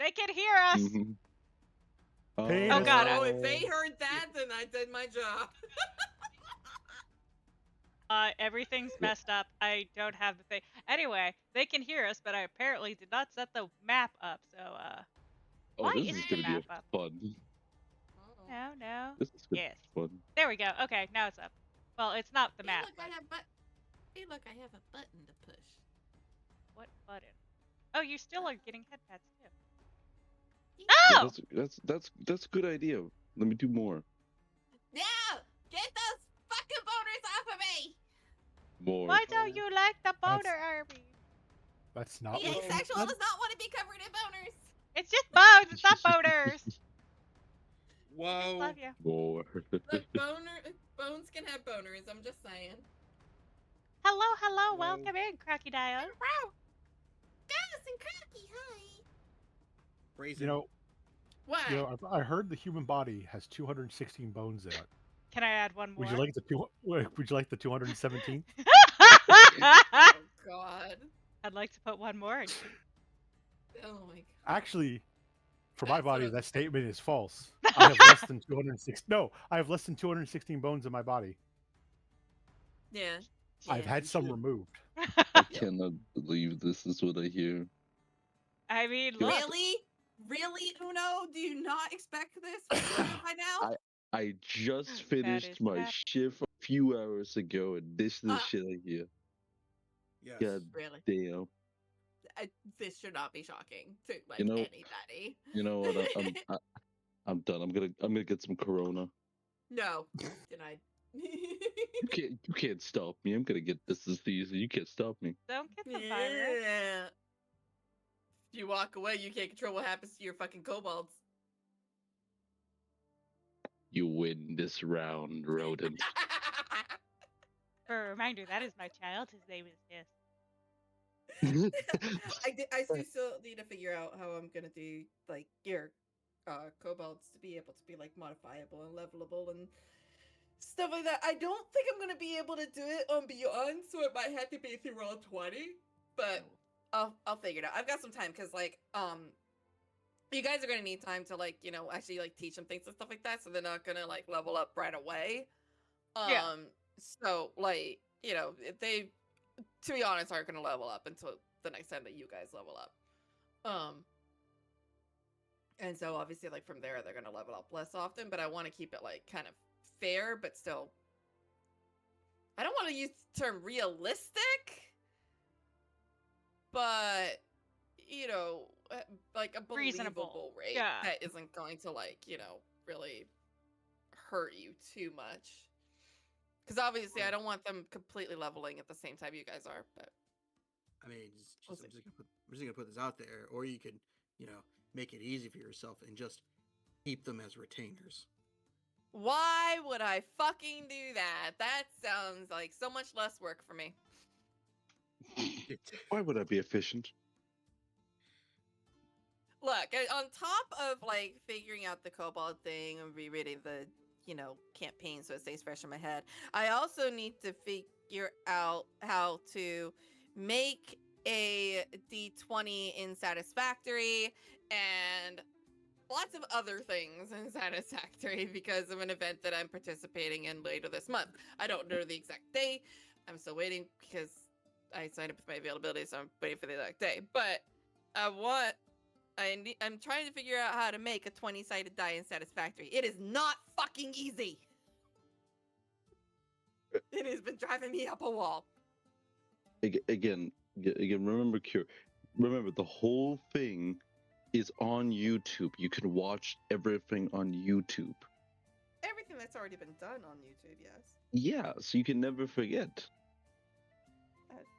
They can hear us. Mhm. Oh God. Oh, if they heard that, then I did my job. Everything's messed up. I don't have the thing. Anyway, they can hear us, but I apparently did not set the map up. So, why this is isn't the gonna be map up? fun. No. This is gonna Yes. be fun. There we go. Okay, now it's up. Well, it's not the map. Look, I have a button to push. What button? Oh, you still are getting headpads too. Yeah, Oh! that's a good idea. Let me do more. No! Get those fucking boners off of me! More. Why don't you like the boner army? That's not Being what you sexual said. does not want to be covered in boners. It's just bones. It's not boners. I Whoa. love you. More. Look, bones can have boners. I'm just saying. Hello. Whoa. Welcome in, Crocodile. Wow. Dennis and Cracky, hi. Brazen. You know, What? I heard the human body has 216 bones in it. Can I add one more? Would you like the 217th? Oh God. I'd like to put one more in. Oh my God. Actually, for my That's body, what- that statement is false. I have less than 206. No, I have less than 216 bones in my body. Yeah. I've had some removed. I cannot believe this is what I hear. I mean, look. Really? Really, Uno? Do you not expect this from me by now? I just is finished my bad. shift a few hours ago, and this is the Uh, shit I hear. Yes. God Really? damn. This should not be shocking to like You know- anybody. You know what? I'm done. I'm gonna get some Corona. No, denied. You can't stop me. I'm gonna get this disease. You can't stop me. Don't get the virus. Yeah. If you walk away, you can't control what happens to your fucking kobolds. You win this round, rodent. For a reminder, that is my child. His name is Hiss. I do still need to figure out how I'm gonna do like your kobolds to be able to be like modifiable and levelable and stuff like that. I don't think I'm gonna be able to do it on Beyond, so it might have to be through roll 20. But I'll figure it out. I've got some time because like you guys are gonna need time to like actually like teach them things and stuff like that, so they're not gonna like level up right away. Yeah. So like they, to be honest, aren't gonna level up until the next time that you guys level up. And so obviously like from there they're gonna level up less often, but I want to keep it like kind of fair, but still. I don't want to use the term realistic, but like a believable Reasonable. rate Yeah. that isn't going to like really hurt you too much. Because obviously I don't want them completely leveling at the same time you guys are, but I mean, We'll I'm just gonna put this out there, or you could, make it easy for yourself and just keep them as retainers. why would I fucking do that? That sounds like so much less work for me. Why would I be efficient? Look, on top of like figuring out the kobold thing and rereading the campaign so it stays fresh in my head, I also need to figure out how to make a D20 in Satisfactory and lots of other things in Satisfactory because of an event that I'm participating in later this month. I don't know the exact day. I'm still waiting because I signed up with my availability, so I'm waiting for the exact day. But I'm trying to figure out how to make a 20-sided die in Satisfactory. It is not fucking easy. It has been driving me up a wall. Again, remember the whole thing is on YouTube. You can watch everything on YouTube. Everything that's already been done on YouTube, yes. Yeah, so you can never forget.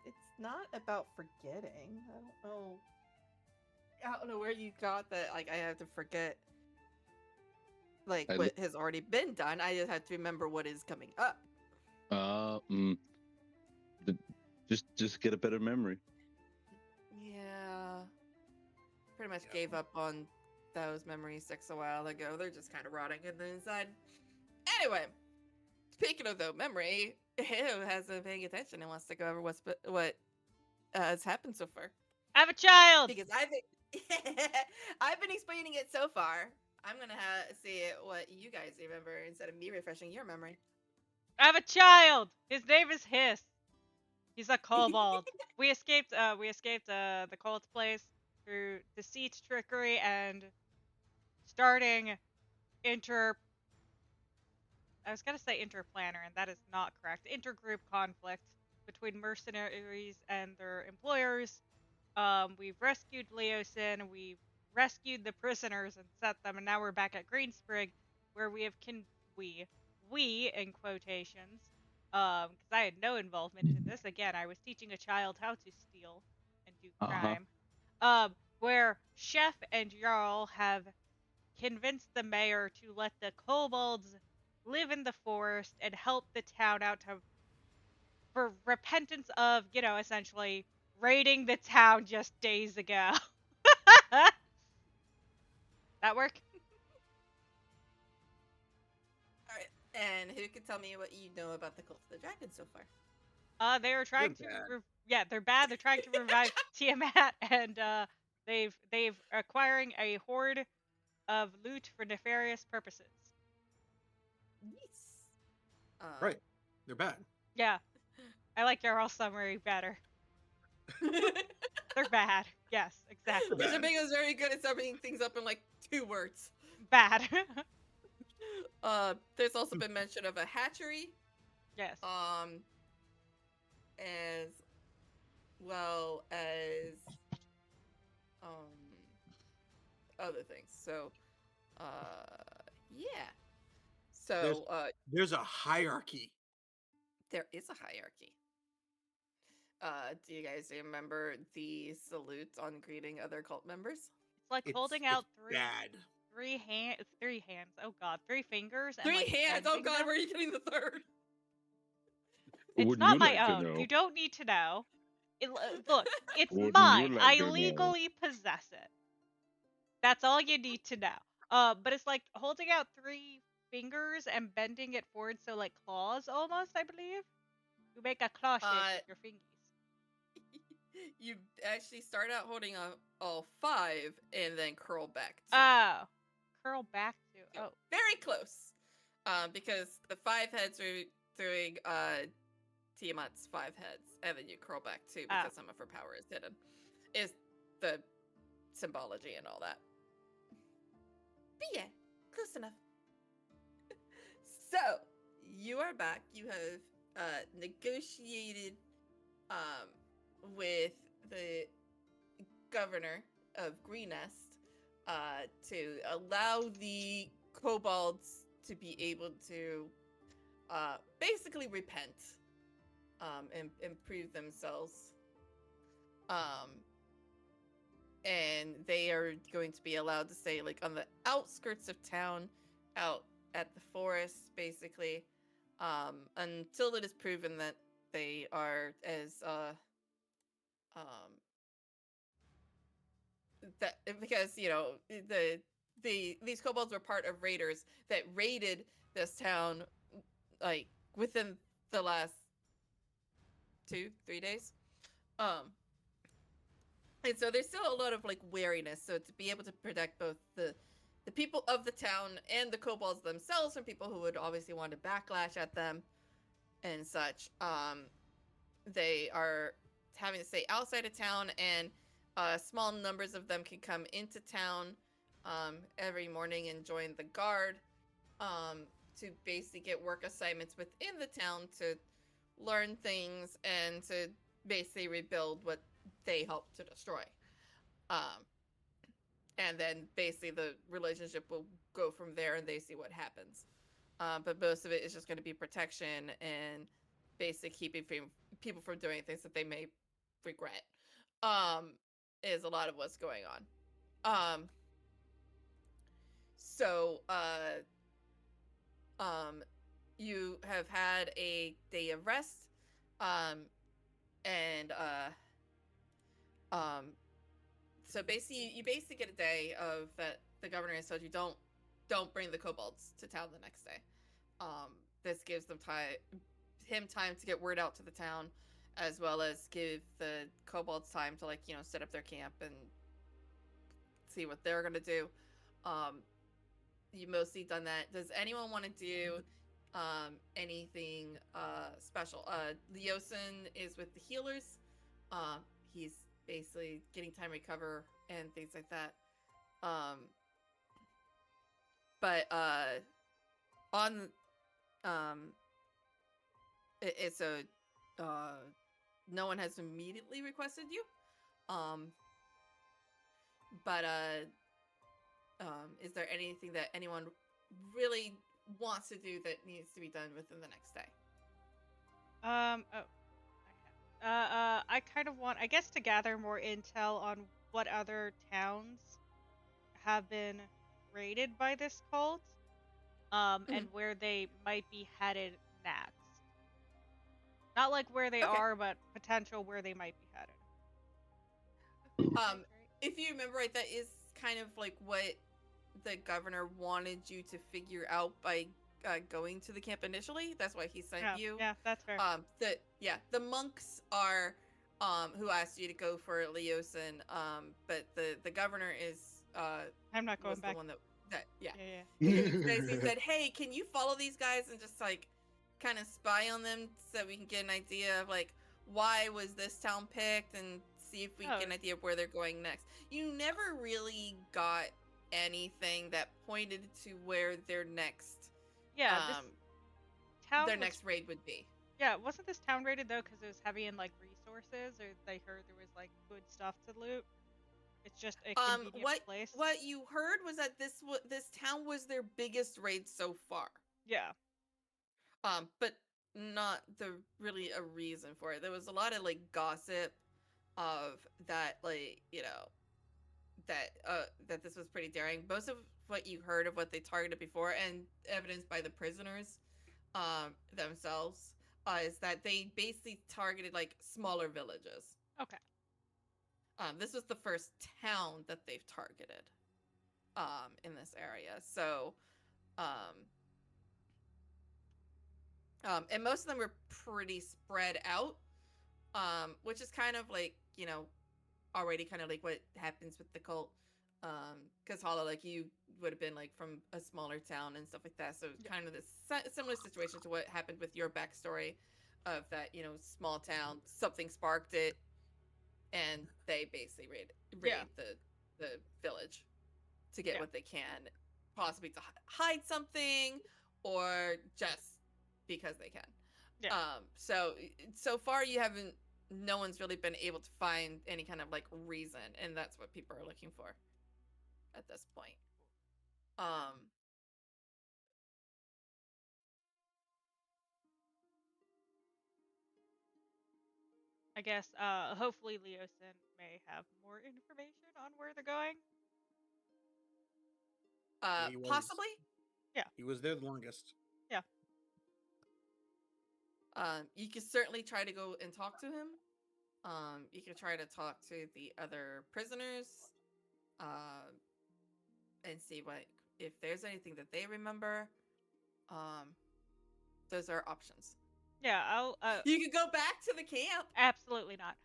It's not about forgetting. I don't know where you got that. Like, I have to forget, like, what has already been done. I just have to remember what is coming up. Just get a better memory. Yeah. Pretty much gave up on those memory sticks a while ago. They're just kind of rotting in the inside. Anyway, speaking of though memory, who hasn't been paying attention and wants to go over what has happened so far? I have a child. Because I think I've been explaining it so far. I'm gonna see what you guys remember instead of me refreshing your memory. I have a child. His name is Hiss. He's a kobold. We escaped. The cult's place through deceit, trickery, and starting inter. I was gonna say interplanner, and that is not correct. Intergroup conflict between mercenaries and their employers. We've rescued Leosin. We've rescued the prisoners and set them, and now we're back at Greensprig, where we have we in quotations, because I had no involvement in this. Again, I was teaching a child how to steal and do Uh-huh. crime. Where Chef and Jarl have convinced the mayor to let the kobolds live in the forest and help the town out for repentance of, essentially raiding the town just days ago. That work? All right. And who can tell me what you know about the Cult of the Dragon so far? They are trying to. bad. Yeah, they're bad. They're trying to revive Tiamat, and they've acquiring a hoard of loot for nefarious purposes. Yes. Right. They're bad. Yeah, I like your whole summary better. They're bad. Yes, exactly. They're bad. Isabella is very good at summing things up in like 2 words. Bad. There's also been mention of a hatchery. Yes. As well as other things. So, yeah. So, There's a hierarchy. there is a hierarchy. Do you guys remember the salute on greeting other cult members? It's like holding out bad. three hands. Oh god, 3 fingers. And 3 like hands. Oh bending god, them. where are you getting the third? It's Wouldn't not you my like to own. know? You don't need to know. Look, it's Wouldn't you mine. like I to know? legally possess it. That's all you need to know. But it's like holding out 3 fingers and bending it forward, so like claws almost, I believe. You make a claw shape with your fingers. You actually start out holding all 5 and then curl back 2. Oh, curl back to. Oh, Very close. Because the 5 heads are doing Tiamat's 5 heads, and then you curl back 2 because some of her power is hidden. Is the symbology and all that. But yeah, close enough. So you are back. You have negotiated with the governor of Greenest to allow the kobolds to be able to basically repent and improve themselves. And they are going to be allowed to stay like on the outskirts of town, out at the forest, basically, until it is proven that they are as that because these kobolds were part of raiders that raided this town like within the last 2-3 days. And so there's still a lot of like wariness. So to be able to protect both the people of the town and the kobolds themselves from people who would obviously want to backlash at them and such, they are having to stay outside of town, and small numbers of them can come into town every morning and join the guard to basically get work assignments within the town to learn things and to basically rebuild what they helped to destroy. And then basically the relationship will go from there and they see what happens. But most of it is just going to be protection and basically keeping people from doing things that they may regret. Is a lot of what's going on. So you have had a day of rest, and so basically you get a day of that the governor has told you don't bring the kobolds to town the next day. This gives them time to get word out to the town, as well as give the kobolds time to set up their camp and see what they're gonna do. You mostly done that. Does anyone want to do anything special? Leosin is with the healers. He's basically getting time recover and things like that. But on it's a no one has immediately requested you. But is there anything that anyone really wants to do that needs to be done within the next day? Oh, I kind of want, I guess, to gather more intel on what other towns have been raided by this cult, and where they might be headed next. Not like where they Okay. are, but potential where they might be headed. If you remember right, that is kind of like what the governor wanted you to figure out by going to the camp initially. That's why he sent you. Yeah, that's fair. The monks are who asked you to go for Leosin, but the governor is I'm not going was back. the one that Yeah. he said, hey, can you follow these guys and just like kind of spy on them so we can get an idea of like why was this town picked and see if we get an idea of where they're going next. You never really got anything that pointed to where their next this town next raid would be. Yeah, wasn't this town raided though because it was heavy in like resources, or they heard there was like good stuff to loot? It's just a convenient place. What you heard was that this town was their biggest raid so far. Yeah. But not really a reason for it. There was a lot of like gossip of that, like, you know, that this was pretty daring. Most of what you heard of what they targeted before, and evidenced by the prisoners themselves, is that they basically targeted like smaller villages. Okay. This was the first town that they've targeted in this area. So and most of them were pretty spread out, which is kind of like, you know, already kind of like what happens with the cult. Because Hollow, like, you would have been like from a smaller town and stuff like that. So kind of this similar situation to what happened with your backstory of that, you know, small town, something sparked it, and they basically raid the village to get what they can, possibly to hide something or just because they can. So far no one's really been able to find any kind of like reason, and that's what people are looking for at this point. I guess hopefully Leosin may have more information on where they're going. Possibly. Yeah. He was there the longest. Yeah. You can certainly try to go and talk to him. You can try to talk to the other prisoners, and see if there's anything that they remember. Those are options. Yeah, I'll. You could go back to the camp. Absolutely not.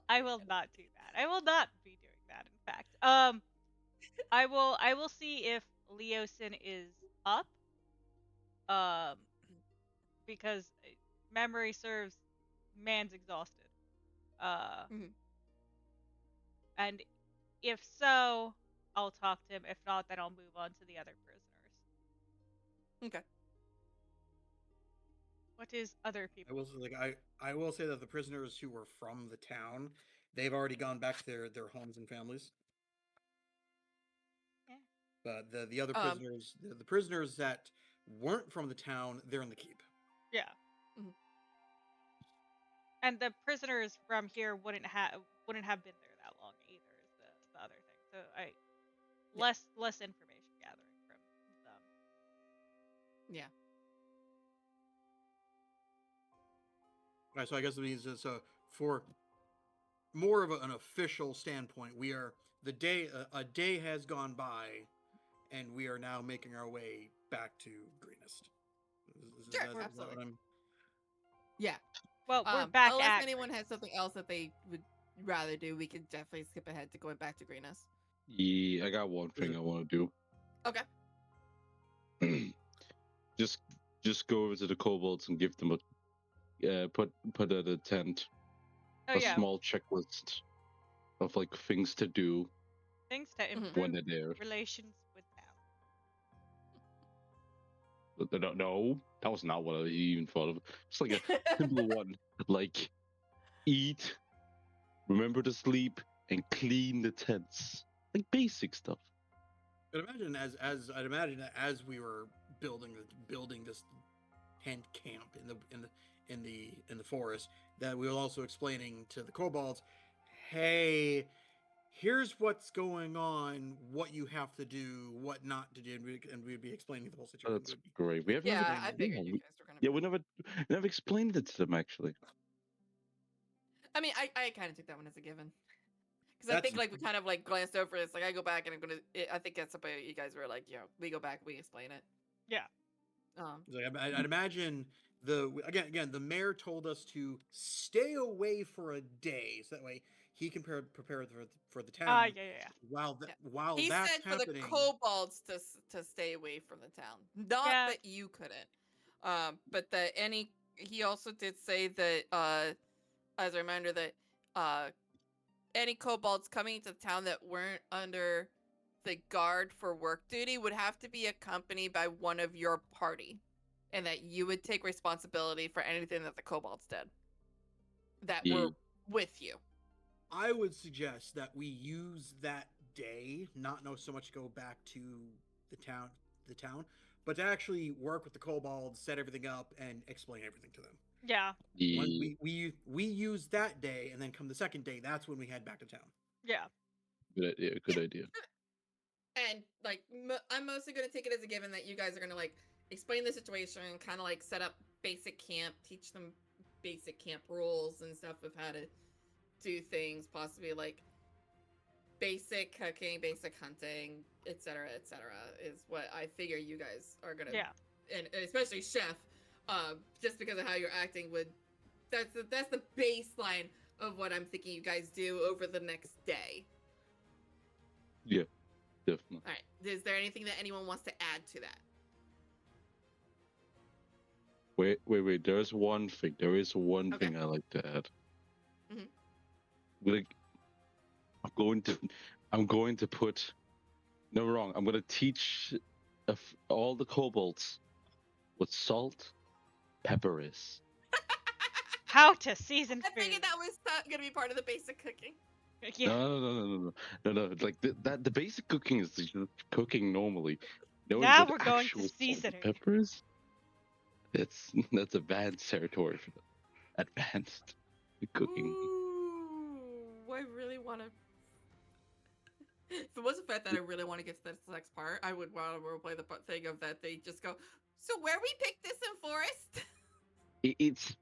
I will not do that. I will not be doing that. In fact, I will see if Leosin is up. Because memory serves, man's exhausted. And if so, I'll talk to him. If not, then I'll move on to the other prisoners. Okay. What is other people? I will say that the prisoners who were from the town, they've already gone back to their homes and families. Yeah. But the other prisoners, the prisoners that weren't from the town, they're in the keep. Yeah. And the prisoners from here wouldn't have been there that long either. Is the other thing. So less information gathering from them. Yeah. All right, so I guess it means for more of an official standpoint, a day has gone by, and we are now making our way back to Greenest. Sure, absolutely. Yeah. Well, we're back unless at anyone has something else that they would rather do, we could definitely skip ahead to going back to Greenus. Yeah, I got one thing I want to Okay. do. just go over to the kobolds and give them a put at a tent Oh a yeah, small checklist of like things to do things to Mhm. improve when they're there. relations with town. No, that was not what I even thought of. It's like a simple one, like eat, remember to sleep, and clean the tents, like basic stuff. I'd imagine I'd imagine that as we were building this tent camp in the forest, that we were also explaining to the kobolds, hey, here's what's going on, what you have to do, what not to do, and we'd be explaining the whole situation. That's We'd be great. We have never, Yeah, I explaining- figured you we, guys were gonna. yeah, we never explained it to them actually. I mean, I kind of took that one as a given. Because I That's- think like we kind of like glanced over it. It's like I go back and I'm gonna. I think that's about you guys were like, we go back, we explain it. Yeah. Like, I'd imagine again the mayor told us to stay away for a day, so that way he can prepare for the town. Yeah. While Yeah. while He that's said for happening, the kobolds to stay away from the town, not Yeah. that you couldn't. But that he also did say that as a reminder that any kobolds coming into town that weren't under the guard for work duty would have to be accompanied by one of your party, and that you would take responsibility for anything that the kobolds did that were with you. I would suggest that we use that day, not so much go back to the town, but to actually work with the kobolds, set everything up, and explain everything to them. Yeah. When we use that day, and then come the second day, that's when we head back to town. Yeah. Good idea. And like I'm mostly going to take it as a given that you guys are going to like explain the situation, kind of like set up basic camp, teach them basic camp rules and stuff of how to do things, possibly like basic cooking, basic hunting, etc., is what I figure you guys are going to. Yeah. And especially Chef, just because of how you're acting, that's the baseline of what I'm thinking you guys do over the next day. Yeah, definitely. All right. Is there anything that anyone wants to add to that? Wait. There's one thing. There is one Okay. thing I like to add. Mhm. Like, I'm going to put. No, wrong. I'm going to teach all the kobolds what salt, pepper is. How to season I food. figured that was going to be part of the basic cooking. Yeah. No. Like the basic cooking is just cooking normally. Knowing Now what we're going to actual salt and seasoning. pepper is. That's advanced territory for them. Advanced cooking. Ooh, I really want to. If it wasn't for that I really want to get to this next part, I would want to roleplay the thing of that they just go, so where we picked this in forest? It's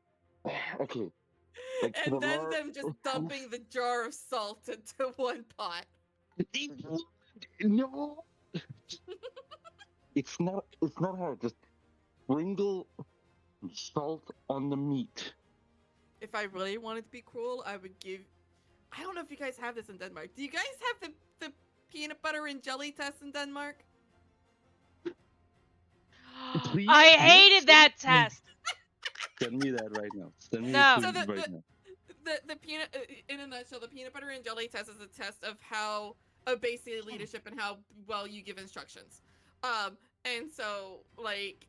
okay. Like, And then them just dumping the jar of salt into one pot. No. It's not hard. Just sprinkle salt on the meat. If I really wanted to be cruel, I would give. I don't know if you guys have this in Denmark. Do you guys have the peanut butter and jelly test in Denmark? Please? I Yes. hated that test. Send me that right now. Send me No. the So tweet right now. The peanut, in a nutshell, the peanut butter and jelly test is a test of how basically leadership and how well you give instructions. And so like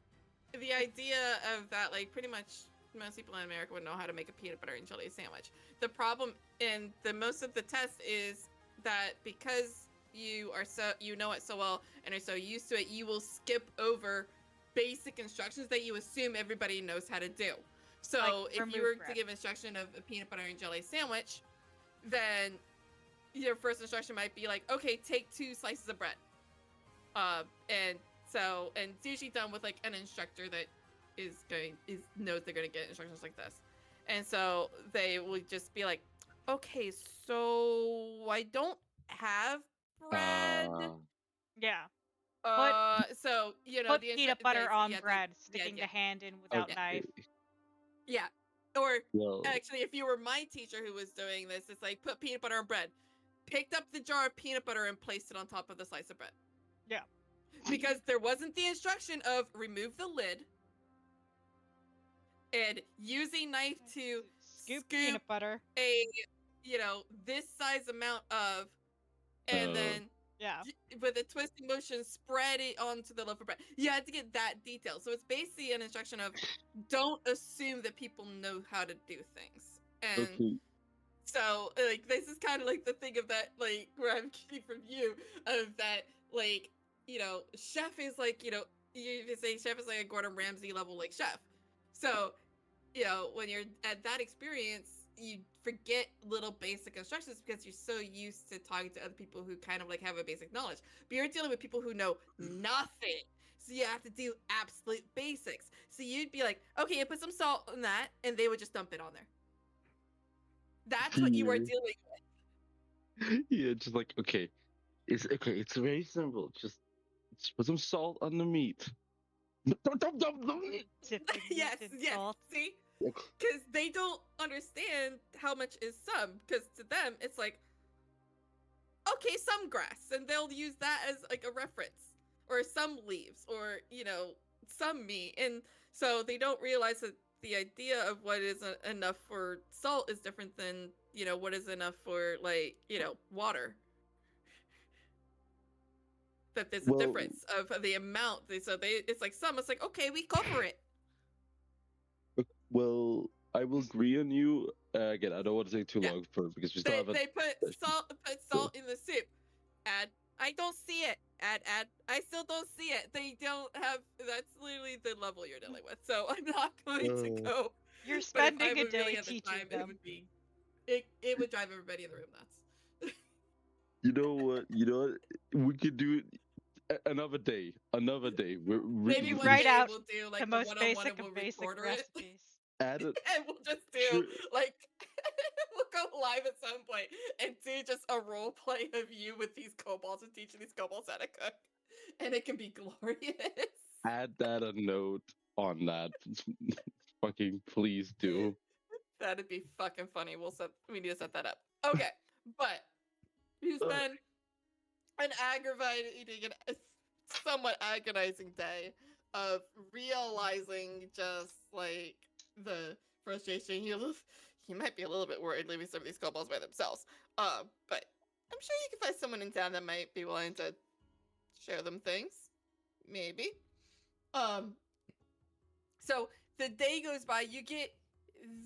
the idea of that, like pretty much most people in America would know how to make a peanut butter and jelly sandwich. The problem in the most of the test is that because you know it so well and are so used to it, you will skip over basic instructions that you assume everybody knows how to do. So Like if you remove were bread. to give instruction of a peanut butter and jelly sandwich, then your first instruction might be like, okay, take 2 slices of bread. And it's usually done with like an instructor that knows they're gonna get instructions like this. And so they would just be like, okay, so I don't have bread. Yeah. So Put the peanut butter on you have to- bread, yeah, sticking yeah. the hand in without Okay. knife. Yeah. Or Well, actually, if you were my teacher who was doing this, it's like put peanut butter on bread. Picked up the jar of peanut butter and placed it on top of the slice of bread. Yeah. Because there wasn't the instruction of remove the lid and use a knife to Scoop peanut butter. a, this size amount of, and then Yeah. with a twisting motion, spread it onto the loaf of bread. You had to get that detail. So it's basically an instruction of don't assume that people know how to do things. And okay. so, like, this is kind of like the thing of that, like, where I'm getting from you, of that, like, chef is like, you say chef is like a Gordon Ramsay level, like, chef. So, when you're at that experience, you forget little basic instructions because you're so used to talking to other people who kind of like have a basic knowledge. But you're dealing with people who know nothing. So you have to do absolute basics. So you'd be like, okay, put some salt in that, and they would just dump it on there. That's what you are Yeah. dealing with. Yeah, just like okay. It's very simple. Just put some salt on the meat. Tipping Yes, in yes. salt. See? Because they don't understand how much is some. Because to them, it's like, okay, some grass. And they'll use that as like a reference. Or some leaves. Or, some meat. And so they don't realize that the idea of what is enough for salt is different than, what is enough for, like, water. That there's a Well- difference of the amount. So it's like some. It's like, okay, we cover it. Well, I will agree on you. Again, I don't want to take too Yeah. long for because we still They, haven't. they put salt in the soup. Add. I don't see it. Add. I still don't see it. They don't have. That's literally the level you're dealing with. So I'm not going to go. You're But if I spending a were really day at the teaching time, them. it would be. It would drive everybody in the room nuts. You know what? We could do it another day. Another day. Maybe one Write day out we'll do like the a most one-on-one basic and we'll of basic record it. recipes. add it. And we'll just do Sure. like we'll go live at some point and do just a role play of you with these kobolds and teaching these kobolds how to cook, and it can be glorious. Add that a note on that. Fucking please do. That'd be fucking funny. We need to set that up. Okay, but it's been an aggravating and somewhat agonizing day of realizing just like the frustration. He might be a little bit worried leaving some of these kobolds by themselves. But I'm sure you can find someone in town that might be willing to share them things. Maybe. So the day goes by, you get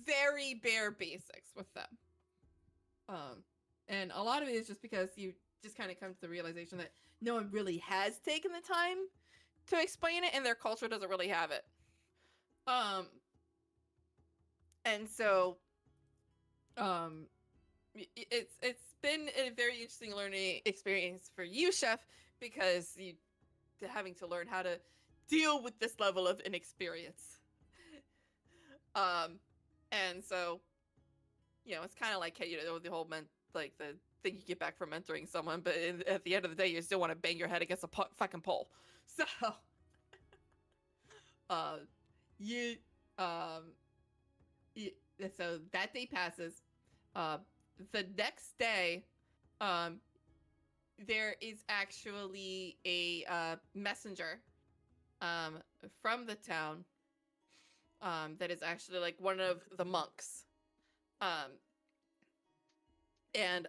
very bare basics with them. And a lot of it is just because you just kind of come to the realization that no one really has taken the time to explain it, and their culture doesn't really have it. And so, it's been a very interesting learning experience for you, Chef, because you having to learn how to deal with this level of inexperience. And so, it's kind of like, the whole like the thing you get back from mentoring someone, but at the end of the day, you still want to bang your head against a fucking pole. So, so that day passes. The next day, there is actually a messenger, from the town, that is actually like one of the monks. And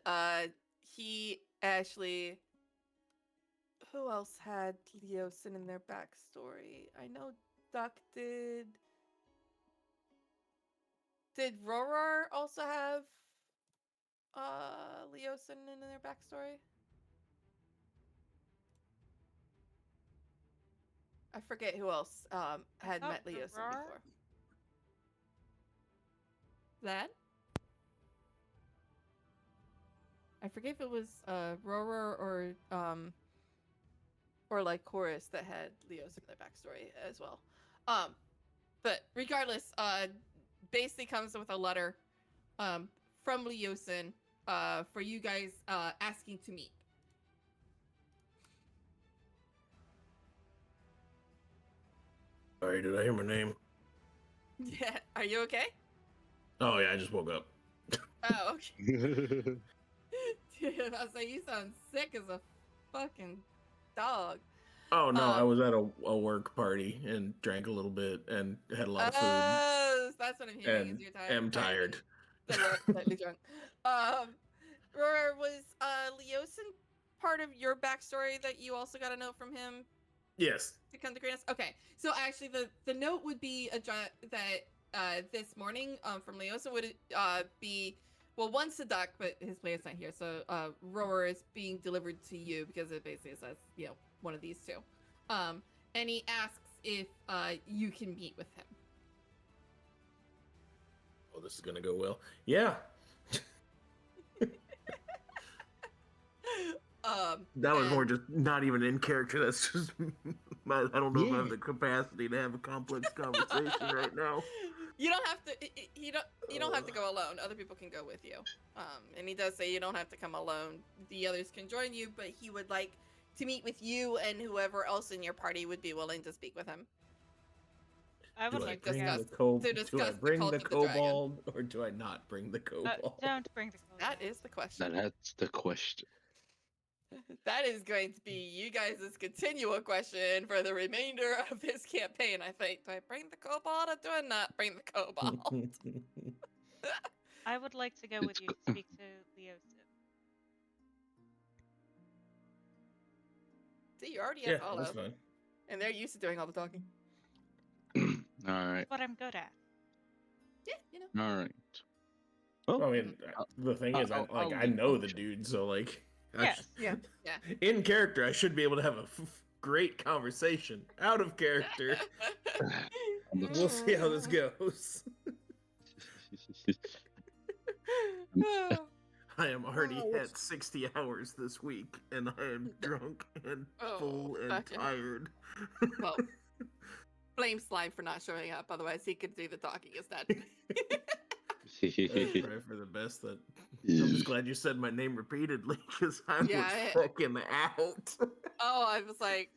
he actually, who else had Leosin in their backstory? I know Duck did. Did Rorar also have Leosin in their backstory? I forget who else had met Leosin before. That? I forget if it was Rorar or like Chorus that had Leosin in their backstory as well. But regardless, basically comes with a letter from Leosin for you guys asking to meet. Sorry, did I hear my name? Yeah, are you okay? Oh yeah, I just woke up. Oh, okay. Dude, I was like, you sound sick as a fucking dog. Oh no, I was at a work party and drank a little bit and had a lot of food Oh, that's what I'm hearing. and Is you're tired, am tired. slightly drunk. Roar, was Leosin part of your backstory that you also got a note from him Yes. to come to greatness? Okay, so actually, the note would be that this morning from Leosin would be, well, one's to Duck, but his player's not here, so Roar is being delivered to you because it basically says, you know, one of these two. And he asks if you can meet with him. Oh, this is gonna go well. Yeah. That was more just not even in character. That's just I don't know if I have the capacity to have a complex conversation right now. You don't have to. You don't have to go alone. Other people can go with you. And he does say you don't have to come alone. The others can join you, but he would like to meet with you and whoever else in your party would be willing to speak with him. I would Do I like to bring go. the do I bring the kobold or do I not bring the kobold? Don't bring the kobold. That is the question. That's the question. That is going to be you guys' continual question for the remainder of this campaign, I think. Do I bring the kobold or do I not bring the kobold? I would like to go with you to speak to Leosin. See, you already Yeah, have follow. that's fine. And they're used to doing all the talking. All right. That's what I'm good at. Yeah, you know. All right. Well, I mean, the thing is, I know the dude, so like, Yes. Yeah. in character, I should be able to have a great conversation. Out of character, we'll see how this goes. I am already at 60 hours this week, and I am drunk and full and tired. Well, blame Slime for not showing up. Otherwise, he could do the talking instead. Pray for the best. That I'm just glad you said my name repeatedly because I was fucking out. Oh, I was like,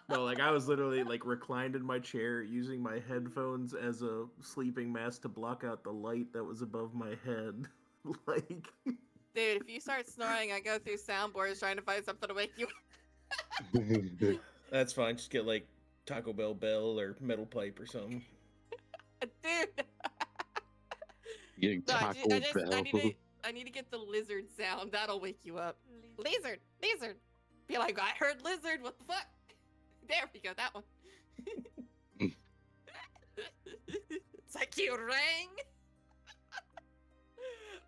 No, like I was literally like reclined in my chair using my headphones as a sleeping mask to block out the light that was above my head. Like, dude, if you start snoring, I go through soundboards trying to find something to wake you up. That's fine. Just get like Taco Bell or Metal Pipe or something. Dude. Getting Taco Bell. I need to get the lizard sound. That'll wake you up. Lizard. Be like, I heard lizard. What the fuck? There we go. That one. It's like you rang.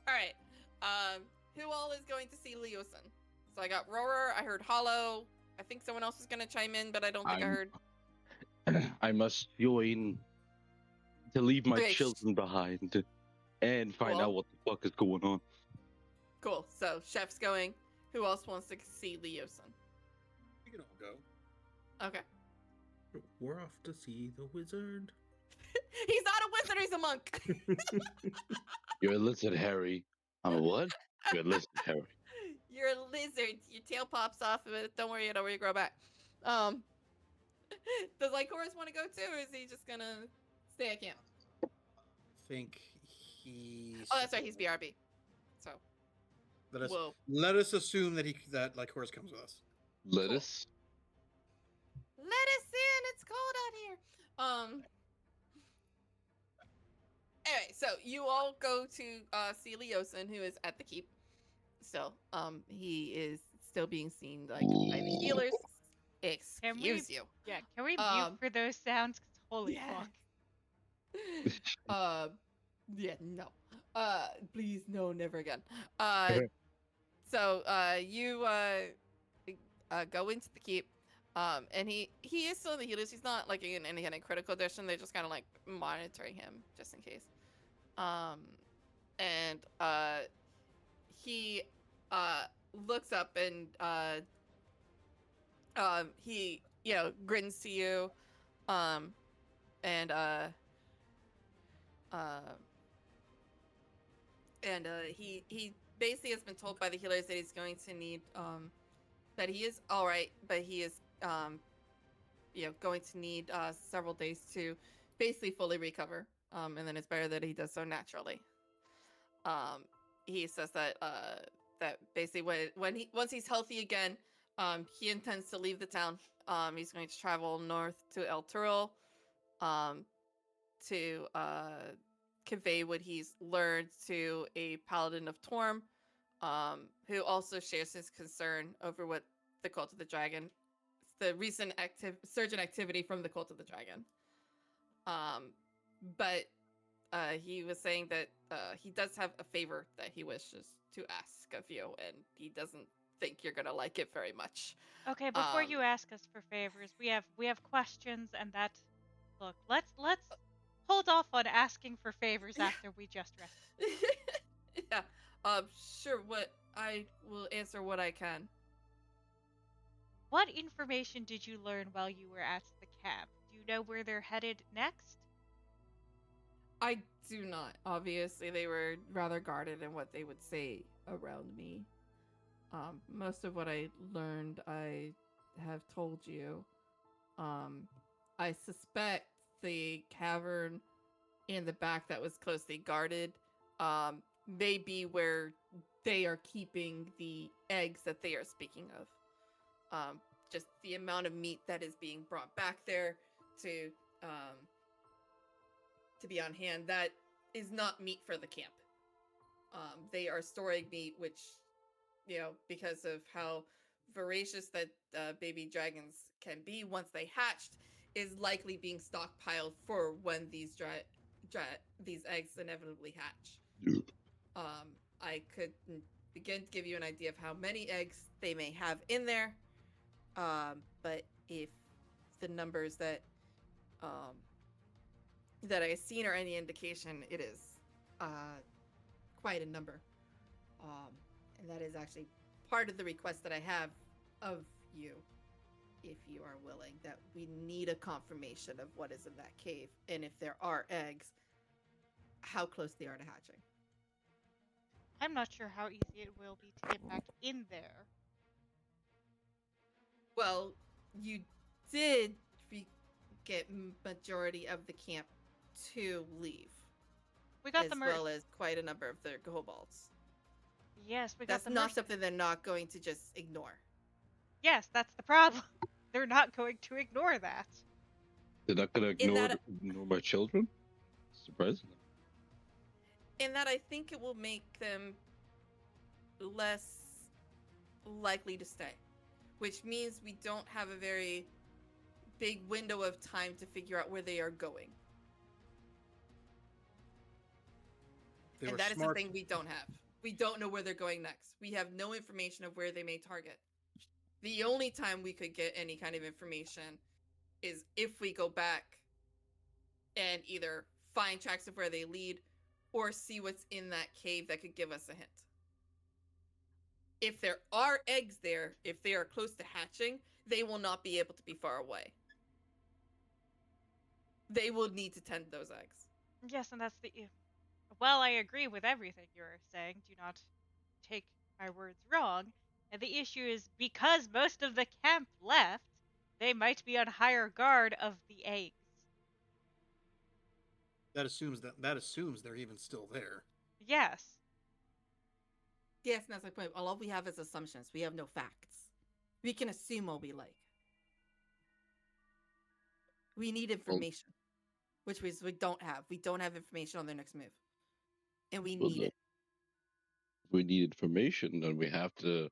All right. Who all is going to see Leosin? So I got Roar. I heard Hollow. I think someone else is going to chime in, but I don't think I heard. I must join to leave my children behind and find out what the fuck is going on. Cool. So Chef's going. Who else wants to see Leosin? We can all go. Okay. We're off to see the wizard. He's not a wizard. He's a monk. You're a lizard, Harry. I'm a what? You're a lizard, Harry. You're a lizard. Your tail pops off of it. Don't worry, it'll regrow back. Does Lycoris want to go too, or is he just gonna stay at camp? I think he's. Oh, that's right. He's BRB. So. Let us assume that Lycoris comes with us. Let us. Let us in. It's cold out here. Anyway, so you all go to see Leosin, who is at the keep. Still, he is still being seen like by the healers. Excuse you. Yeah, can we mute for those sounds? 'Cause holy fuck. Yeah, no. Please, no, never again. So, you go into the keep. And he is still in the healers. He's not like in any kind of critical condition. They're just kind of like monitoring him just in case. And he looks up and he grins to you, and he basically has been told by the healers that he's going to need that he is all right, but he is going to need several days to basically fully recover. and then it's better that he does so naturally. He says that that basically once he's healthy again, he intends to leave the town. He's going to travel north to El Turil, to convey what he's learned to a paladin of Torm, who also shares his concern over what the Cult of the Dragon, the recent surge in activity from the Cult of the Dragon. But he was saying that he does have a favor that he wishes to ask of you, and he doesn't think you're gonna like it very much. Okay, before you ask us for favors, we have questions, and that. Look, let's hold off on asking for favors after we just rested. Yeah. Sure. What I will answer what I can. What information did you learn while you were at the camp? Do you know where they're headed next? I do not. Obviously, they were rather guarded in what they would say around me. Most of what I learned, I have told you. I suspect the cavern in the back that was closely guarded, may be where they are keeping the eggs that they are speaking of. Just the amount of meat that is being brought back there to be on hand, that is not meat for the camp. They are storing meat, which, because of how voracious that baby dragons can be once they hatched, is likely being stockpiled for when these these eggs inevitably hatch. I could begin to give you an idea of how many eggs they may have in there, but if the numbers that I've seen are any indication, it is quite a number, and that is actually part of the request that I have of you, if you are willing, that we need a confirmation of what is in that cave, and if there are eggs, how close they are to hatching. I'm not sure how easy it will be to get back in there. Well, you did get majority of the camp to leave, We got as the well as quite a number of their kobolds. Yes, we got That's the not something they're not going to just ignore. Yes, that's the problem. They're not going to ignore that. They're not gonna ignore my children? Surprisingly. In that, I think it will make them less likely to stay, which means we don't have a very big window of time to figure out where they are going. They And were that is smart. something we don't have. We don't know where they're going next. We have no information of where they may target. The only time we could get any kind of information is if we go back and either find tracks of where they lead or see what's in that cave that could give us a hint. If there are eggs there, if they are close to hatching, they will not be able to be far away. They will need to tend those eggs. Yes, and that's the. Well, I agree with everything you're saying. Do not take my words wrong. And the issue is because most of the camp left, they might be on higher guard of the eggs. That assumes they're even still there. Yes. Yes, and that's my point. All we have is assumptions. We have no facts. We can assume all we like. We need information, which we don't have. We don't have information on their next move, and we need it. If we need information, then we have to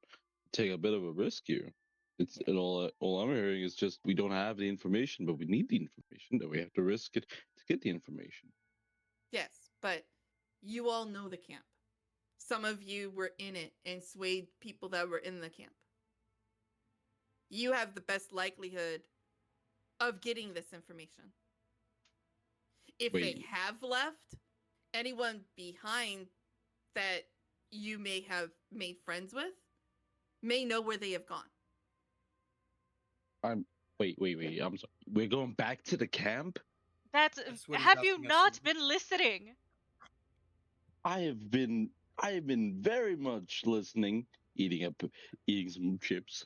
take a bit of a risk here. And all I'm hearing is just we don't have the information, but we need the information. That we have to risk it to get the information. Yes, but you all know the camp. Some of you were in it and swayed people that were in the camp. You have the best likelihood of getting this information. If they have left, anyone behind that you may have made friends with may know where they have gone. Wait. I'm sorry. We're going back to the camp? That's what he's have you asking us not to- been listening? I have been very much listening, eating some chips.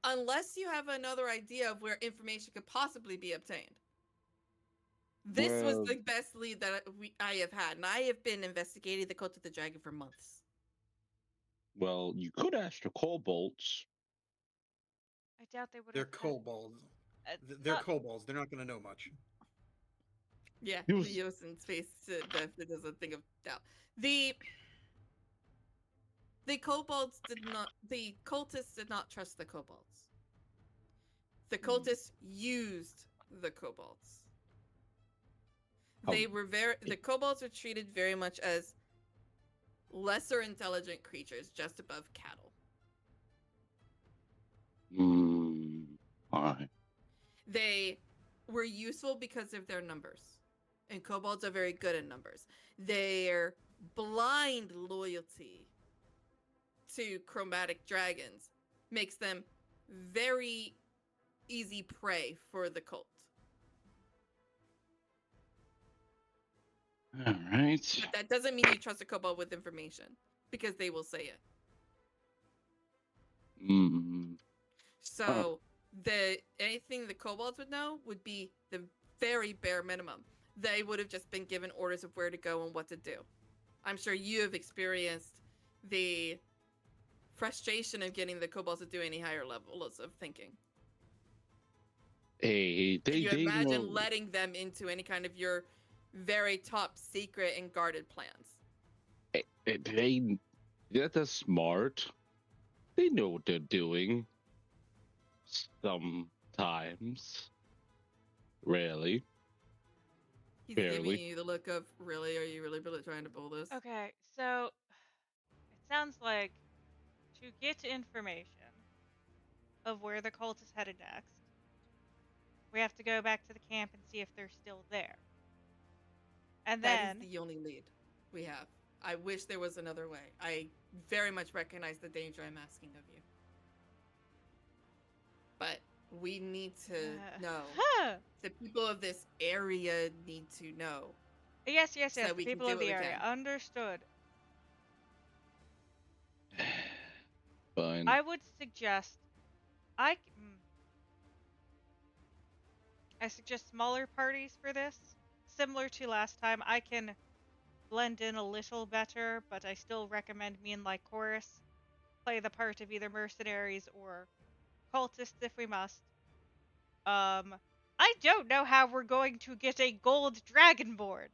Unless you have another idea of where information could possibly be obtained. This was Well- the best lead that I have had, and I have been investigating the cult of the dragon for months. Well, you could ask the kobolds. I doubt they would They're have. kobolds. Uh, They're not- kobolds. They're not going to know much. Yeah, He was- Leos in space definitely doesn't think of doubt. The kobolds did not. The cultists did not trust the kobolds. The cultists used the kobolds. They How- were the kobolds were treated very much as lesser intelligent creatures just above cattle. Alright. They were useful because of their numbers. And kobolds are very good at numbers. Their blind loyalty to chromatic dragons makes them very easy prey for the cult. Alright. But that doesn't mean you trust a kobold with information, because they will say it. So anything the kobolds would know would be the very bare minimum. They would have just been given orders of where to go and what to do. I'm sure you have experienced the frustration of getting the kobolds to do any higher levels of thinking. Hey, Can you they imagine know. letting them into any kind of your very top secret and guarded plans? They're smart. They know what they're doing. Sometimes. Rarely. He's Barely. giving you the look of, really? Are you really trying to pull this? Okay, so it sounds like to get information of where the cult is headed next, we have to go back to the camp and see if they're still there. And That then is the only lead we have. I wish there was another way. I very much recognize the danger I'm asking of you. But we need to know. The people of this area need to know. Yes, So the we can people do of what the we area. can. Understood. Fine. I would suggest I suggest smaller parties for this. Similar to last time, I can blend in a little better, but I still recommend me and Lycoris play the part of either mercenaries or cultists if we must. I don't know how we're going to get a gold dragonborn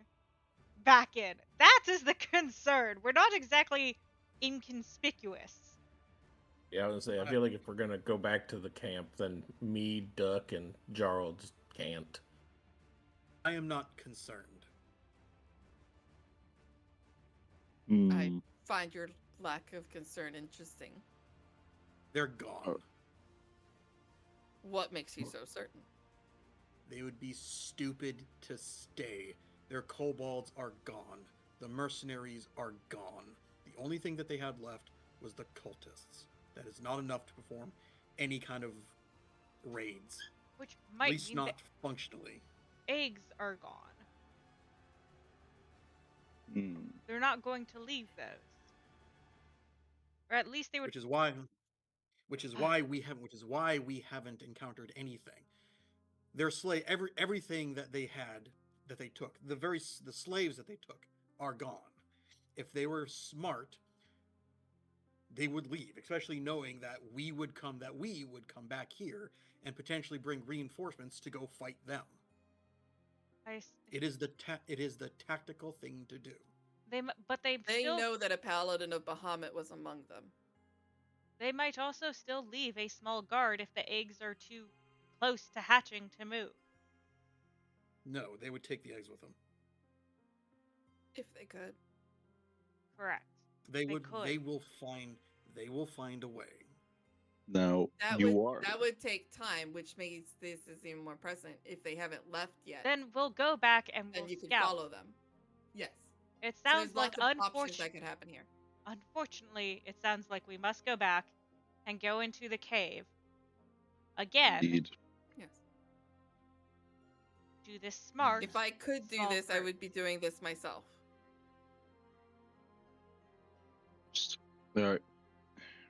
back in. That is the concern. We're not exactly inconspicuous. Yeah, I was gonna say, I feel like if we're gonna go back to the camp, then me, Duck, and Jarl just can't. I am not concerned. I find your lack of concern interesting. They're gone. What makes you so certain? They would be stupid to stay. Their kobolds are gone. The mercenaries are gone. The only thing that they had left was the cultists. That is not enough to perform any kind of raids. Which At might least mean not that functionally. eggs are gone. Hmm. They're not going to leave those. Or at least they would. Which is why we haven't encountered anything. Their everything that they had, that they took, the slaves that they took are gone. If they were smart, they would leave, especially knowing that we would come back here and potentially bring reinforcements to go fight them. It is the tactical thing to do. But they still know that a paladin of Bahamut was among them. They might also still leave a small guard if the eggs are too close to hatching to move. No, they would take the eggs with them. If they could. Correct. They could. They will find a way. Now That would take time, which makes this is even more present. If they haven't left yet, Then we'll go back and we'll then you can scout. follow them. Yes. It So sounds there's like lots of options that could happen here. Unfortunately, it sounds like we must go back and go into the cave again. Indeed. Yes. Do this smart. If I could do small this, I group. would be doing this myself. All right.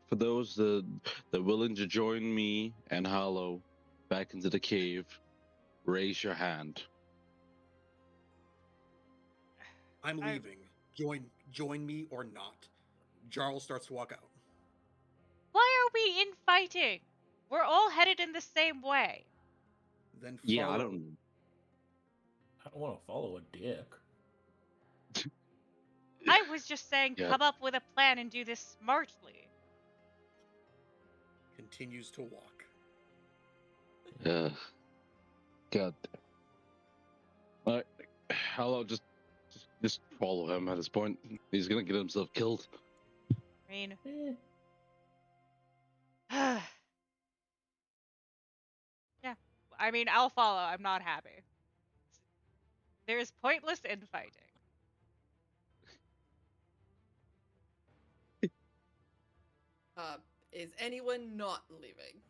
For those that are willing to join me and Hollow back into the cave, raise your hand. I'm leaving. Join me or not. Jarl starts to walk out. Why are we infighting? We're all headed in the same way. Then Yeah, follow. I don't. I don't want to follow a dick. I was just saying, Yeah. come up with a plan and do this smartly. Continues to walk. God. Alright, I'll just follow him at this point. He's gonna get himself killed. I mean, Eh. yeah. I mean, I'll follow. I'm not happy. There's pointless infighting. Is anyone not leaving?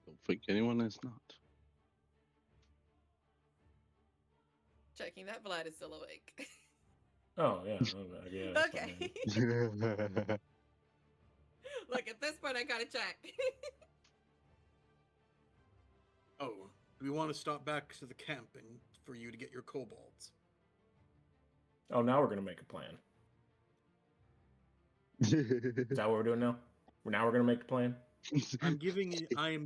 Don't think anyone is not. Checking that Vlad is still awake. Oh yeah. Yeah. that's Okay. fine. Look, at this point, I gotta check. Oh, we want to stop back to the camp and for you to get your kobolds. Oh, now we're gonna make a plan. Is that what we're doing now? Now we're gonna make a plan. I am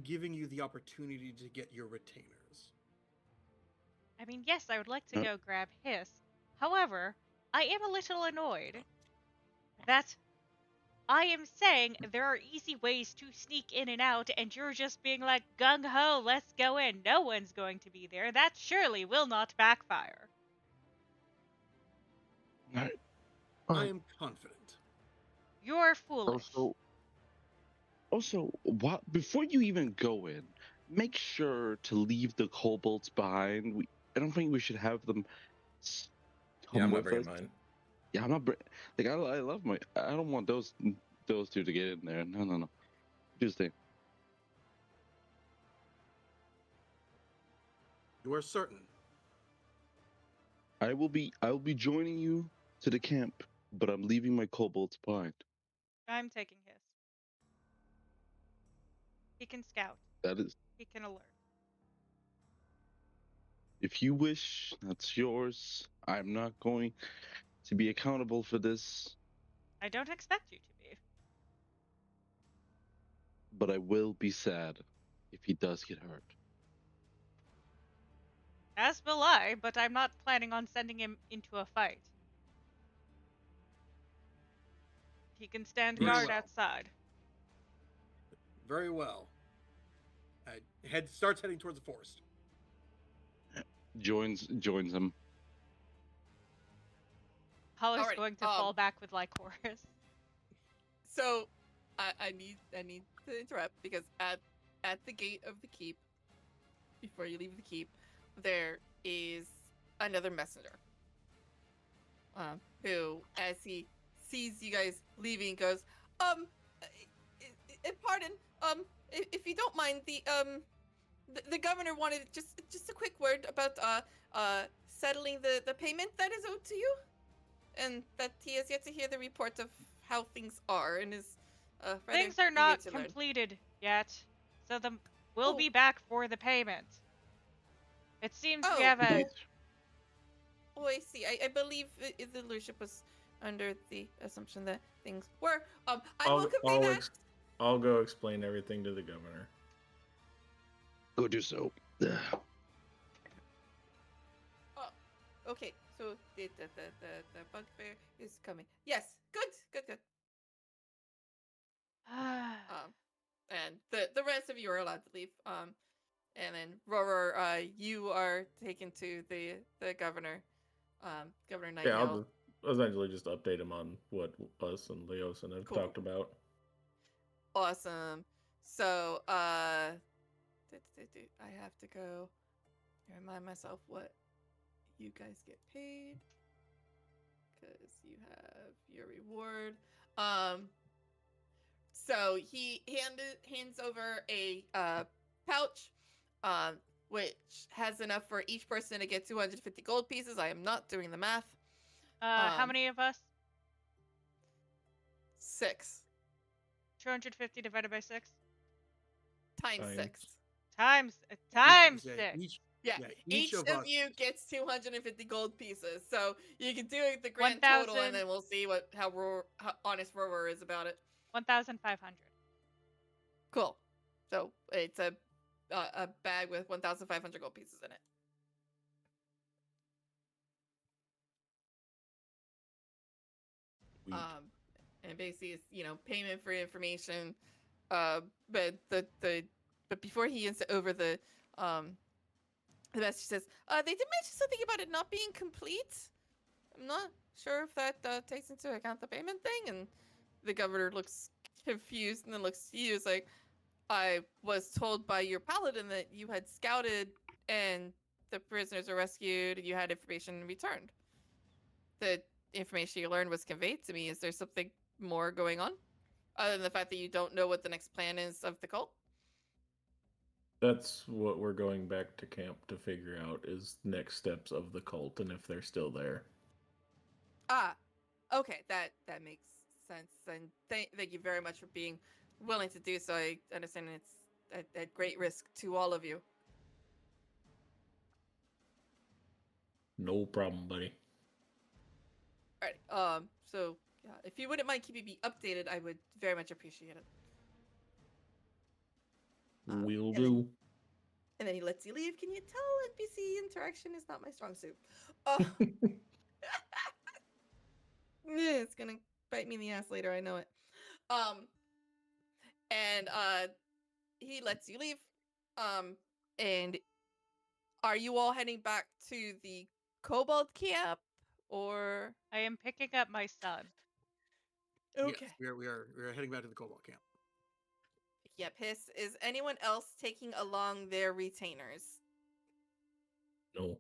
giving you the opportunity to get your retainers. I mean, yes, I would like to go grab Hiss. However, I am a little annoyed that I am saying there are easy ways to sneak in and out, and you're just being like, gung ho, let's go in. No one's going to be there. That surely will not backfire. Alright. I am confident. You're foolish. Also, what before you even go in, make sure to leave the kobolds behind. I don't think we should have them come Yeah, I'm not with bringing us. mine. Yeah, I'm not. Like I love my. I don't want those two to get in there. No. Do the thing. You are certain. I will be joining you to the camp, but I'm leaving my kobolds behind. I'm taking Hiss. He can scout. That is, He can alert. if you wish, that's yours. I'm not going to be accountable for this, I don't expect you to be. but I will be sad if he does get hurt. As will I, but I'm not planning on sending him into a fight. He can stand Very guard well. outside. Very well. Starts heading towards the forest. Joins him. Holler's Alright, going to fall back with Lycoris. So, I need to interrupt because at the gate of the keep, before you leave the keep, there is another messenger. Who, as he sees you guys leaving, goes, pardon, if you don't mind, the governor wanted just a quick word about settling the payment that is owed to you, and that he has yet to hear the report of how things are, and is rather Things are eager not to learn. completed yet, so we'll be back for the payment. It seems we have a... Oh, I see. I believe the leadership was under the assumption that things were. I will convey that. I'll go explain everything to the governor. Go do so. Okay, so the bugbear is coming. Yes, good. And the rest of you are allowed to leave. And then Rorar, you are taken to the governor, Governor Nightingale. Yeah, I'll essentially just update him on what us and Leosin have talked about. Awesome. So, I have to go remind myself what you guys get paid, because you have your reward. So he hands over a pouch, which has enough for each person to get 250 gold pieces. I am not doing the math. how many of us? 6. 250 divided by 6? Times 6. Times Yeah, 6. Yeah, each of of us. you gets 250 gold pieces. So you can do the grand total, 1,000. and then we'll see how honest Roar is about it. 1,500. Cool. So it's a bag with 1,500 gold pieces in it. Sweet. And basically it's payment for information. But before he gets over the message says, they did mention something about it not being complete. I'm not sure if that takes into account the payment thing. And the governor looks confused and then looks to you. It's like, I was told by your paladin that you had scouted and the prisoners were rescued and you had information returned. The information you learned was conveyed to me. Is there something more going on? Other than the fact that you don't know what the next plan is of the cult? That's what we're going back to camp to figure out is next steps of the cult and if they're still there. Ah, okay, that makes sense. And thank you very much for being willing to do so. I understand it's at great risk to all of you. No problem, buddy. All right. So yeah, if you wouldn't mind keeping me updated, I would very much appreciate it. Will do. And then he lets you leave. Can you tell NPC interaction is not my strong suit? It's gonna bite me in the ass later. I know it. And he lets you leave. And are you all heading back to the Kobold camp, or? I am picking up my son. Okay. Yes, we are heading back to the Cobalt camp. Yep. Is anyone else taking along their retainers? No.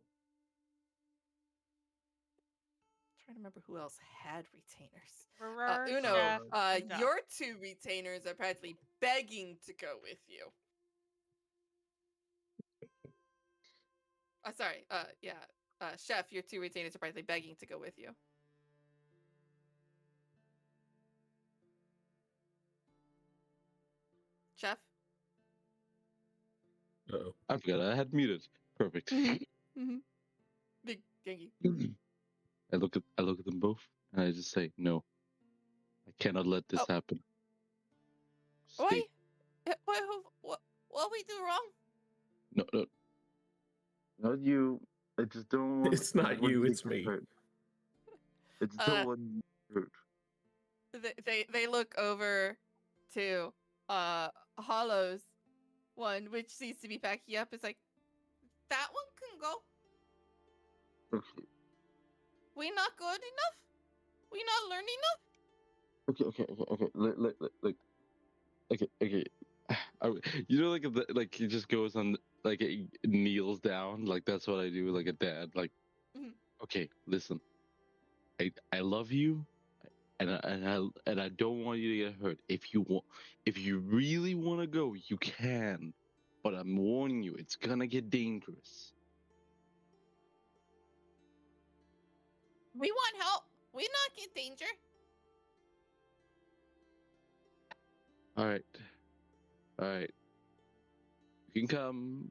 Trying to remember who else had retainers. Roar, Uno, Chef, and Duck. your two retainers are practically begging to go with you. Sorry. Yeah. Chef, your two retainers are practically begging to go with you. Chef? Uh-oh. I forgot I had muted. Perfect. Mm-hmm. Big gangy. I look at them both and I just say, no. I cannot let this happen. Why? What we do wrong? No. Not you. I just don't want. It's not you, it's me. I just don't want you hurt. They look over to Hollow's one, which seems to be backing up. It's like, that one can go. Okay. We not good enough? We not learn enough? Okay. Okay. You know, like he just goes on, like he kneels down, like that's what I do, like a dad. Like, okay, listen, I love you, and I don't want you to get hurt. If you really want to go, you can, but I'm warning you, it's gonna get dangerous. We want help. We not get danger. All right. You can come,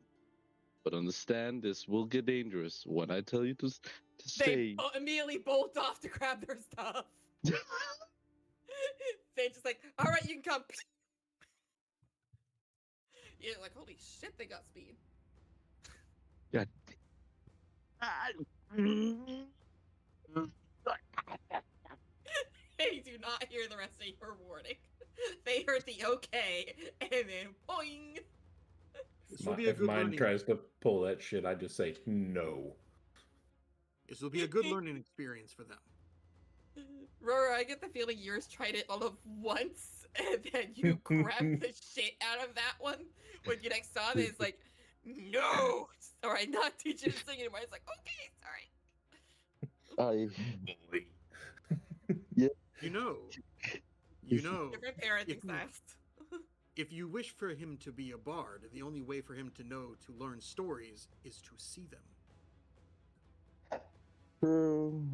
but understand this will get dangerous when I tell you to stay. They immediately bolt off to grab their stuff. They just like, all right, you can come. You're like, holy shit, they got speed. Yeah. They do not hear the rest of your warning. They heard the okay, and then boing. This will be a If good mine learning. tries to pull that shit, I just say no. This will be a good learning experience for them. Rora, I get the feeling yours tried it all of once, and then you grabbed the shit out of that one when you next saw it. It's like, no, sorry, not teaching you to sing anymore. It's like, okay, sorry. Yeah. You know. Different parenting styles. If you wish for him to be a bard, the only way for him to learn stories is to see them. True.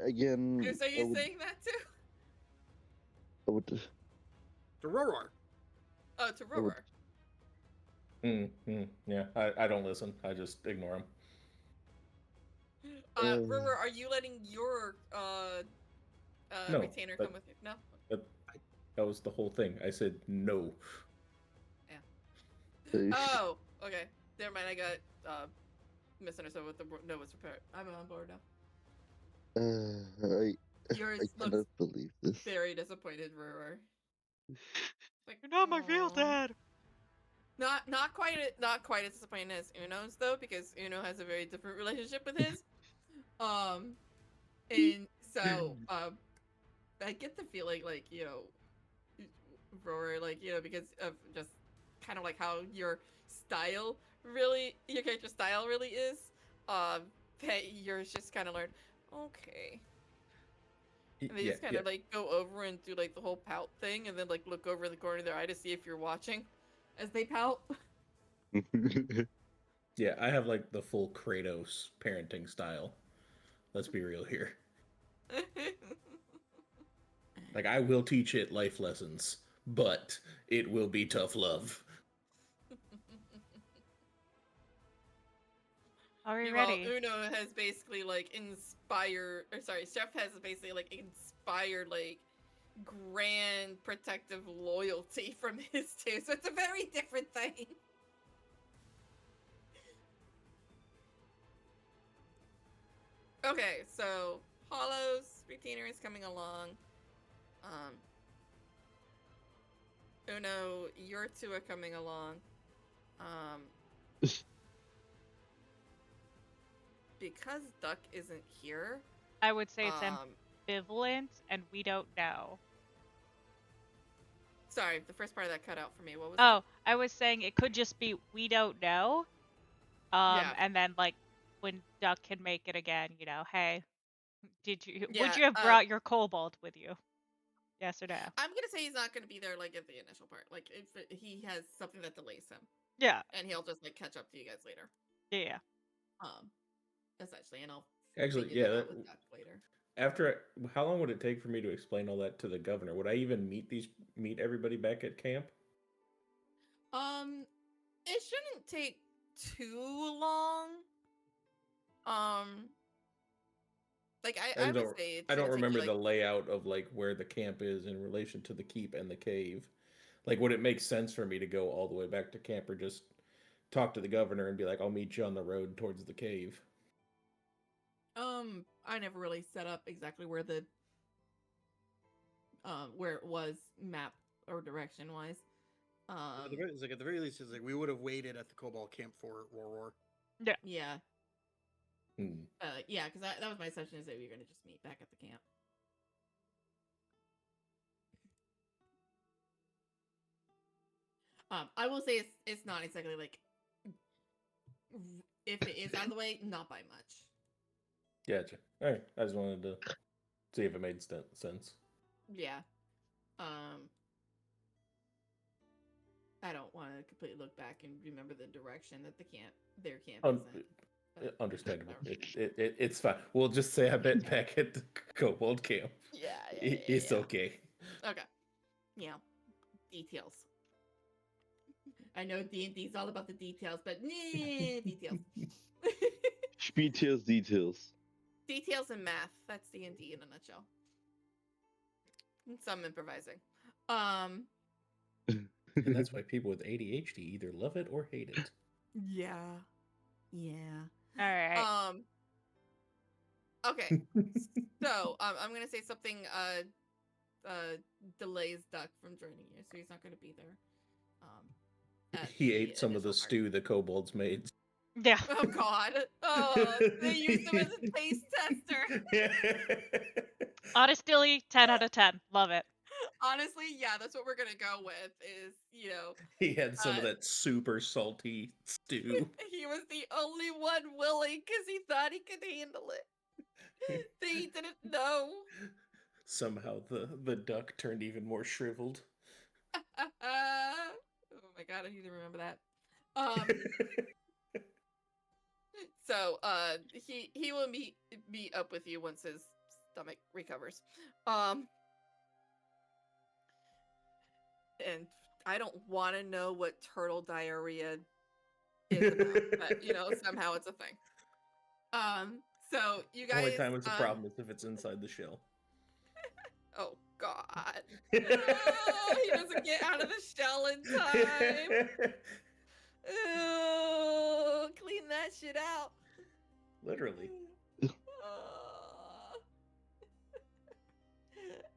Again. So you saying that too? I would. To Roror. Oh, to Rora. Yeah, I don't listen. I just ignore him. River, are you letting your No, retainer come with you? No. That, that was the whole thing. I said no. Oh, okay. Never mind. I got misunderstood with the no was prepared. I'm on board now. I Yours cannot looks believe this. very disappointed, River. Like, You're not my real "Aw." dad. Not quite as disappointed as Uno's though, because Uno has a very different relationship with his. And so I get the feeling like, you know, Roar, like, you know, because of just kind of like how your character style really is, that yours just kind of learned, okay. And they just kind of like go over and do like the whole pout thing, and then like look over in the corner of their eye to see if you're watching as they pout. Yeah, I have like the full Kratos parenting style. Let's be real here. Like, I will teach it life lessons, but it will be tough love. Are we Meanwhile, ready? Uno has basically like Chef has basically like inspired like grand protective loyalty from his too. So it's a very different thing. Okay, so Hollow's retainer is coming along. Uno, your two are coming along. Because Duck isn't here. I would say it's ambivalent, and we don't know. Sorry, the first part of that cut out for me. What was Oh, I was saying it could just be we don't know. Yeah. And then like when Duck can make it again, you know, hey, would Yeah, you have brought your kobold with you? Yes or no? I'm gonna say he's not gonna be there like at the initial part. Like if he has something that delays him, Yeah. and he'll just like catch up to you guys later. Yeah. Essentially, and I'll Actually, figure that yeah. out with Duck later. How long would it take for me to explain all that to the governor? Would I even meet everybody back at camp? It shouldn't take too long. Like I would say it I don't shouldn't take you, remember like, the layout of like where the camp is in relation to the keep and the cave. Like, would it make sense for me to go all the way back to camp, or just talk to the governor and be like, I'll meet you on the road towards the cave? I never really set up exactly where the where it was map or direction wise. It's like at the very least, it's like we would have waited at the Cobalt camp for Roar. Yeah. Yeah. Hmm. Yeah, because that was my assumption, is that we were gonna just meet back at the camp. I will say it's not exactly like, if it is out of the way, not by much. Gotcha. All right. I just wanted to see if it made sense. Yeah. I don't want to completely look back and remember the direction that their camp is in. Understandable. It's fine. We'll just say I bet back at the Kobold camp. Yeah. It's okay. Okay. Yeah. Details. I know D&D's all about the details, but details. Details. Details and math. That's D&D in a nutshell. And some improvising. And that's why people with ADHD either love it or hate it. Yeah. All right. Okay. So I'm gonna say something delays Duck from joining you, so he's not gonna be there. He ate some of the stew the kobolds made. Yeah. Oh God! Oh, they used him as a taste tester. Honestly, 10 out of 10. Love it. Honestly, yeah, that's what we're gonna go with. Is, you know, He had some of that super salty stew. he was the only one willing because he thought he could handle it. They didn't know. Somehow the duck turned even more shriveled. Oh my God, I need to remember that. So he will meet up with you once his stomach recovers. And I don't want to know what turtle diarrhea is about, but somehow it's a thing. So you guys. Only time it's a problem is if it's inside the shell. Oh God. Oh, he doesn't get out of the shell in time. Ew, clean that shit out. Literally.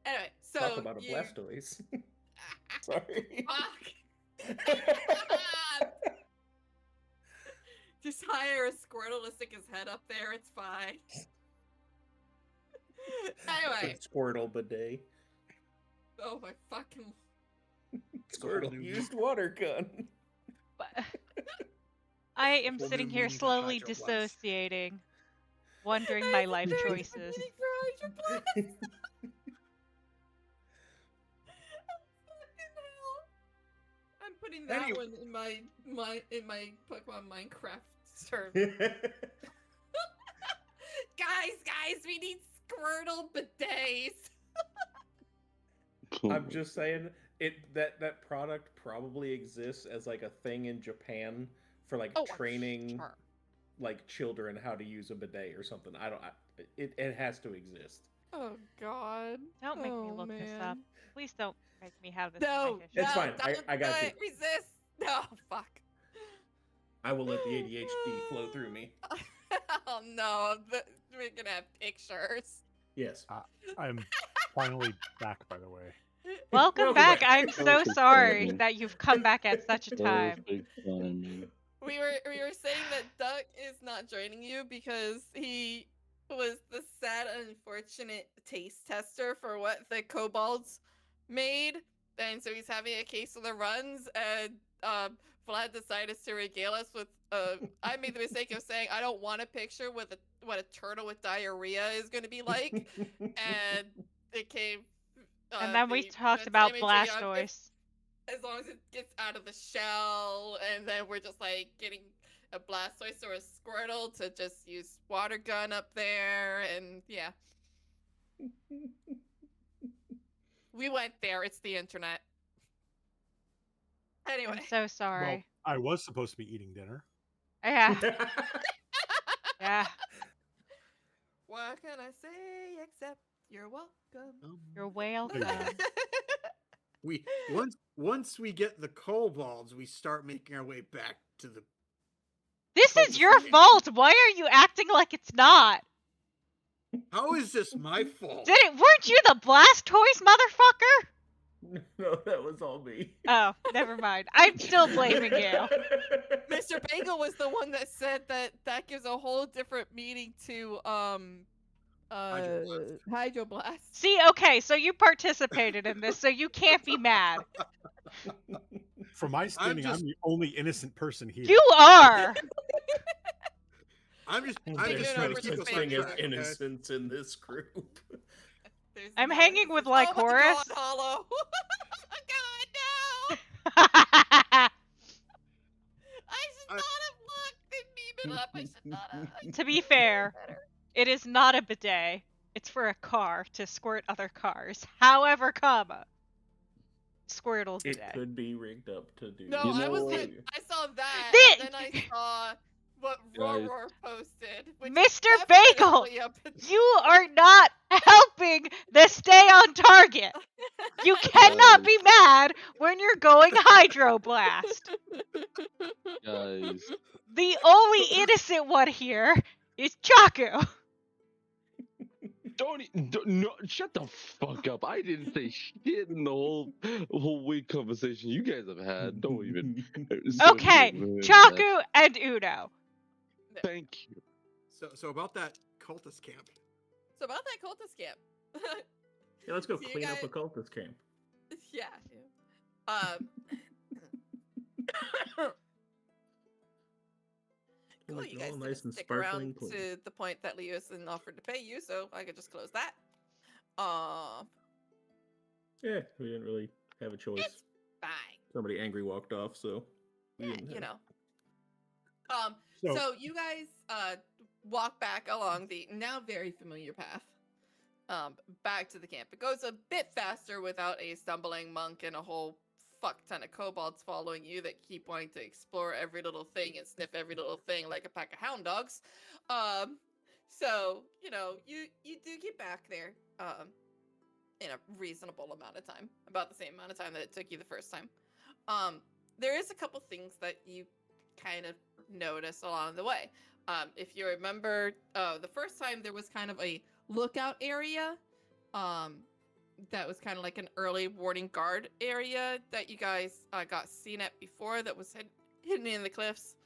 Anyway, so Talk about a Blastoise. Sorry. Fuck. Just hire a Squirtle to stick his head up there. It's fine. Anyway. Squirtle bidet. Oh my fucking. Squirtle used water gun. I am Whole sitting new here meaning to slowly Hydro Blast. dissociating, wondering my life choices. I'm putting that Anyway. one in my Pokemon Minecraft server. Guys, we need Squirtle bidets. I'm just saying that product probably exists as like a thing in Japan for like training Sure. like children how to use a bidet or something. It has to exist. Oh God! Don't make me look this up. Please don't make me have this. No, in my history. It's fine. Don't I got do you. it. Resist. No, fuck. I will let the ADHD flow through me. Oh no, we're gonna have pictures. Yes. I'm finally back, by the way. Welcome back. I'm so Perfect sorry timing. that you've come back at such a time. Perfect timing. We were saying that Duck is not joining you because he was the sad, unfortunate taste tester for what the kobolds made, and so he's having a case of the runs. And Vlad decided to regale us with. I made the mistake of saying I don't want a picture with what a turtle with diarrhea is going to be like, and it came. And then we the talked mental about imagery of Blastoise. as long as it gets out of the shell, and then we're just like getting a Blastoise or a Squirtle to just use water gun up there, and yeah. We went there. It's the internet. Anyway. I'm so sorry. Well, I was supposed to be eating dinner. Yeah. Yeah. What can I say except you're welcome? You're welcome. We once we get the kobolds, we start making our way back to the. This is your fault. Why are you acting like it's not? How is this my fault? Weren't you the Blastoise motherfucker? No, that was all me. Oh, never mind. I'm still blaming you. Mr. Bagel was the one that said that gives a whole different meaning to Hydroblast. See, okay, so you participated in this, so you can't be mad. From my standing, I'm the only innocent person here. You are. I'm just There's trying no to keep such us on thing as track, okay? innocence in this group. I'm hanging with Lycoris. Oh my God, Hollow. God, no. I should not have looked and beamed it up. I should not have. To be fair, it is not a bidet. It's for a car to squirt other cars. However, Squirtle's It bidet. could be rigged up to do. No, You I was know- like, I saw that, Thi- and then I saw what Guys. Roar posted. Which is Mr. Bagel, definitely a bidet. you are not helping the stay on target. You cannot be mad when you're going Hydroblast. Guys, The only innocent one here is Chaku. no, shut the fuck up. I didn't say shit in the whole weird conversation you guys have had. Don't even. Okay, Chaku and Uno. Thank you. So about that cultist camp. So about that cultist camp. Yeah, let's go So you clean up guys- a cultist camp. Yeah. Cool, Make you it guys all didn't nice and stick sparkling around clean. to the point that Leosin offered to pay you, so I could just close that. Yeah, we didn't really have a choice. It's fine. Somebody angry walked off, so we Yeah, didn't you have- know. So you guys walk back along the now very familiar path back to the camp. It goes a bit faster without a stumbling monk and a whole fuck ton of kobolds following you that keep wanting to explore every little thing and sniff every little thing like a pack of hound dogs. So you know, you do get back there in a reasonable amount of time, about the same amount of time that it took you the first time. There is a couple things that you kind of notice along the way. If you remember, the first time there was kind of a lookout area. That was kind of like an early warning guard area that you guys got seen at before that was hidden in the cliffs.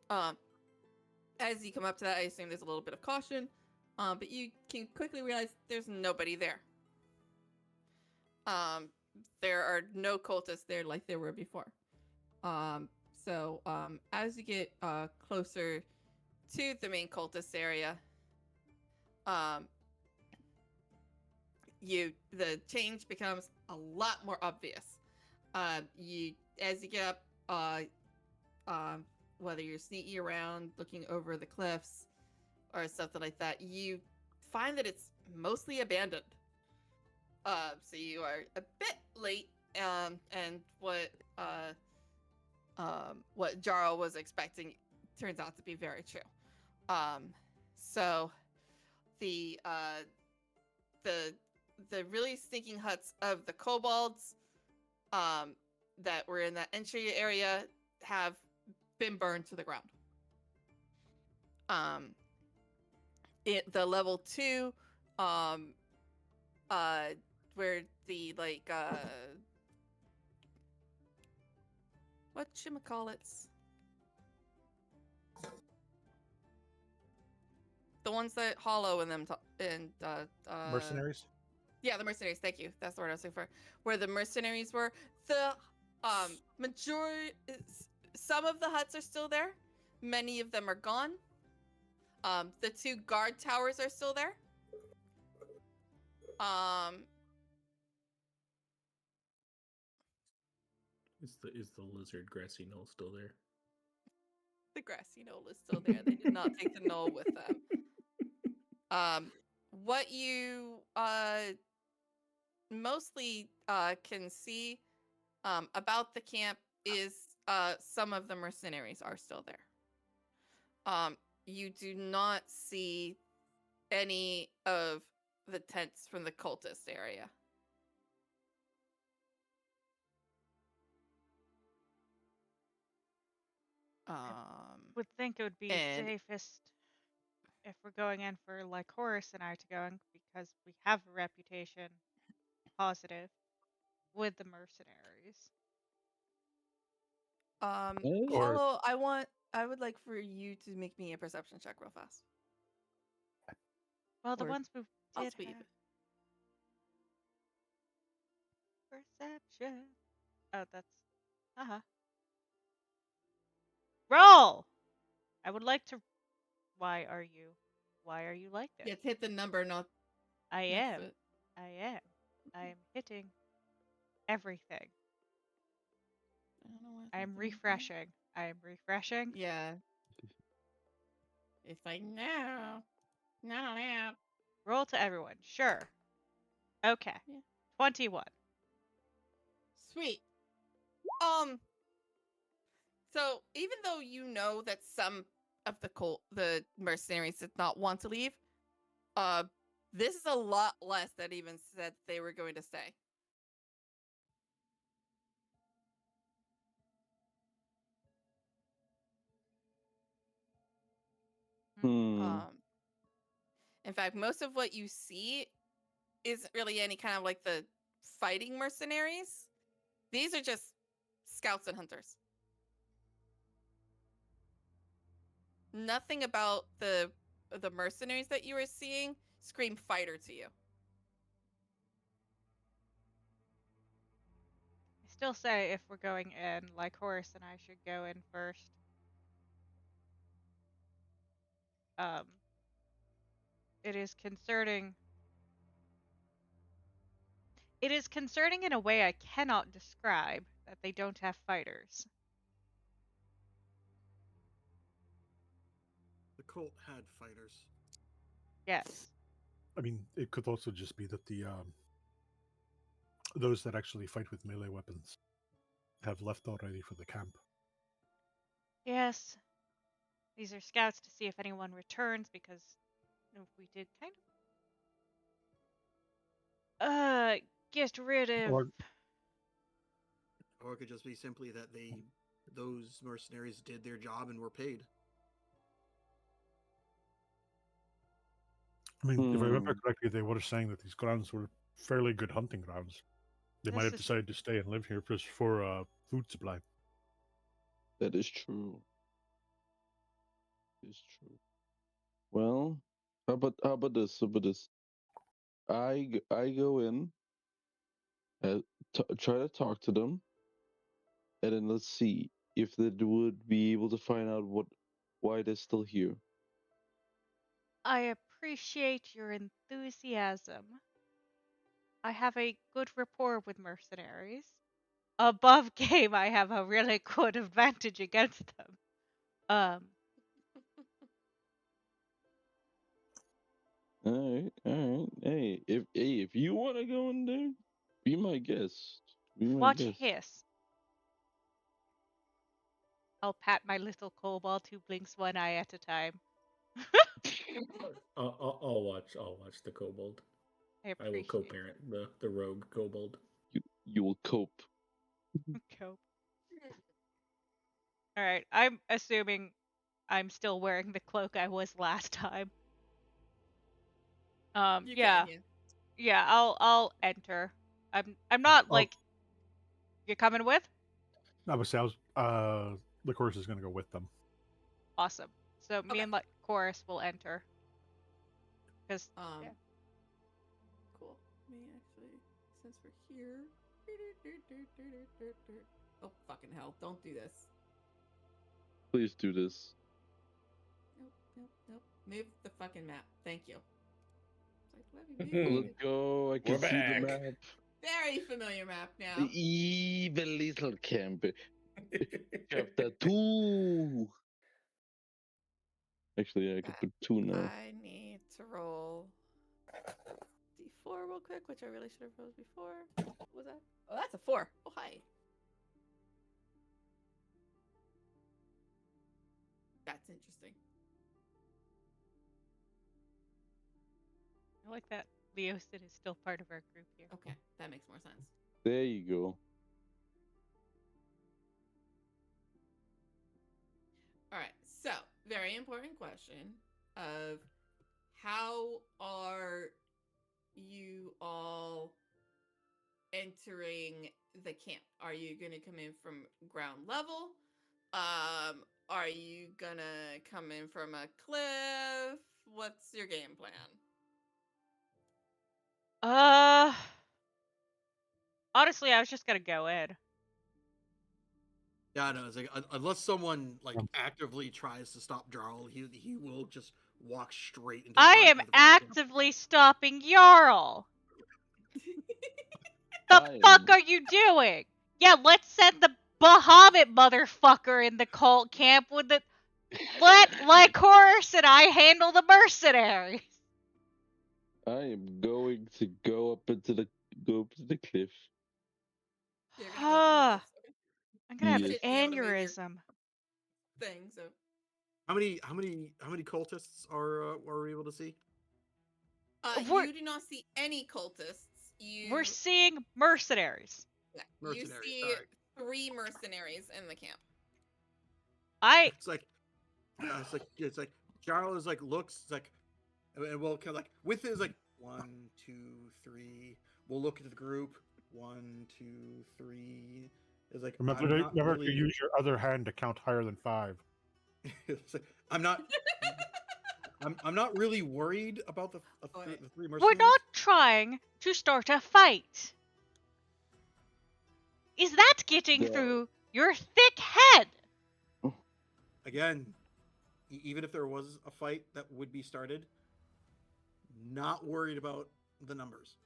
As you come up to that, I assume there's a little bit of caution, but you can quickly realize there's nobody there. There are no cultists there like there were before. So as you get closer to the main cultist area, the change becomes a lot more obvious. As you get up, whether you're sneaking around, looking over the cliffs, or something like that, you find that it's mostly abandoned. So you are a bit late, and what Jarl was expecting turns out to be very true. So the really stinking huts of the kobolds that were in that entry area have been burned to the ground. The level 2, where the whatchamacallits? The ones that hollow in them Mercenaries. Yeah, the mercenaries. Thank you. That's the word I was looking for. Where the mercenaries were, the majority, some of the huts are still there. Many of them are gone. The 2 guard towers are still there. Is the lizard grassy knoll still there? The grassy knoll is still there. They did not take the knoll with them. What you mostly can see about the camp is some of the mercenaries are still there. You do not see any of the tents from the cultist area. Would think it would be safest if we're going in for like Horace and I to go in, because we have a reputation positive with the mercenaries. Or- Hollow, I would like for you to make me a perception check real fast. Well, the Or ones we I'll did sweep. have perception. Oh, that's roll. I would like to. Why are you like this? You have to hit the number, not I next am. to it. I am hitting everything. I don't know why it's I not am doing refreshing. I am refreshing. that. Yeah. It's like, no. No. Roll to everyone. Sure. Okay. Yeah. 21. Sweet. So even though you know that some of the mercenaries did not want to leave, this is a lot less that even said they were going to stay. Hmm. In fact, most of what you see isn't really any kind of like the fighting mercenaries. These are just scouts and hunters. Nothing about the mercenaries that you were seeing scream fighter to you. I still say if we're going in, like Horace and I should go in first. It is concerning. It is concerning in a way I cannot describe that they don't have fighters. The cult had fighters. Yes. I mean, it could also just be that the those that actually fight with melee weapons have left already for the camp. Yes. These are scouts to see if anyone returns because we did kind of get rid of Or it could just be simply that those mercenaries did their job and were paid. I mean, if I remember correctly, they were saying that these grounds were fairly good hunting grounds. They might This have is- decided to stay and live here just for food supply. That is true. It's true. Well, how about this? How about this? I go in, try to talk to them, and then let's see if they would be able to find out why they're still here. I appreciate your enthusiasm. I have a good rapport with mercenaries. Above game, I have a really good advantage against them. All right. Hey, if you want to go in there, be my guest. Be my Watch guest. hiss. I'll pat my little kobold who blinks one eye at a time. I'll watch the kobold. I I will appreciate co-parent the rogue kobold. You will cope. Cope. All right, I'm assuming I'm still wearing the cloak I was last time. Yeah. Yeah, I'll enter. I'm not like you're coming with? I would say the course is going to go with them. Awesome. So me and Chorus will enter. Cuz Cool. Me actually, since we're here. Oh fucking hell! Don't do this. Please do this. Nope. Move the fucking map. Thank you. It's like, let me move Let's it. go. I can We're see back. the map. Very familiar map now. The evil little camp. Chapter 2. Actually, I could put 2 now. I need to roll D4 real quick, which I really should have rolled before. What was that? Oh, that's a 4. Oh, hi. That's interesting. I like that Leosin is still part of our group here. Okay, that makes more sense. There you go. All right, so very important question of how are you all entering the camp? Are you going to come in from ground level? Are you going to come in from a cliff? What's your game plan? Honestly, I was just gonna go in. Yeah, no, it's like unless someone like actively tries to stop Jarl, he will just walk straight into. I am actively stopping Jarl. The fuck are you doing? Yeah, let's send the Bahamut motherfucker in the cult camp with the. Let Lycoris and I handle the mercenaries. I am going to go up into the cliff. You're gonna go up to the cliff. I'm gonna have Yes. an aneurysm. Thing, so How many cultists are we able to see? you do not see any cultists. We're seeing mercenaries. Yeah, Mercenaries, you see alright. 3 mercenaries in the camp. It's like Jarl is like looks it's like, and we'll kind of like with it is like 1, 2, 3. We'll look at the group 1, 2, 3. It's like Remember to use your other hand to count higher than 5. It's like, I'm not really worried about the 3 mercenaries. We're not trying to start a fight. Is that getting through your thick head? Again, even if there was a fight that would be started, not worried about the numbers.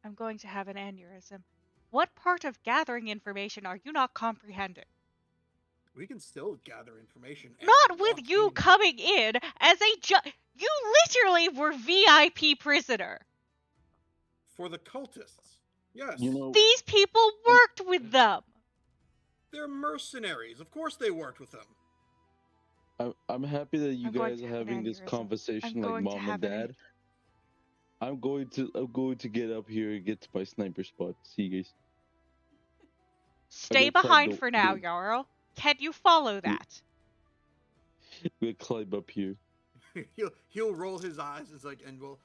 I'm going to have an aneurysm. What part of gathering information are you not comprehending? We can still gather information. Not with you coming in as you literally were VIP prisoner. For the cultists. Yes. You know, These people worked with them. They're mercenaries. Of course they worked with them. I'm happy that you I'm going guys to are have an having this aneurysm. conversation I'm like going to mom and have an dad. I'm going to get up here and get to my sniper spot. See you guys. Stay gonna climb behind the- for now, the- Jarl. Can you follow that? I'm gonna climb up here. he'll roll his eyes and will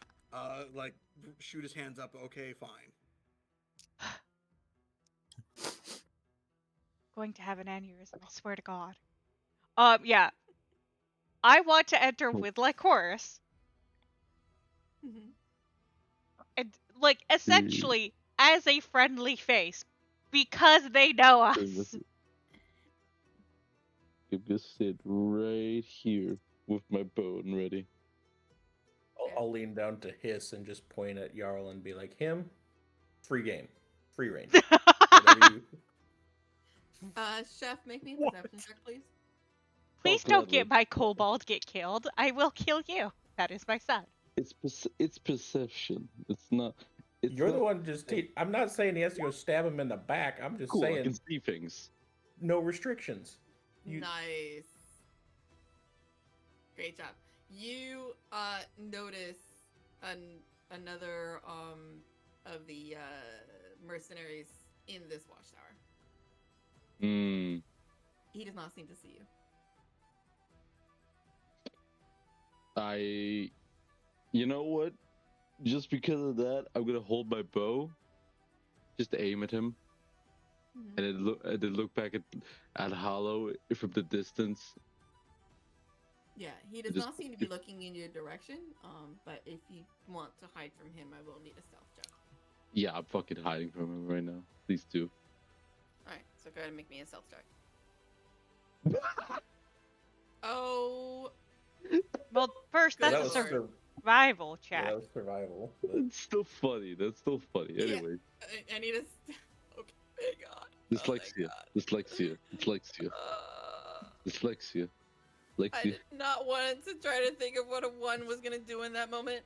like shoot his hands up. Okay, fine. Going to have an aneurysm, I swear to God. Yeah. I want to enter with Lycoris Mhm. and, like, essentially as a friendly face because they know us. I'm gonna sit right here with my bow and ready. I'll lean down to hiss and just point at Jarl and be like, him, free game, free range. Whatever you. Chef, make me a What? perception check, please. Please Oh, don't gladly. get my kobold get killed. I will kill you. That is my son. It's perception. It's not. It's You're the not- one just. I'm not saying he has to go stab him in the back. I'm just Cool. I saying can see things. no restrictions. You- Nice. Great job. You notice another of the mercenaries in this watchtower. Hmm. He does not seem to see you. You know what? Just because of that, I'm gonna hold my bow, just aim at him, and then look back at Hollow from the distance. Yeah, he does Just- not seem to be looking in your direction. But if you want to hide from him, I will need a stealth check. Yeah, I'm fucking hiding from him right now. These two. All right, so go ahead and make me a stealth check. Oh, Well, first Good that's a was lord. survival yeah, check. that was survival. but- That's still funny. That's still funny. Yeah. Anyway, I need a. Okay, thank God. dyslexia. Dyslexia. Dyslexia. Dyslexia. I Dyslexia. did not want to try to think of what a one was gonna do in that moment.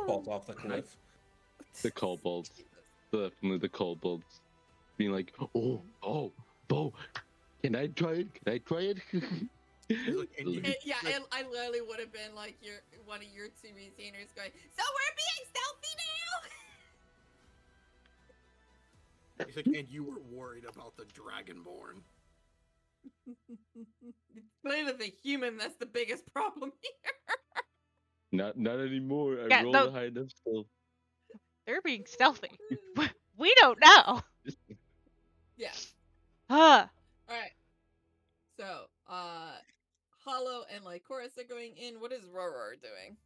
Falls Woo! off the cliff. The kobolds. Jesus. Definitely the kobolds. Being like, oh, Bo, can I try it? Can I try it? He's like, and you- Yeah, like, and I literally would have been like one of your two retainers going, so we're being stealthy now! he's like, and you were worried about the Dragonborn. It's clearly the human that's the biggest problem here. Not anymore. I Yeah, rolled no. a high enough still. They're being stealthy. We don't know. Yeah. Huh. Alright. So, Hollow and Lycoris are going in. What is Roror doing?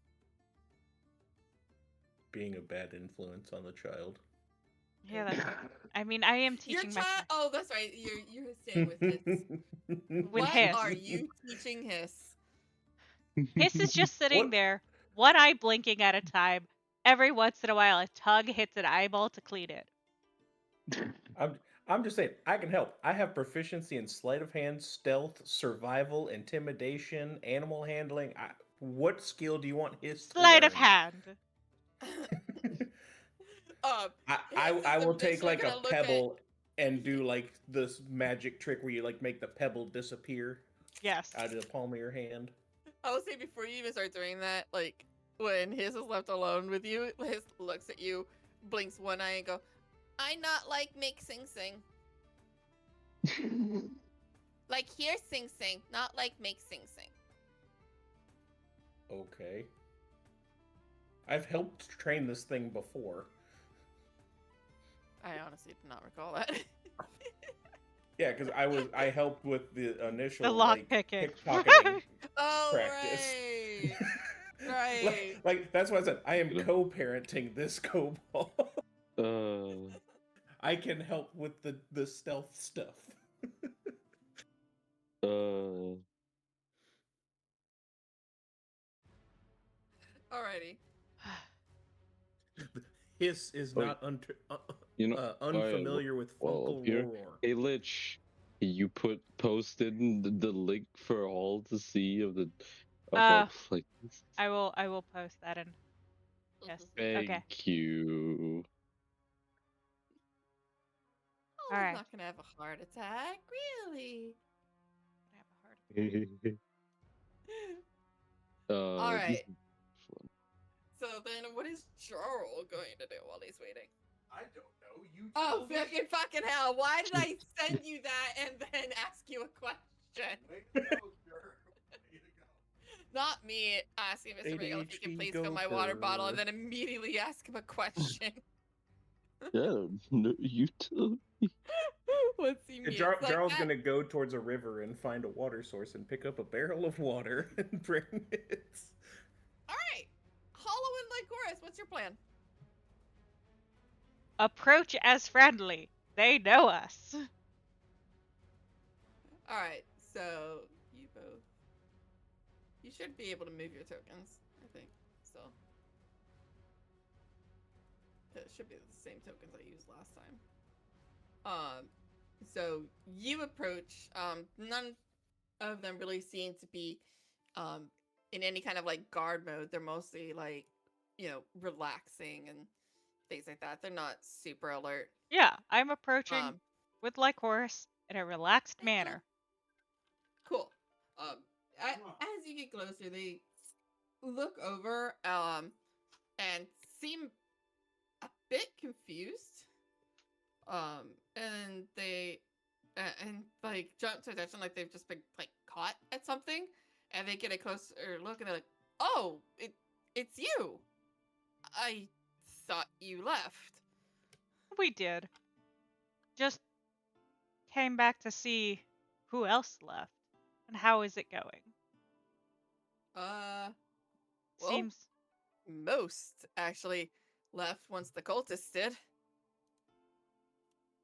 Being a bad influence on the child. Yeah, that's. I mean, I am Your teaching my child. Oh, that's right. You're staying with Hiss. With What Hiss. are you teaching Hiss? Hiss is just sitting What? there, one eye blinking at a time. Every once in a while, a tongue hits an eyeball to clean it. I'm just saying, I can help. I have proficiency in sleight of hand, stealth, survival, intimidation, animal handling. What skill do you want his to Sleight of learn? hand. I will take eventually like a gonna look at- pebble and do like this magic trick where you like make the pebble disappear Yes. out of the palm of your hand. I would say before you even start doing that, like when Hiss is left alone with you, Hiss looks at you, blinks one eye, and go, "I not like make sing sing. Like hear sing sing, not like make sing sing." Okay. I've helped train this thing before. I honestly do not recall that. Yeah, because I helped with the initial The lock like, picking. pickpocketing. Oh Practice. right, right. like that's why I said I am co-parenting this kobold. I can help with the stealth stuff. Alrighty. Hiss is Wait. not You know, unfamiliar with well, Funkle here- Roar. Hey Lich, you posted the link for all to see of the our playlist. I will post that in. Yes. Thank Okay. you. he's Alright. not gonna have a heart attack, really. I have a heart. All this right. is fun. So then, what is Jarl going to do while he's waiting? I don't know. You Oh, tell me. fucking hell! Why did I send you that and then ask you a question? Way to go, sir. Way to go. Not me asking Mr. Bagel if he can ADHD please fill my water bottle and then immediately ask him a question. Yeah, no, you tell me. What's he mean? Jarl's gonna go towards a river and find a water source and pick up a barrel of water and bring it. Alright. Hollow and Lycoris, what's your plan? Approach as friendly. They know us. Alright, so you both. You should be able to move your tokens, I think. So. It should be the same tokens I used last time. So you approach, none of them really seem to be in any kind of like guard mode. They're mostly like, relaxing and things like that. They're not super alert. Yeah, I'm approaching Um, with Lycoris in a relaxed manner. Cool. As you get closer, they look over and seem a bit confused. And they and like jump to attention like they've just been like caught at something, and they get a closer look and they're like, "Oh, it's you. I thought you left." We did. Just came back to see who else left and how is it going. Well, Seems most actually left once the cultists did.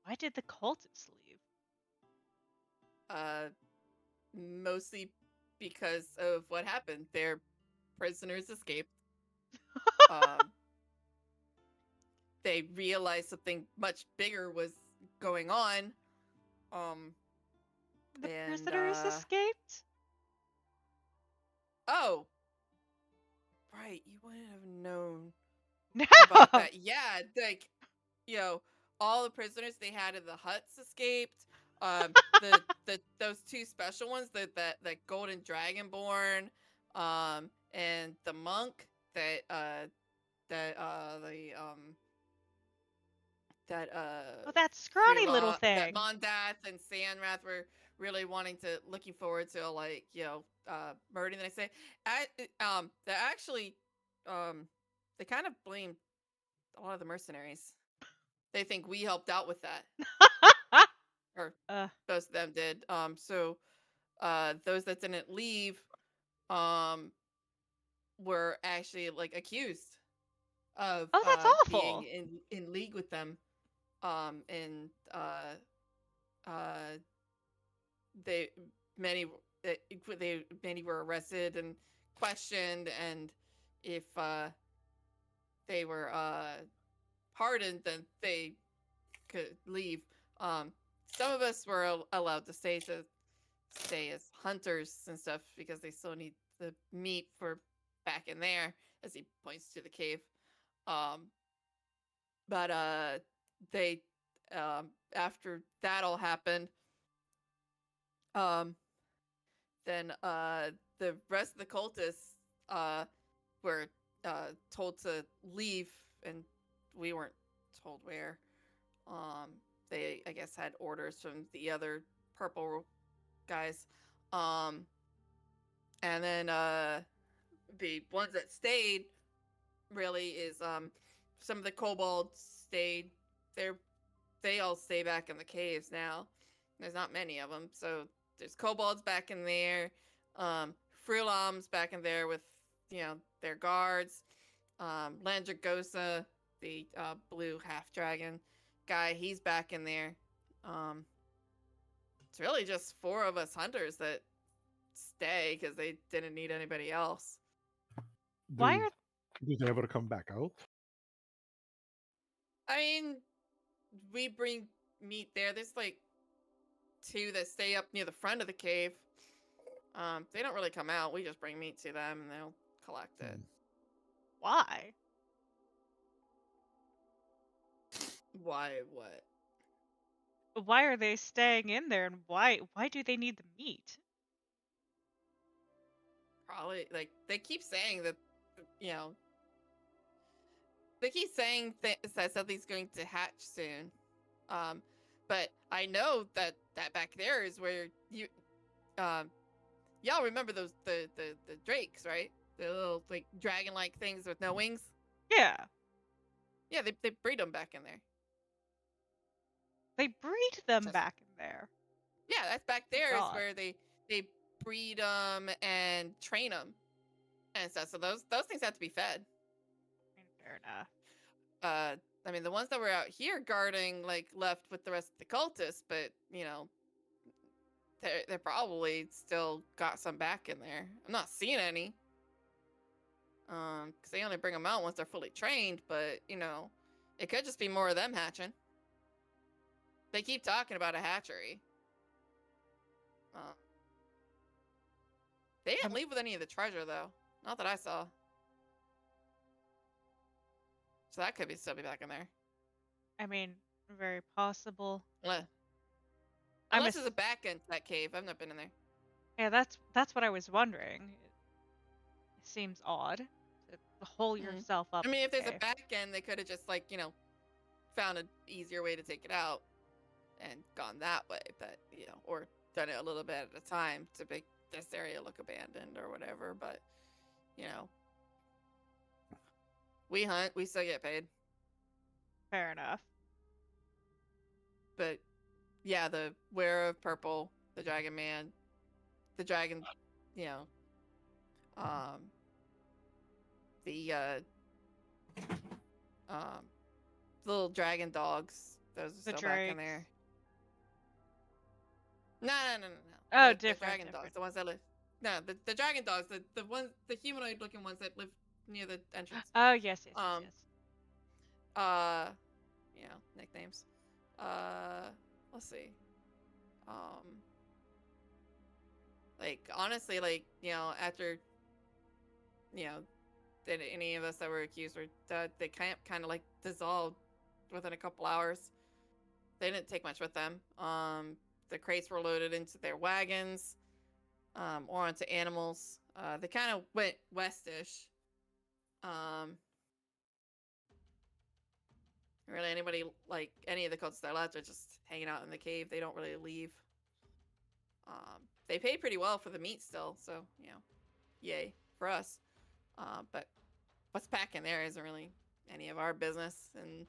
why did the cultists leave? Mostly because of what happened. Their prisoners escaped. They realized something much bigger was going on. The and, prisoners escaped? Oh, right. You wouldn't have known No. about that. Yeah, like, all the prisoners they had in the huts escaped. Those two special ones, that golden dragonborn, and the monk that Oh, that scrawny Frila- little that thing. Mondath and Sandwrath were really looking forward to, like, murdering the next day. They actually, they kind of blamed a lot of the mercenaries. They think we helped out with that, or most of them did. So those that didn't leave, were actually like accused of Oh, that's awful. being in league with them. And many were arrested and questioned, and if they were pardoned, then they could leave. Some of us were allowed to stay as hunters and stuff because they still need the meat for back in there, as he points to the cave. But they after that all happened, then the rest of the cultists were told to leave, and we weren't told where. They, I guess, had orders from the other purple guys. And then the ones that stayed really is some of the kobolds stayed. They all stay back in the caves now. There's not many of them, so there's kobolds back in there. Frulam's back in there with their guards. Landragosa, the blue half dragon guy, he's back in there. It's really just 4 of us hunters that stay because they didn't need anybody else. Why are Do they ever come back out? I mean, we bring meat there. There's like 2 that stay up near the front of the cave. They don't really come out. We just bring meat to them and they'll collect it. why? Why? What? why are they staying in there, and why do they need the meat? Probably like they keep saying that, you know, they keep saying that something's going to hatch soon. But I know that back there is where you, y'all remember those the drakes, right? The little like dragon-like things with no wings. Yeah, Yeah, they breed them back in there. they breed them Just- back in there. Yeah, that's back Oh, there is God. where they breed them and train them and stuff. So those things have to be fed. I mean, fair enough. I mean, the ones that were out here guarding like left with the rest of the cultists, but you know, they're probably still got some back in there. I'm not seeing any. Because they only bring them out once they're fully trained, but you know, it could just be more of them hatching. They keep talking about a hatchery. They didn't leave with any of the treasure though. Not that I saw. So that could still be back in there. I mean, very possible. Unless I'm there's a back end to that cave. I've not been in there. Yeah, that's what I was wondering. It seems odd to hole yourself up. I mean, if there's okay. a back end, they could have just like, you know, found an easier way to take it out and gone that way, but you know, or done it a little bit at a time to make this area look abandoned or whatever. But you know, we hunt, we still get paid. Fair enough. But yeah, the Wearer of Purple, the Dragon Man, the dragon, you know, the little dragon dogs, those are The still back in drakes. there. No. Oh, the different. dragon dogs, the ones that live. No, the dragon dogs, the ones, the humanoid looking ones that live near the entrance. Oh, yes. You know, nicknames. Let's see. Like honestly, like, you know, after, you know, that any of us that were accused were dead, they kind of like dissolved within a couple hours. They didn't take much with them. The crates were loaded into their wagons, or onto animals. They kind of went westish. Really, anybody like any of the cultists that left are just hanging out in the cave. They don't really leave. They pay pretty well for the meat still, so you know, yay for us. But what's back in there isn't really any of our business, and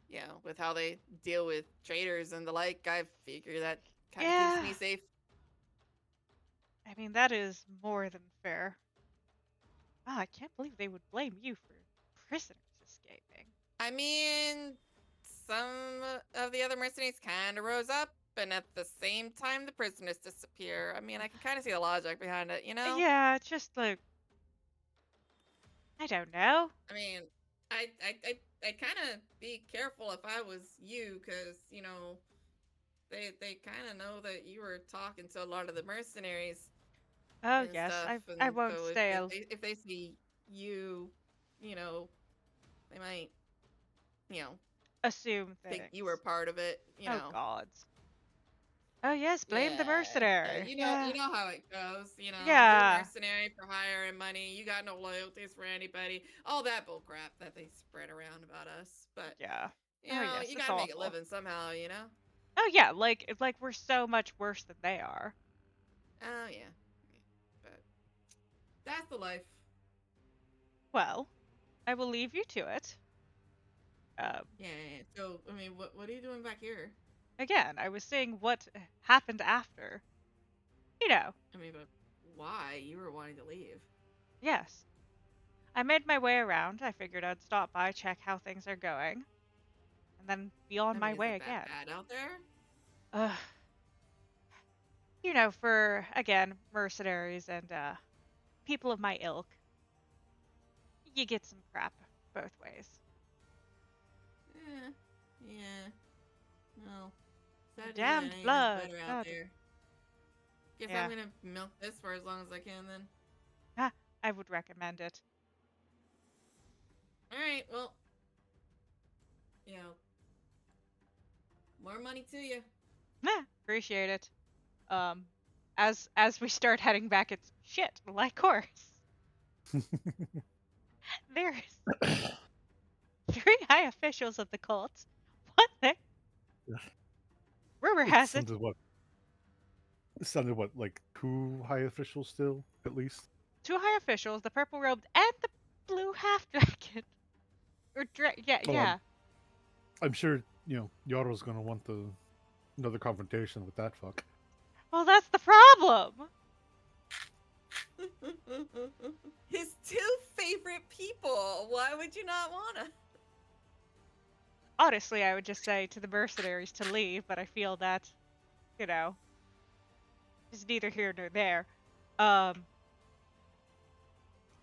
you know, with how they deal with traders and the like, I figure that kind of keeps me safe. I mean, that is more than fair. Wow, I can't believe they would blame you for prisoners escaping. I mean, some of the other mercenaries kind of rose up, and at the same time, the prisoners disappear. I mean, I can kind of see the logic behind it, you know? Yeah, it's just like, I don't know. I mean, I'd kind of be careful if I was you, because, you know, they kind of know that you were talking to a lot of the mercenaries. Oh, and yes, stuff, I and won't so stay. if they see you, you know, they might, you know, Assume things. think you were part of it, you know. Oh, gods. Oh, yes, blame the Yeah, mercenary. you know how it goes. You know, Yeah. you're a mercenary for hire and money. You got no loyalties for anybody. All that bullcrap that they spread around about us. But Yeah. you know, yes, you it's gotta make a awful. living somehow. You know. Oh, yeah, like we're so much worse than they are. Oh yeah, but that's the life. Well, I will leave you to it. Yeah. So I mean, what are you doing back here? Again, I was saying what happened after. You know. I mean, but why you were wanting to leave? Yes. I made my way around. I figured I'd stop by, check how things are going, and then be on my is way it again. that bad out there? You know, for, again, mercenaries and people of my ilk, you get some crap both ways. Yeah. Well, sad to hear Damned that ain't blood. better out God. there. Guess Yeah. I'm gonna milk this for as long as I can then. I would recommend it. Alright, well, you know, More money to you. Appreciate it. As we start heading back, it's shit. Like course, there's 3 high officials of the cult. What the? Rumor It has it. sounded what, like 2 high officials still, at least? 2 high officials, the purple robed and the blue half dragon. Yeah, Oh, yeah. I'm sure, Yoro's gonna want another confrontation with that fuck. Well, that's the problem. His 2 favorite people. Why would you not wanna? Honestly, I would just say to the mercenaries to leave, but I feel that, is neither here nor there.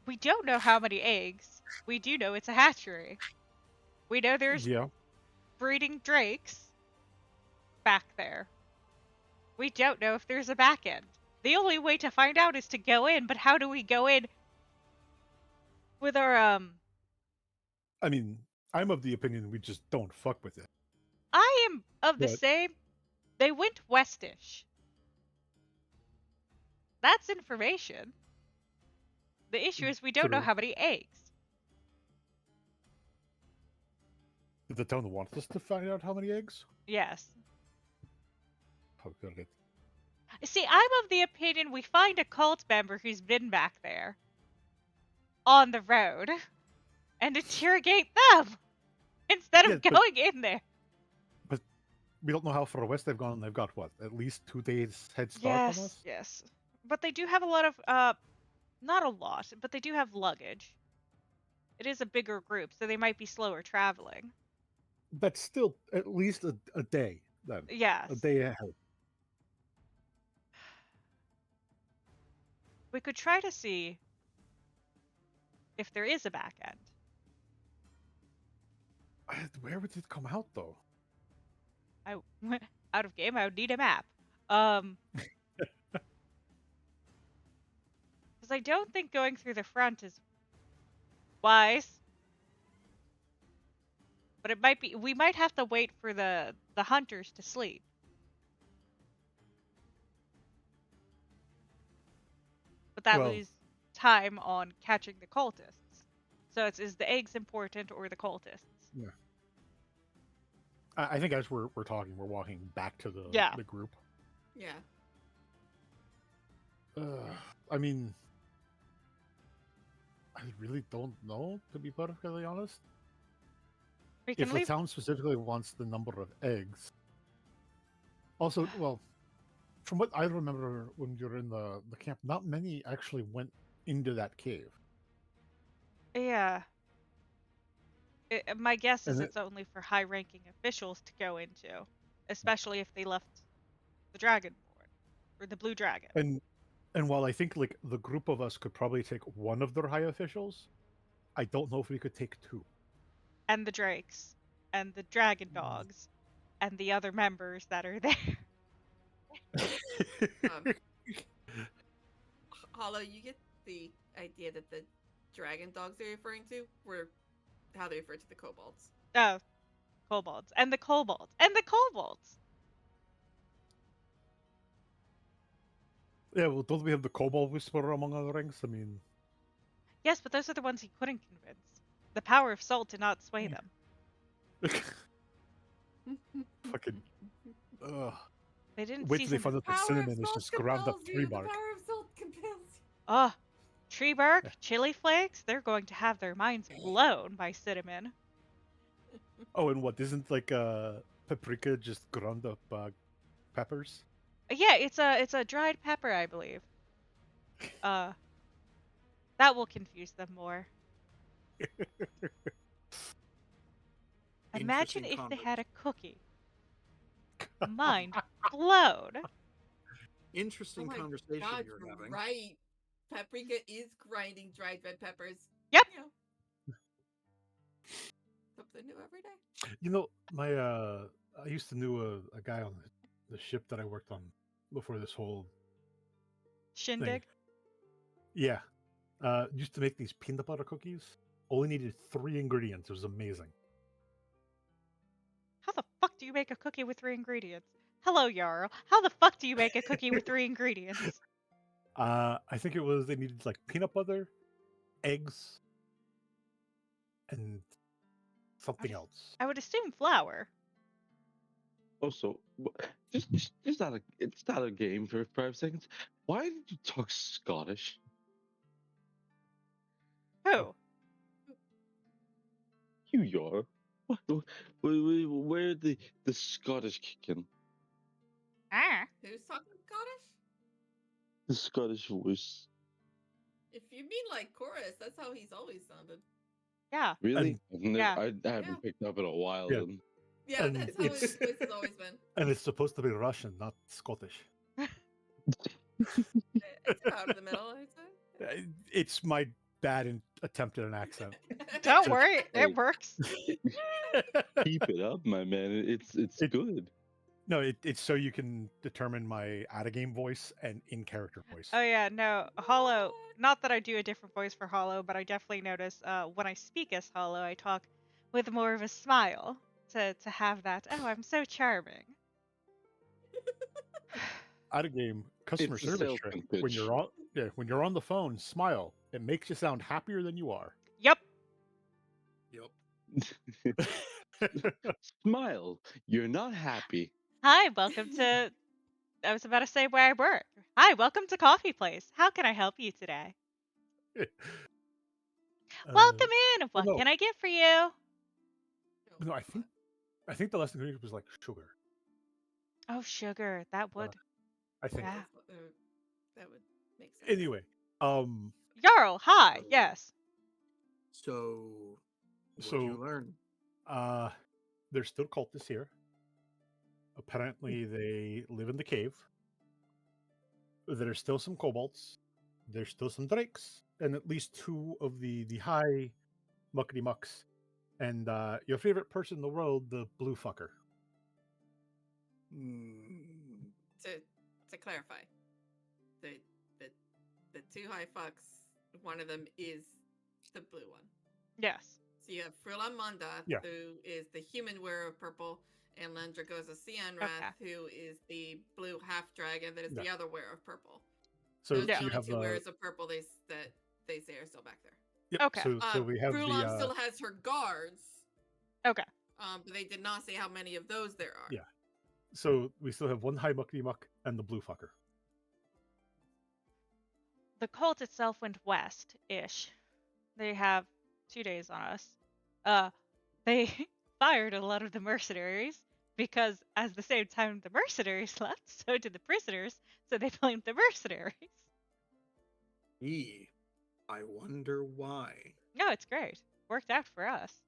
We don't know how many eggs. We do know it's a hatchery. We know there's Yeah. breeding drakes back there. We don't know if there's a back end. The only way to find out is to go in, but how do we go in with our I mean, I'm of the opinion we just don't fuck with it. I am of the What? same. They went westish. That's information. The issue is we don't know True. how many eggs. Did the town want us to find out how many eggs? Yes. Oh, got it. See, I'm of the opinion we find a cult member who's been back there on the road and interrogate them instead of Yeah, but- going in there. We don't know how far west they've gone. They've got what? At least 2 days head start on us? Yes. But they do have a lot of not a lot, but they do have luggage. It is a bigger group, so they might be slower traveling. That's still at least a day, then. Yes. A day ahead. We could try to see if there is a back end. Where would it come out, though? Out of game, I would need a map. Because I don't think going through the front is wise. But it might be. We might have to wait for the hunters to sleep. But that Well- leaves time on catching the cultists. So is the eggs important or the cultists? I think as we're talking, we're walking back to the group. Yeah. I mean, I really don't know, to be perfectly honest. We If can the leave. town specifically wants the number of eggs. Also, well, from what I remember when you were in the camp, not many actually went into that cave. Yeah. My guess is And it's only for high-ranking officials to go into, especially if they left the Dragonborn or the Blue Dragon. And while I think like the group of us could probably take one of their high officials, I don't know if we could take 2. And the drakes, and the dragon dogs, and the other members that are there. Hollow, you get the idea that the dragon dogs they're referring to were how they refer to the kobolds. Oh, kobolds, and the kobolds, and the kobolds. Yeah, well, don't we have the Kobold Whisperer among other things? I mean, Yes, but those are the ones he couldn't convince. The power of salt did not sway them. fucking. They didn't Wait till they season. find out that cinnamon is just ground up tree bark. The power of salt compels you. Oh, tree bark, chili flakes. They're going to have their minds blown by cinnamon. Oh, and what? Isn't like paprika just ground up peppers? Yeah, it's a dried pepper, I believe. That will confuse them more. Imagine if Interesting they had a comment. cookie. Mind blown. Interesting conversation God, you're you're having. right. Paprika is grinding dried red peppers. Yep. You know. Something new every day. You know, I used to know a guy on the ship that I worked on before this whole Shindig. Yeah. Used to make these peanut butter cookies. Only needed 3 ingredients. It was amazing. How the fuck fuck do you make a cookie with 3 ingredients? Hello, Jarl. How the fuck do you make a cookie with 3 ingredients? I think it was they needed like peanut butter, eggs, and something else. I would assume flour. Also, just not a. It's not a game for 5 seconds. Why did you talk Scottish? Who? You are. Where the Scottish kicking? Ah. Who's talking Scottish? The Scottish voice. If you mean like chorus, that's how he's always sounded. Yeah. Really? yeah. I haven't Yeah. picked up in a while. Yeah. Then. Yeah, And that's how his it's- voice has always been. And it's supposed to be Russian, not Scottish. It's about in the middle, I'd say. It's my bad attempt at an accent. Don't worry, Hey. it works. Keep it up, my man. It's good. No, it's so you can determine my out of game voice and in character voice. Oh yeah, no, Hollow. Not that I do a different voice for Hollow, but I definitely notice when I speak as Hollow, I talk with more of a smile to have that. Oh, I'm so charming. Out of game customer It's a service sales trick. pitch. When you're on the phone, smile. It makes you sound happier than you are. Yep. Yep. Smile. You're not happy. Hi, welcome to. I was about to say where I work. Hi, welcome to Coffee Place. How can I help you today? Welcome in. What no. can I get for you? No, I think the last ingredient was like sugar. Oh, sugar. That would. I think. Yeah. That would make sense. Anyway, Jarl, hi. Yes. So, what So- did you learn? there's still cultists here. Apparently, they live in the cave. There's still some kobolds. There's still some drakes, and at least 2 of the high muckety mucks. And your favorite person in the world, the blue fucker. Hmm. To clarify, the 2 high fucks, one of them is the blue one. Yes. So you have Frulan Monda, Yeah. who is the human wearer of purple, and Lendragoza Cianrath, who is the blue half dragon that is the other wearer of purple. So Those Yeah. are the you only have 2 wearers of purple that they say are still back there. yeah, Okay. So we have Frulan the still has her guards, Okay. but they did not say how many of those there are. Yeah. so we still have 1 high muckety muck and the blue fucker. The cult itself went west-ish. They have 2 days on us. They fired a lot of the mercenaries because at the same time the mercenaries left, so did the prisoners. So they blamed the mercenaries. I wonder why. No, it's great. Worked out for us.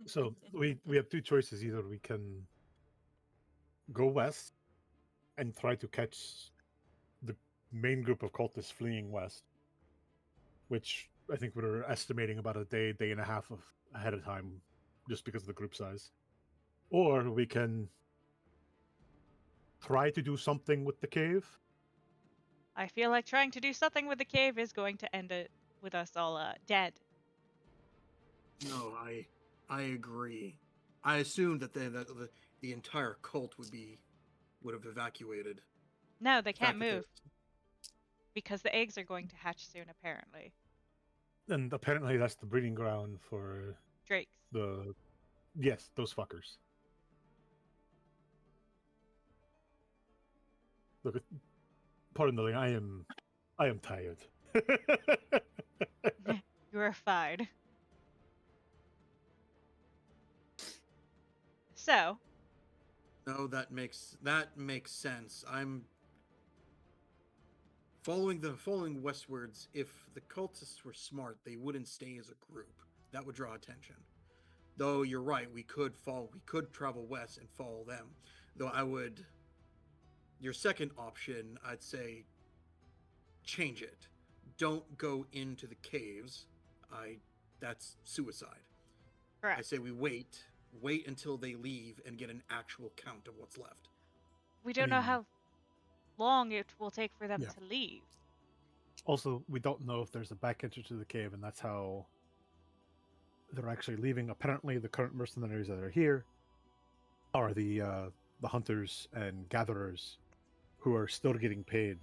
So we have 2 choices. Either we can go west and try to catch the main group of cultists fleeing west, which I think we're estimating about a day and a half ahead of time, just because of the group size. Or we can try to do something with the cave. I feel like trying to do something with the cave is going to end it with us all dead. No, I agree. I assumed that the entire cult would have evacuated. No, they can't Fact that move because the eggs are going to hatch soon, apparently. And apparently that's the breeding ground for Drakes. those fuckers. Look, pardon the I am tired. You are fine. So, No, that makes sense. I'm following westwards. If the cultists were smart, they wouldn't stay as a group. That would draw attention. Though you're right, we could travel west and follow them. Though your second option, I'd say change it. Don't go into the caves. That's suicide. I correct. say we wait until they leave and get an actual count of what's left. We don't know mean- how long it will take for them Yeah. to leave. Also, we don't know if there's a back entrance to the cave, and that's how they're actually leaving. Apparently, the current mercenaries that are here are the hunters and gatherers who are still getting paid.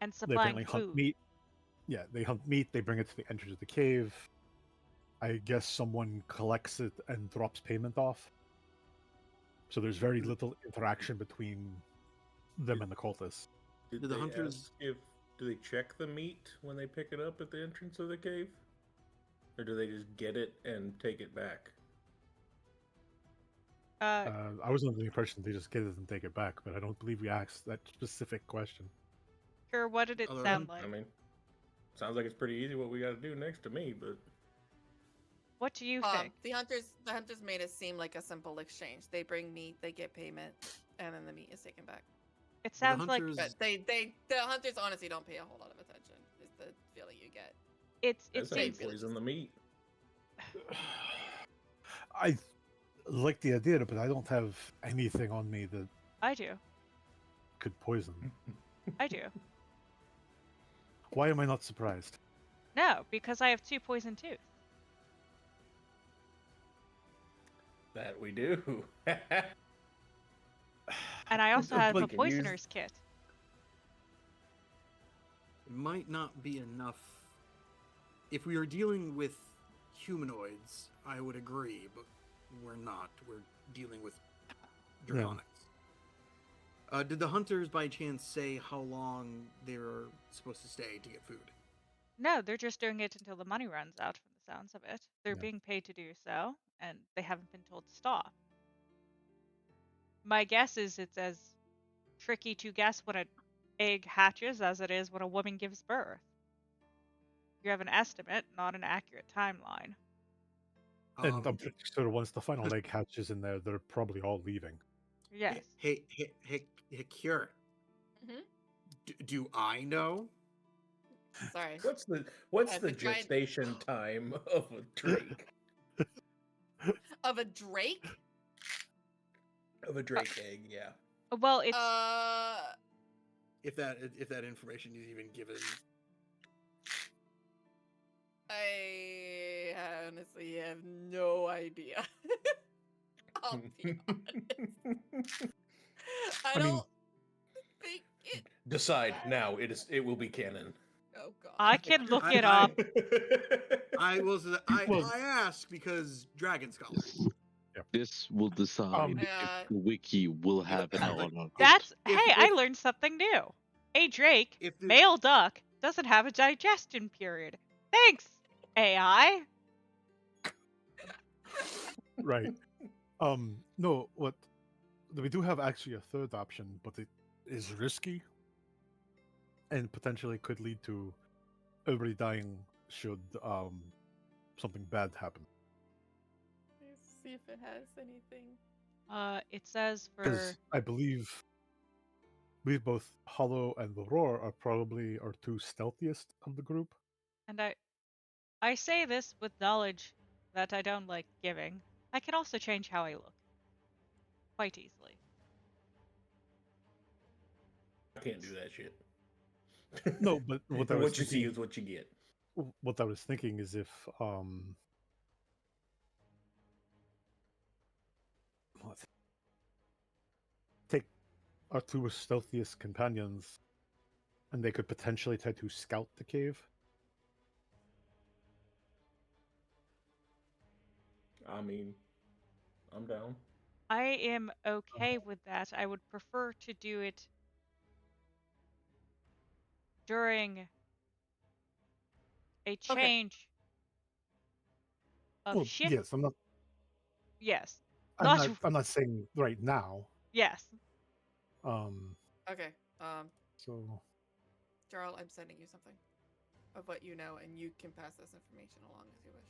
And They supplying apparently hunt food. meat. Yeah, they hunt meat. They bring it to the entrance of the cave. I guess someone collects it and drops payment off. So there's very little interaction between them and the cultists. Did Do the they hunters- ask if do they check the meat when they pick it up at the entrance of the cave, or do they just get it and take it back? I was under the impression they just get it and take it back, but I don't believe we asked that specific question. Sure, what did it Other sound than- like? I mean, sounds like it's pretty easy what we got to do next to me, but What do you think? The hunters made it seem like a simple exchange. They bring meat, they get payment, and then the meat is taken back. It The sounds like hunters- But the hunters honestly don't pay a whole lot of attention. Is the feeling you get. it that's how you seems poison the meat. I like the idea, but I don't have anything on me that I do. could poison. I do. Why am I not surprised? No, because I have 2 poison tooth. That we do. And I also have We a can use- poisoner's kit. It might not be enough. If we are dealing with humanoids, I would agree, but we're not. We're dealing with draconics. Did the hunters by chance say how long they're supposed to stay to get food? No, they're just doing it until the money runs out from the sounds of it. They're Yeah. being paid to do so, and they haven't been told to stop. My guess is it's as tricky to guess when an egg hatches as it is when a woman gives birth. You have an estimate, not an accurate timeline. And I'm pretty sure once the final egg hatches in there, they're probably all leaving. Yes. Hey, Cure. Mhm. Do I know? Sorry. What's I've the been trying- gestation time of a drake? Of a drake? Of a drake egg, yeah. Well, it's If that information is even given. I honestly have no idea. I'll be honest. I mean- don't think it. Decide now. It will be canon. Oh god. I can look I- it I- up. I ask because Dragon Scholar. This will decide Yeah. if the wiki will have an L or not. That's if- hey, I if- learned something new. A drake, If the, male duck, doesn't have a digestion period. Thanks, AI. Right. No, what we do have actually a third option, but it is risky and potentially could lead to everybody dying should something bad happen. Let's see if it has anything. It says for Because I believe both Hollow and the Roar are probably our 2 stealthiest of the group. and I say this with knowledge that I don't like giving. I can also change how I look quite easily. I can't do that shit. No, but what I was What you see thinking, is what you get. what I was thinking is if what? Take our 2 stealthiest companions and they could potentially try to scout the cave. I mean, I'm down. I am okay with that. I would prefer to do it during a change of shift. Yes, Yes. I'm Not- not I'm not saying right now. Yes. Okay. So Jarl, I'm sending you something of what you know, and you can pass this information along as you wish.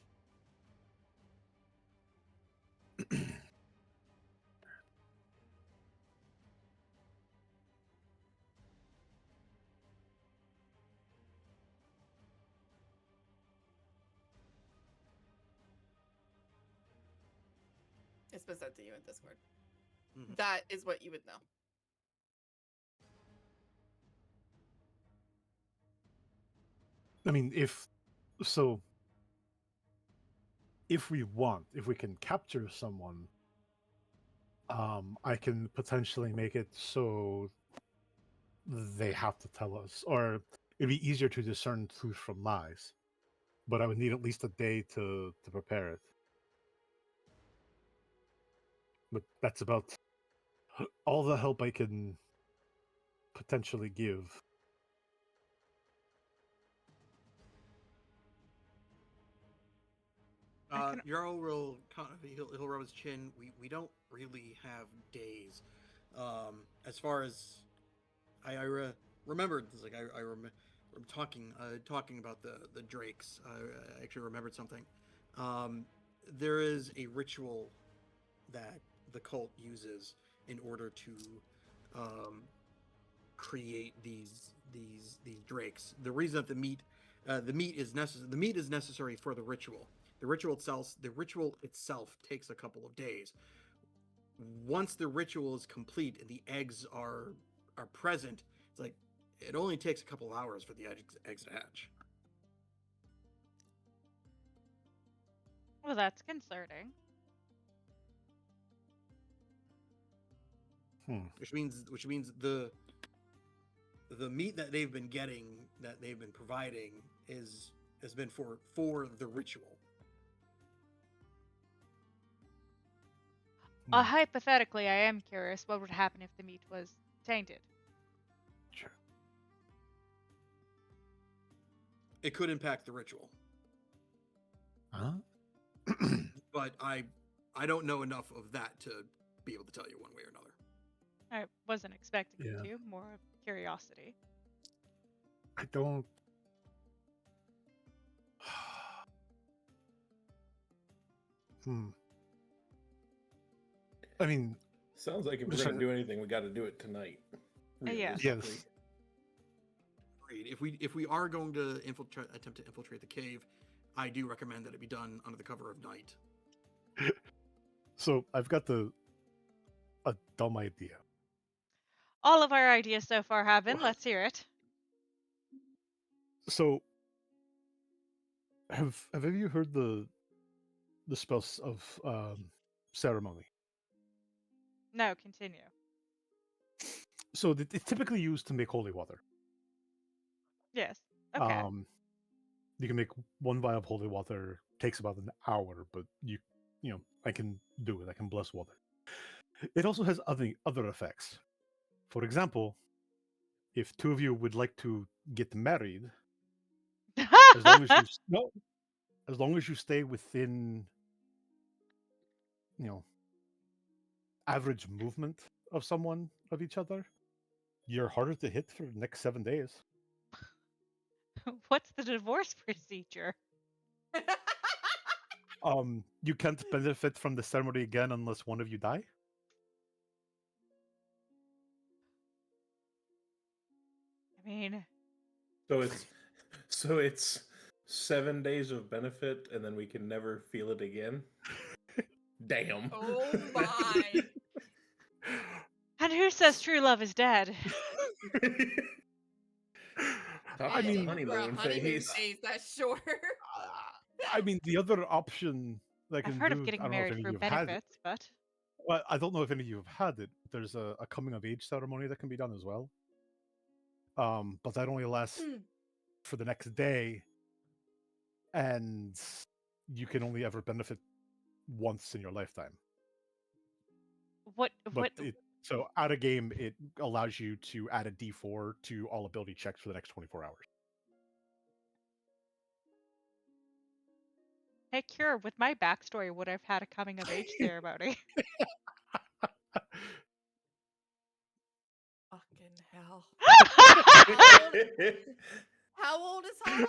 It's been sent to you in Discord. Mhm. That is what you would know. I mean, if so, if we want, if we can capture someone, I can potentially make it so they have to tell us, or it'd be easier to discern truth from lies. But I would need at least a day to prepare it. But that's about all the help I can potentially give. Jarl will kind of he'll rub his chin. We don't really have days. As far as I remembered, like I remember talking about the drakes. I actually remembered something. There is a ritual that the cult uses in order to create these drakes. The reason that the meat is necessary for the ritual. The ritual itself takes a couple of days. Once the ritual is complete and the eggs are present, it's like it only takes a couple of hours for the eggs to hatch. Well, that's concerning. Which means the meat that they've been getting, that they've been providing, has been for the ritual. Hypothetically, I am curious what would happen if the meat was tainted. Sure. It could impact the ritual, Huh? but I don't know enough of that to be able to tell you one way or another. I wasn't expecting Yeah. you to. More of curiosity. I don't. I mean, Sounds like if we're gonna do anything, we got to do it tonight. Yeah. yes. realistically. Agreed. If we are going to attempt to infiltrate the cave, I do recommend that it be done under the cover of night. So I've got a dumb idea. All of our ideas so far have been. Let's hear it. So have any of you heard the spells of ceremony? No, continue. So it's typically used to make holy water. Yes. Okay. You can make one vial of holy water. Takes about an hour, but you know I can do it. I can bless water. It also has other effects. For example, if two of you would like to get married, as long as you no, as long as you stay within average movement of each other, you're harder to hit for the next 7 days. What's the divorce procedure? You can't benefit from the ceremony again unless one of you die. I mean, So it's 7 days of benefit, and then we can never feel it again. Damn. Oh my! and who says true love is dead? Talk I about mean, the honeymoon phase. That's short. I mean, the other option that I I've can heard do. of getting I don't know if married any for of you have had it. benefits, but Well, I don't know if any of you have had it. There's a coming of age ceremony that can be done as well. But that only lasts for the next day, and you can only ever benefit once in your lifetime. what? So out of game, it allows you to add a D4 to all ability checks for the next 24 hours. Hey, Cure, with my backstory, would I've had a coming of age ceremony? Fucking hell. How old is Hollow?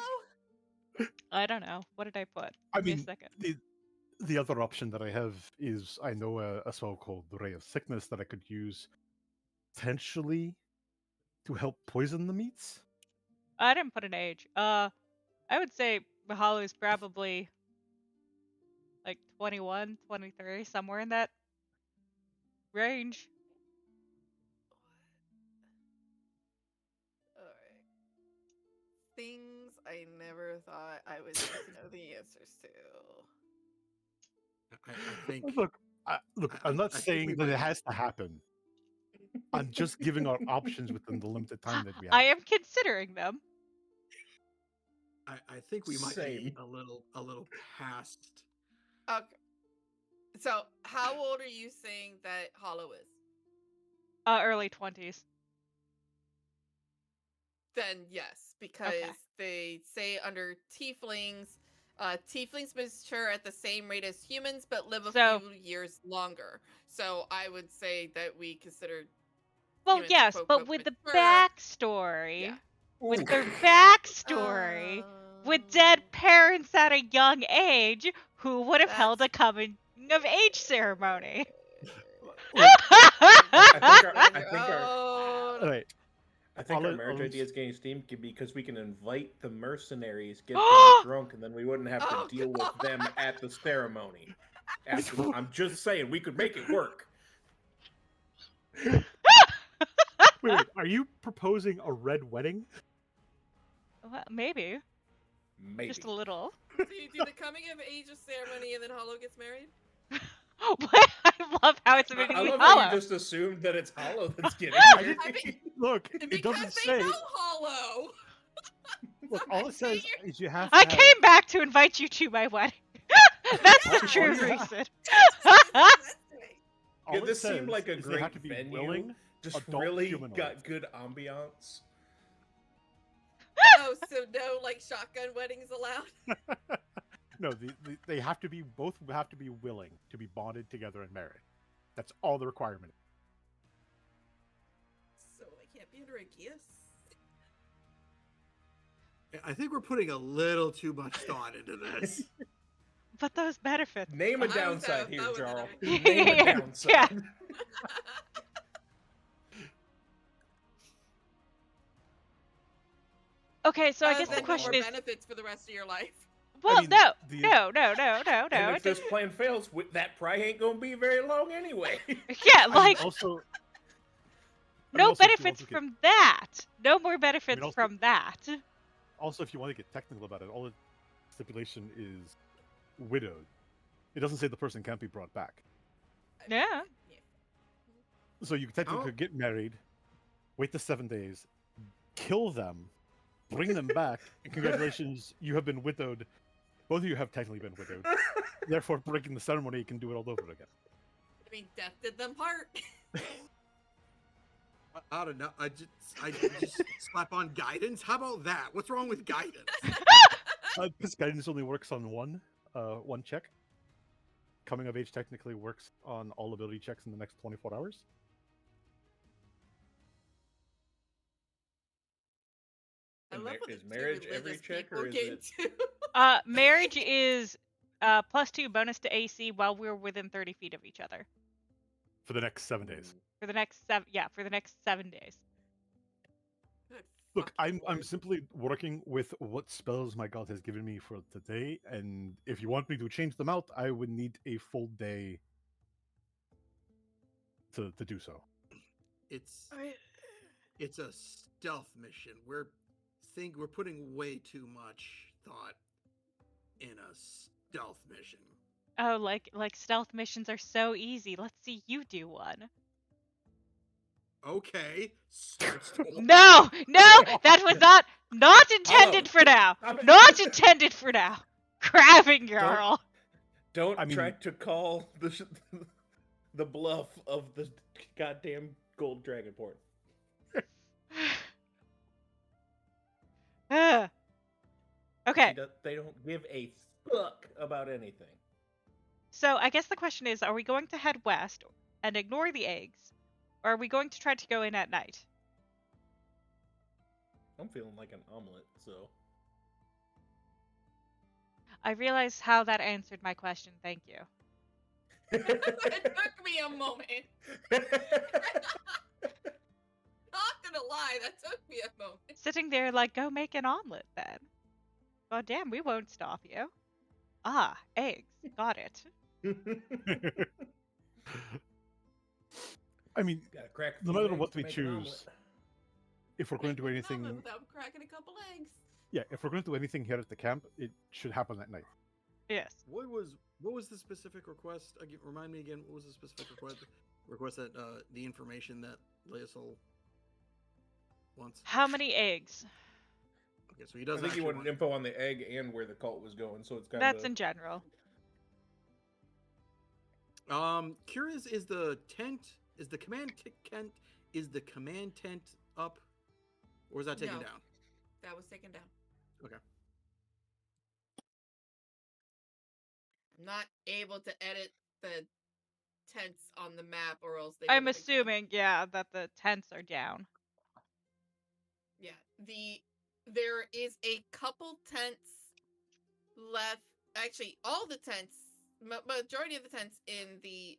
I don't know. What did I put? I Give me a mean, second. the other option that I have is I know a spell called the Ray of Sickness that I could use potentially to help poison the meats. I didn't put an age. I would say Mahalo is probably like 21, 23, somewhere in that range. Alright. Things I never thought I would need to know the answers to. I think Look, I'm not I think saying we that it might- has to happen. I'm just giving our options within the limited time that we have. I am considering them. I think we might be Same. a little past. Okay. So, how old are you saying that Hollow is? Early 20s. Then yes, because they say under tieflings, tieflings mature at the same rate as humans, but live a So- few years longer. So I would say that we consider. Well, humans, yes, quote, but quote, with the mature. backstory, Yeah. with their backstory, with dead parents at a young age, who would have held a That's- coming of age ceremony? Right. I think I'll- our marriage I'll- idea is getting steamed because we can invite the mercenaries, get them drunk, and then we wouldn't have to Oh, deal with them at the ceremony. I'm just saying, we could make it work. Wait, are you proposing a red wedding? Well, maybe. Maybe. Just a little. So you do the coming of age ceremony and then Hollow gets married? I love how it's I making me love how hollow. you just assumed that it's Hollow that's getting I married. didn't- Look, it Because doesn't they say. know Hollow. Look, all it says is you have. I to have- came back to invite you to my wedding. That's the true Oh, yeah. reason. all it This seemed says like a is they great have to be venue. willing. Just adult really humanoids. got good ambiance. Oh, so no like shotgun weddings allowed? No, they have to be both have to be willing to be bonded together and married. That's all the requirement. So they can't be under a kiss? I think we're putting a little too much thought into this. But those benefits. Name a I was downside here, going Jarl. there. Name a Yeah. downside. Okay, so I Other guess the than no question more is, benefits for the rest of your life. well, mean, no, the- no. And if It's this plan fails, that probably ain't gonna be very long anyway. yeah, I mean, like also, no also, if you want benefits to get- from that. No more benefits also- from that. Also, if you want to get technical about it, all the stipulation is widowed. It doesn't say the person can't be brought back. Yeah. So you technically Oh. could get married, wait the 7 days, kill them, bring them back, and congratulations, you have been widowed. Both of you have technically been widowed. Therefore, breaking the ceremony, you can do it all over again. I mean, death did them part. I don't know. I just slap on guidance. How about that? What's wrong with guidance? This guidance only works on one check. Coming of age technically works on all ability checks in the next 24 hours. I love when Is the two marriage every religious check, people or is get it? into- Marriage is +2 bonus to AC while we're within 30 feet of each other For the next 7 days. for the next for the next 7 days. Good Look, fucking I'm lord. simply working with what spells my god has given me for today, and if you want me to change them out, I would need a full day to do so. It's a stealth mission. We're putting way too much thought in a stealth mission. Oh, like stealth missions are so easy. Let's see you do one. Okay. Start stealth. No, that was not intended for now. Not intended for now. Grabbing Jarl. Don't I mean- try to call the bluff of the goddamn gold dragon port. Ugh. Okay, They don't give a fuck about anything. so I guess the question is, are we going to head west and ignore the eggs, or are we going to try to go in at night? I'm feeling like an omelet, so. I realize how that answered my question. Thank you. It took me a moment. Not gonna lie, that took me a moment. Sitting there like, go make an omelet then. God damn, we won't stop you. Ah, eggs. Got it. I mean, Gotta crack a no few matter eggs what to we make an omelet. choose, if we're going to do Make an omelet anything, without cracking a couple eggs. yeah, if we're going to do anything here at the camp, it should happen at night. Yes. What was What was the specific request? Remind me again. What was the specific request? Request that the information that Leosol wants. How many eggs? Okay, so he I doesn't. think he actually wanted info on the egg and where the cult was going, so it's kind That's of. in general. Curious, is the tent? Is the command tent? Is the command tent up, or is that taken No. down? That was taken down. Okay. I'm not able to edit the tents on the map, or else they. I'm would have been gone. assuming, yeah, that the tents are down. Yeah, there is a couple tents left. Actually, all the tents, majority of the tents in the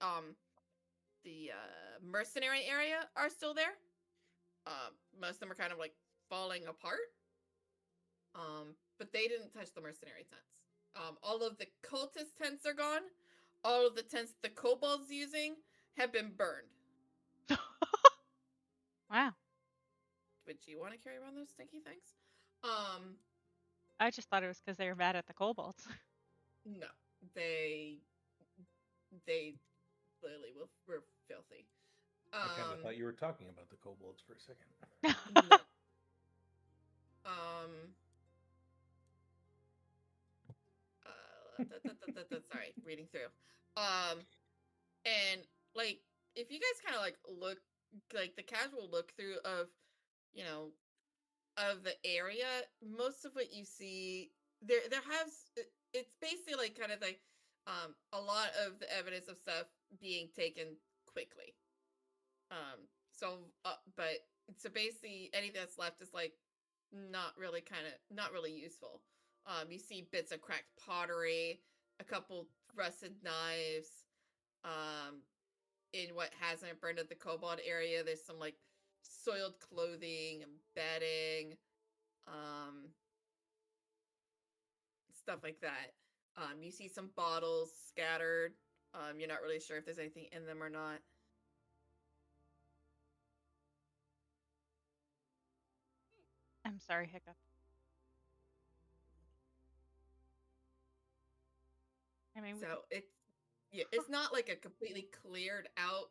mercenary area are still there. Most of them are kind of like falling apart. But they didn't touch the mercenary tents. All of the cultist tents are gone. All of the tents the kobold's using have been burned. Wow. Would you want to carry around those stinky things? I just thought it was because they were mad at the kobolds. No, they literally were filthy. I kind of thought you were talking about the kobolds for a second. No. Sorry, reading through. And like, if you guys kind of like look, like the casual look through of, you know, of the area, most of what you see there has it's basically like kind of like a lot of the evidence of stuff being taken quickly. So basically anything that's left is like not really useful. You see bits of cracked pottery, a couple rusted knives. In what hasn't burned at the kobold area, there's some like soiled clothing and bedding, stuff like that. You see some bottles scattered. You're not really sure if there's anything in them or not. I'm sorry, hiccup. I mean, So it's not like a completely cleared out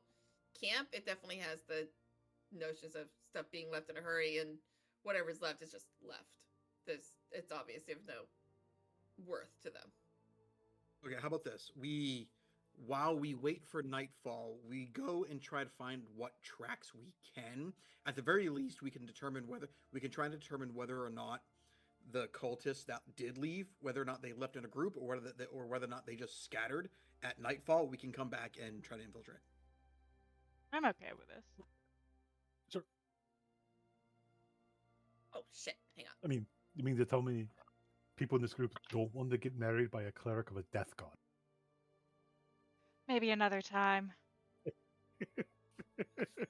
camp. It definitely has the notions of stuff being left in a hurry, and whatever's left is just left. It's obviously of no worth to them. Okay, how about this? While we wait for nightfall, we go and try to find what tracks we can. At the very least, we can try and determine whether or not the cultists that did leave, whether or not they left in a group, or whether or not they just scattered at nightfall. We can come back and try to infiltrate. I'm okay with this. Sure. Oh shit! Hang on. I mean, you mean to tell me people in this group don't want to get married by a cleric of a death god? Maybe another time.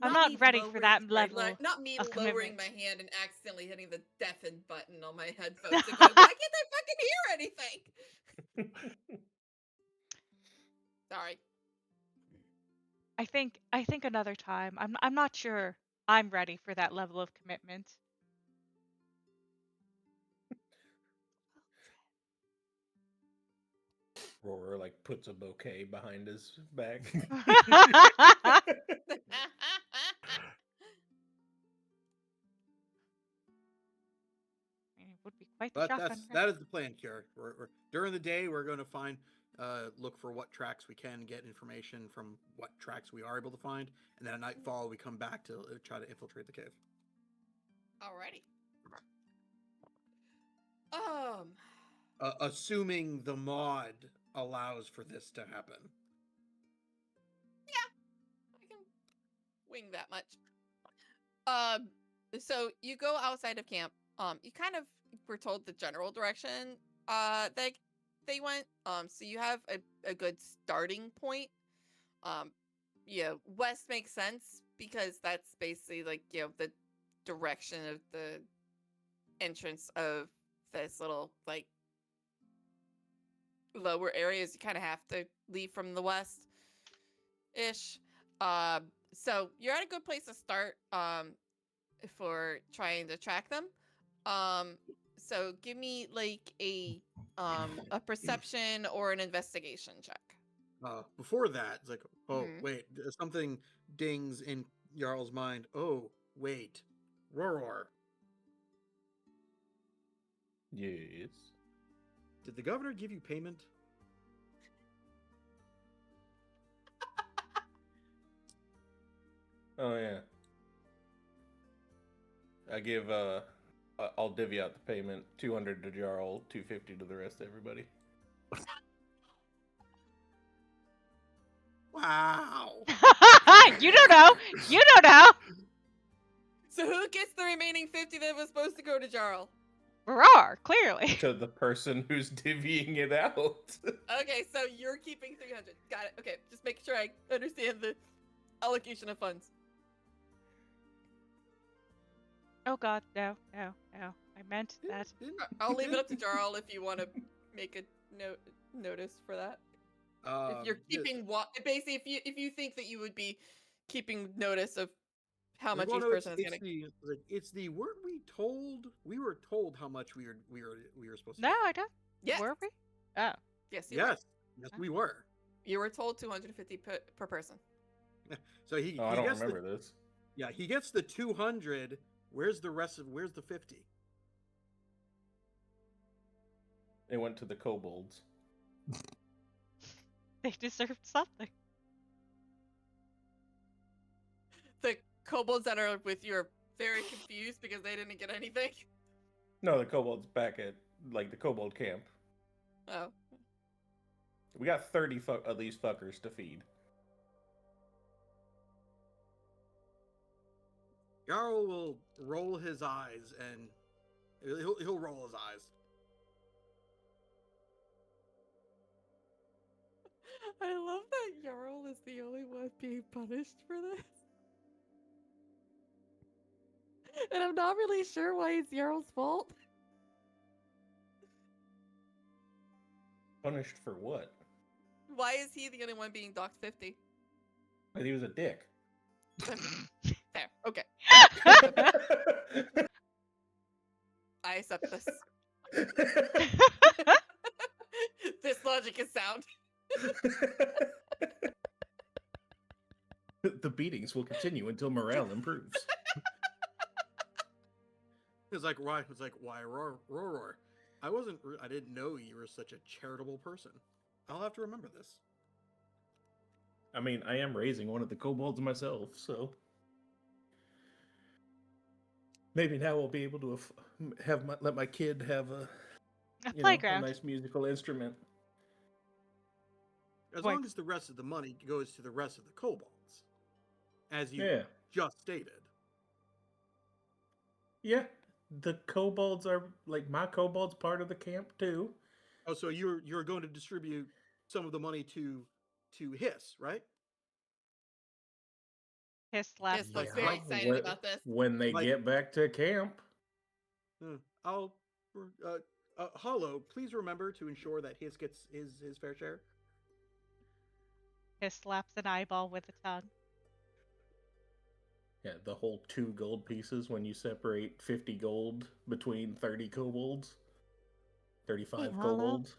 I'm Not not me ready for lowering- that sorry, level. not me of lowering commitment. my hand and accidentally hitting the deafen button on my headphones and going, "Why can't I fucking hear anything?" Sorry. I think another time. I'm not sure I'm ready for that level of commitment. Roar like puts a bouquet behind his back. It would be quite the But shotgun. that is the plan, Kier. During the day, we're going to look for what tracks we can get information from, what tracks we are able to find, and then at nightfall we come back to try to infiltrate the cave. Alrighty. Assuming the mod allows for this to happen. Yeah, I can wing that much. So you go outside of camp. You kind of were told the general direction they went. So you have a good starting point. West makes sense because that's basically like, the direction of the entrance of this little like lower areas. You kind of have to leave from the west ish. So you're at a good place to start for trying to track them. So give me like a A perception or an investigation check. Before that, it's like, oh Mhm. wait, something dings in Jarl's mind. Oh wait, Roror, Yes. did the governor give you payment? Oh yeah. I give I'll divvy out the payment, 200 to Jarl, 250 to the rest of everybody. Wow. You don't know. You don't know. So who gets the remaining 50 that was supposed to go to Jarl? Roar, clearly. To the person who's divvying it out. Okay, so you're keeping 300. Got it. Okay, just make sure I understand the allocation of funds. Oh God, no. I meant that. I'll leave it up to Jarl if you want to make a notice for that. If you're keeping basically, if you think that you would be keeping notice of how much each person is getting. It's the weren't we told? We were told how much we were supposed to. No, get. I don't. Yes. Were we? Oh. Yes, you were. Yes, we were. You were told 250 per person. So he. Oh, I don't remember this. Yeah, he gets the 200. Where's the 50? It went to the kobolds. They deserved something. The kobolds that are with you are very confused because they didn't get anything. No, the kobolds back at the kobold camp. Oh. We got 30 of these fuckers to feed. Jarl will roll his eyes and he'll roll his eyes. I love that Jarl is the only one being punished for this. And I'm not really sure why it's Jarl's fault. Punished for what? Why is he the only one being docked 50? He was a dick. There, okay. I accept this. This logic is sound. The beatings will continue until morale improves. It's like why? It's like why, Roror? I didn't know you were such a charitable person. I'll have to remember this. I mean, I am raising one of the kobolds myself, so maybe now we'll be able to let my kid have a playground. a nice musical instrument. As long as the rest of the money goes to the rest of the kobolds, as you just stated. Yeah, the kobolds are my kobold's part of the camp too. Oh, so you're going to distribute some of the money to Hiss, right? Hiss laughs. Hiss looks very excited about this. When they get back to camp. Hollow, please remember to ensure that Hiss gets his fair share. Hiss slaps an eyeball with a tongue. Yeah, the whole 2 gold pieces when you separate 50 gold between 30 kobolds. 35 kobolds.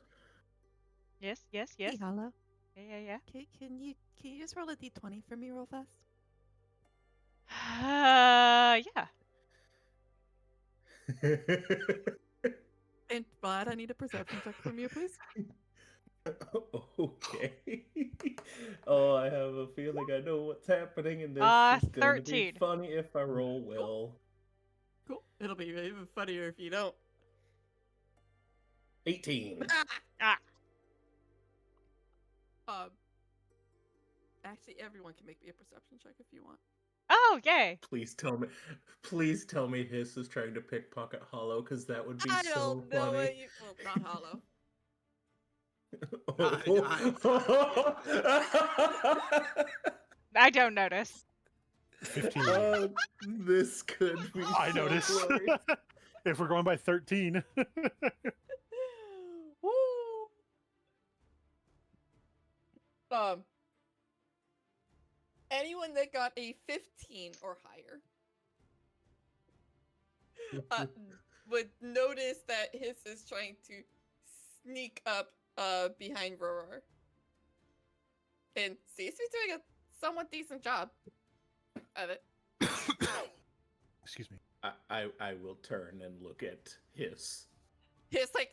Yes. Hey, Hollow. Yeah. Can you just roll a d20 for me real fast? Yeah. And Bud, I need a perception check from you, please. Okay. Oh, I have a feeling I know what's happening in this. It's going to be 13. funny if I roll well. Cool. It'll be even funnier if you don't. 18. Actually, everyone can make me a perception check if you want. Oh, yay. Please tell me Hiss is trying to pickpocket Hollow, because that would be I so don't know funny. what you... Well, not Hollow. I don't notice. 15. This could be I so notice. funny. If we're going by 13. Woo! Anyone that got a 15 or higher would notice that Hiss is trying to sneak up behind Roar. And Cece's doing a somewhat decent job of it. Excuse me. I will turn and look at Hiss. Hiss like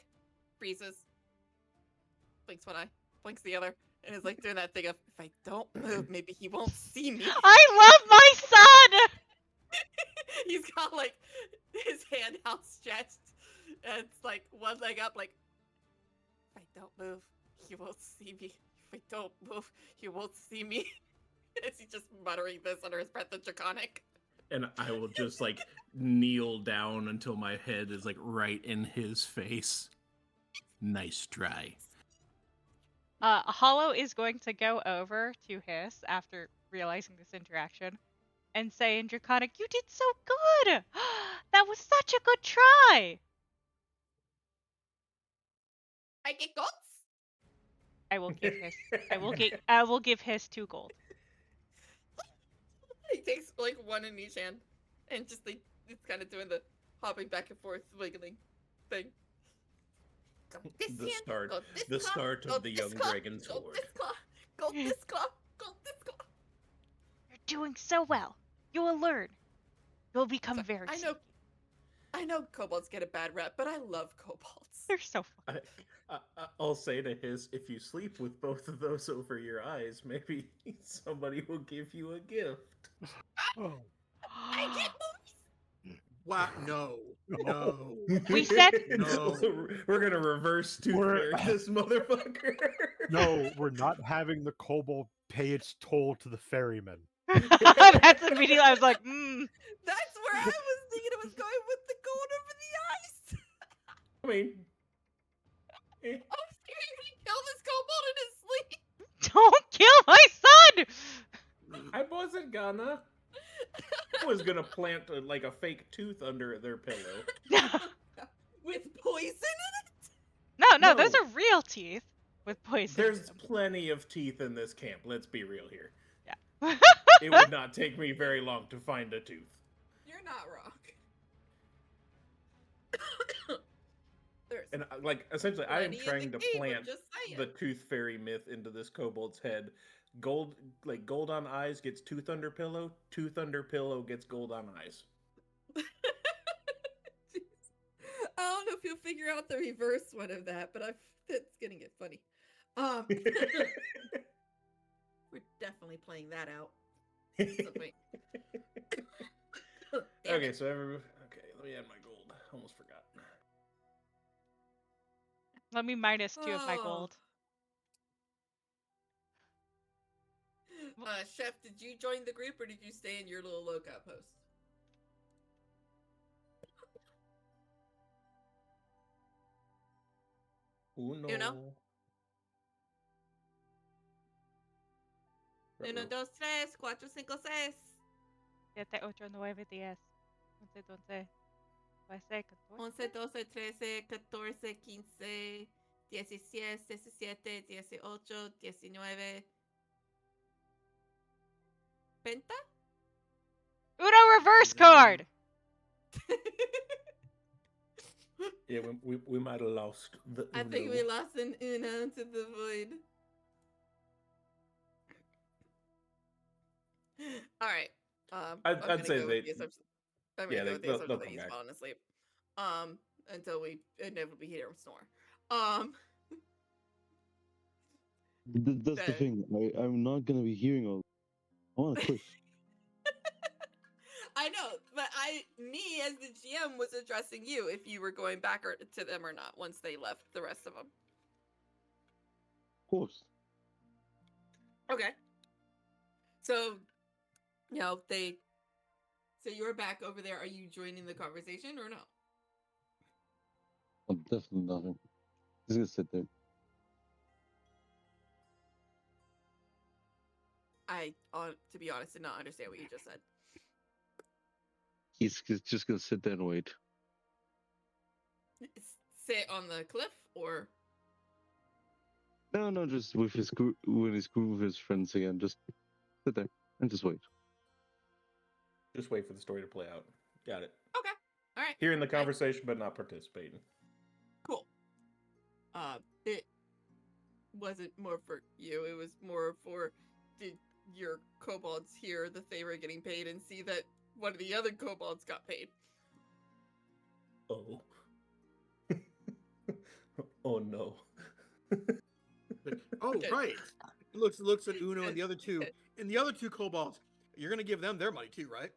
freezes, blinks one eye, blinks the other, and is like doing that thing of, if I don't move, maybe he won't see me. I love my son! He's got like his hand outstretched, and it's like one leg up, like, if I don't move, he won't see me. If I don't move, he won't see me. Is he just muttering this under his breath in Draconic? And I will just like kneel down until my head is like right in his face. Nice try. Hollow is going to go over to Hiss after realizing this interaction and say in Draconic, "You did so good! That was such a good try!" I get goats? I will give Hiss. I will give Hiss 2 gold. He takes like one in each hand, and just like it's kind of doing the hopping back and forth, wiggling thing. Go this The hand, start- go this the claw, start of go the this young claw, dragon's go horde. this claw, go this claw, go this claw. You're doing so well. You will learn. You'll become So, very. I know kobolds get a bad rep, but I love kobolds. They're so fun. I'll say to Hiss, if you sleep with both of those over your eyes, maybe somebody will give you a gift. Oh. I get movies. Wow, no. No. We said- No. We're gonna reverse tooth We're- fairy this motherfucker. No, we're not having the kobold pay its toll to the ferryman. That's immediately. I was like, That's where I was thinking it was going with the gold over the ice. I mean, I'm scared he killed this kobold in his sleep. don't kill my son! I wasn't gonna. I was gonna plant like a fake tooth under their pillow. With poison in it? No, those No. are real teeth with poison. in There's them. plenty of teeth in this camp. Let's be real here. Yeah. It would not take me very long to find a tooth. You're not wrong. There's And like essentially, I am plenty in trying the to game, I'm plant just saying. the tooth fairy myth into this kobold's head. Gold on eyes gets tooth under pillow. Tooth under pillow gets gold on eyes. Jeez. I don't know if you'll figure out the reverse one of that, but it's gonna get funny. We're definitely playing that out. at some point. Damn Okay, it. so okay, let me add my gold. Almost forgot. Let me minus 2 of my Oh. gold. Chef, did you join the group or did you stay in your little lookout post? Uno. Uno? 1, 2, 3, 4, 5, 6. 7, 8, 9, 10, 11, 12, 13, 14, 11, 12, 13, 14, 15, 16, 17, 18, 19. ¿Penta? Uno reverse card! Yeah, we might have lost the. I think we lost an Uno to the void. All right. I'd gonna say go they- with the assumption- I'm yeah, gonna go with the they'll assumption that come he's back. falling asleep. Until we inevitably hear him snore. That's the Okay. thing. I'm not gonna be hearing all. I want to quit. I know, but me as the GM was addressing you if you were going back to them or not once they left the rest of them. Of course. Okay. So, so you're back over there. Are you joining the conversation or no? I'm definitely nothing. He's gonna sit there. To be honest, did not understand what you just said. He's just gonna sit there and wait. Sit on the cliff or? No, just with his group, with his friends again. Just sit there and just wait. Just wait for the story to play out. Got it. Okay. All right. Hearing the conversation, but not participating. Cool. It wasn't more for you. It was more for did your kobolds hear that they were getting paid and see that one of the other kobolds got paid? Oh. Oh no. Like, oh, Okay. right. Looks at Uno and the other two. And the other two kobolds, you're going to give them their money too, right?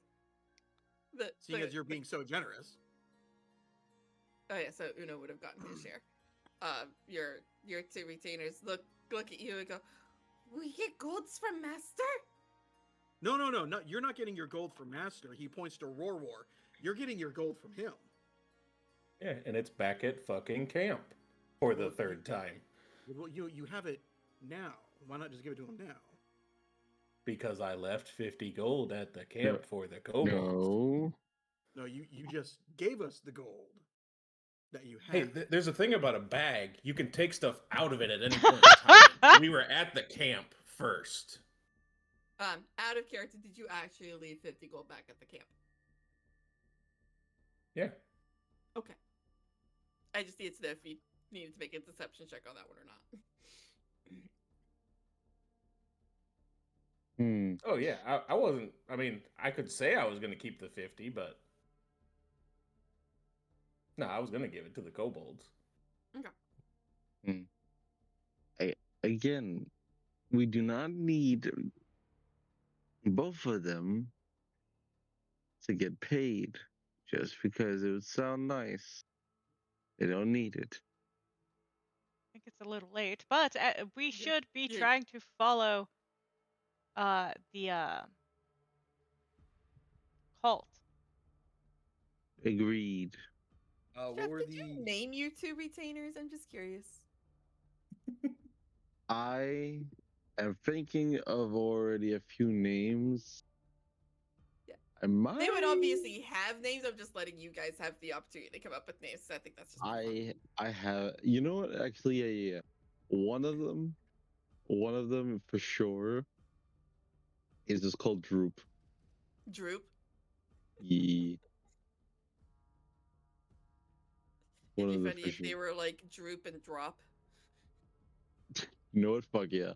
Seeing as you're being so generous. Oh yeah, so Uno would have gotten his share. Your two retainers look at you and go, "We get golds from Master." No, you're not getting your gold from Master. He points to Roar. You're getting your gold from him. Yeah, and it's back at fucking camp for the Well, third time. Well, you have it now. Why not just give it to him now? Because I left 50 gold at the camp for the kobolds. No. No, you just gave us the gold that you had. Hey, there's a thing about a bag. You can take stuff out of it at any point in time. We were at the camp first. Out of character, did you actually leave 50 gold back at the camp? Yeah. Okay. I just needed to know if you needed to make a deception check on that one or not. Oh, yeah. I wasn't... I mean, I could say I was going to keep the 50, but... No, I was going to give it to the kobolds. Again, we do not need both of them to get paid just because it would sound nice. They don't need it. I think it's a little late, but we should be yeah. trying to follow the cult. Agreed. What Jeff, were did the... you name your two retainers? I'm just curious. I am thinking of already a few names. Yeah. I might. They would obviously have names. I'm just letting you guys have the opportunity to come up with names. So I think that's just fun. I have. You know what? Actually, yeah. One of them for sure is just called Droop. Droop. Yeah. It'd One be of them funny for if they sure. were like Droop and Drop. You know what? Fuck yeah.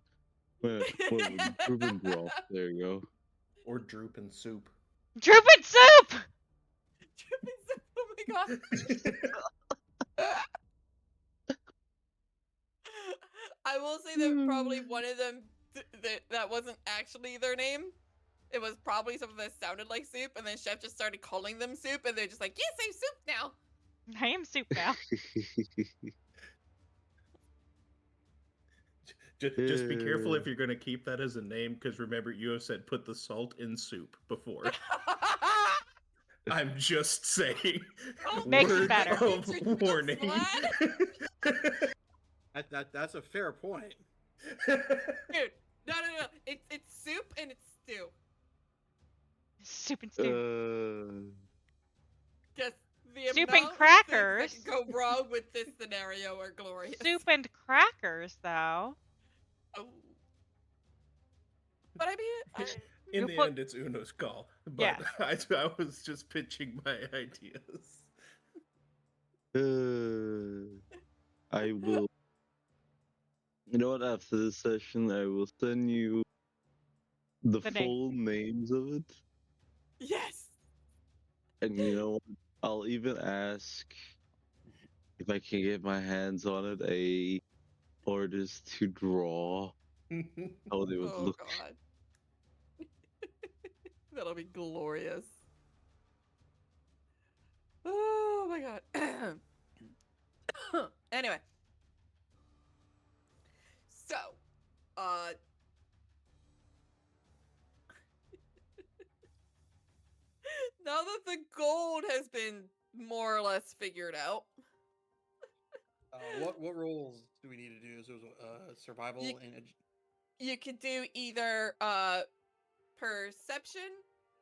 Droop and Drop. There you go. Or droop and soup. Droop and soup! Droop and Soup. Oh my god. I will say that probably one of them that wasn't actually their name. It was probably something that sounded like soup, and then Chef just started calling them soup, and they're just like, yes, I'm soup now. I am soup now. Just be careful if you're going to keep that as a name, because remember, you have said put the salt in soup before. I'm just saying. Oh, Makes it Word better. of warning. That's a fair point. Dude, no. It's soup and it's stew. Soup and stew. Just the Soup and amount of things crackers. that can go wrong with this scenario are glorious. Soup and crackers, though. Oh. But I mean, In You'll the put- end, it's Uno's call. But Yeah. I was just pitching my ideas. I will. You know what? After this session, I will send you the The name. full names of it. yes. And you know what? I'll even ask if I can get my hands on it, a artist to draw how they would Oh look. god. That'll be glorious. Oh my god. Anyway. So, now that the gold has been more or less figured out, What roles do we need to do? So survival and you could do either perception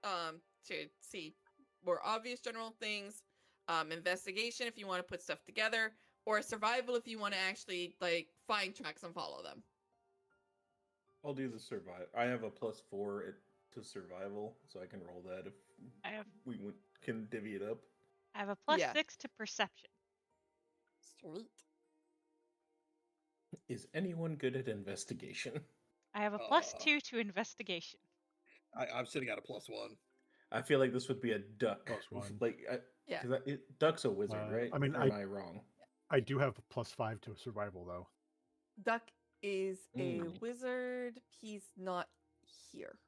to see more obvious general things, investigation if you want to put stuff together, or survival if you want to actually like find tracks and follow them. I'll do the survival. I have a +4 to survival, so I can roll that if we can divvy it up. I have a +6 Yeah. to perception. Sweet. Is anyone good at investigation? I have a +2 to investigation. I'm sitting at a +1. I feel like this would be a duck. +1. Like, Yeah. because duck's a wizard, right? I mean, Or am I wrong? I do have a +5 to survival though. Duck is a Mm. wizard. He's not here.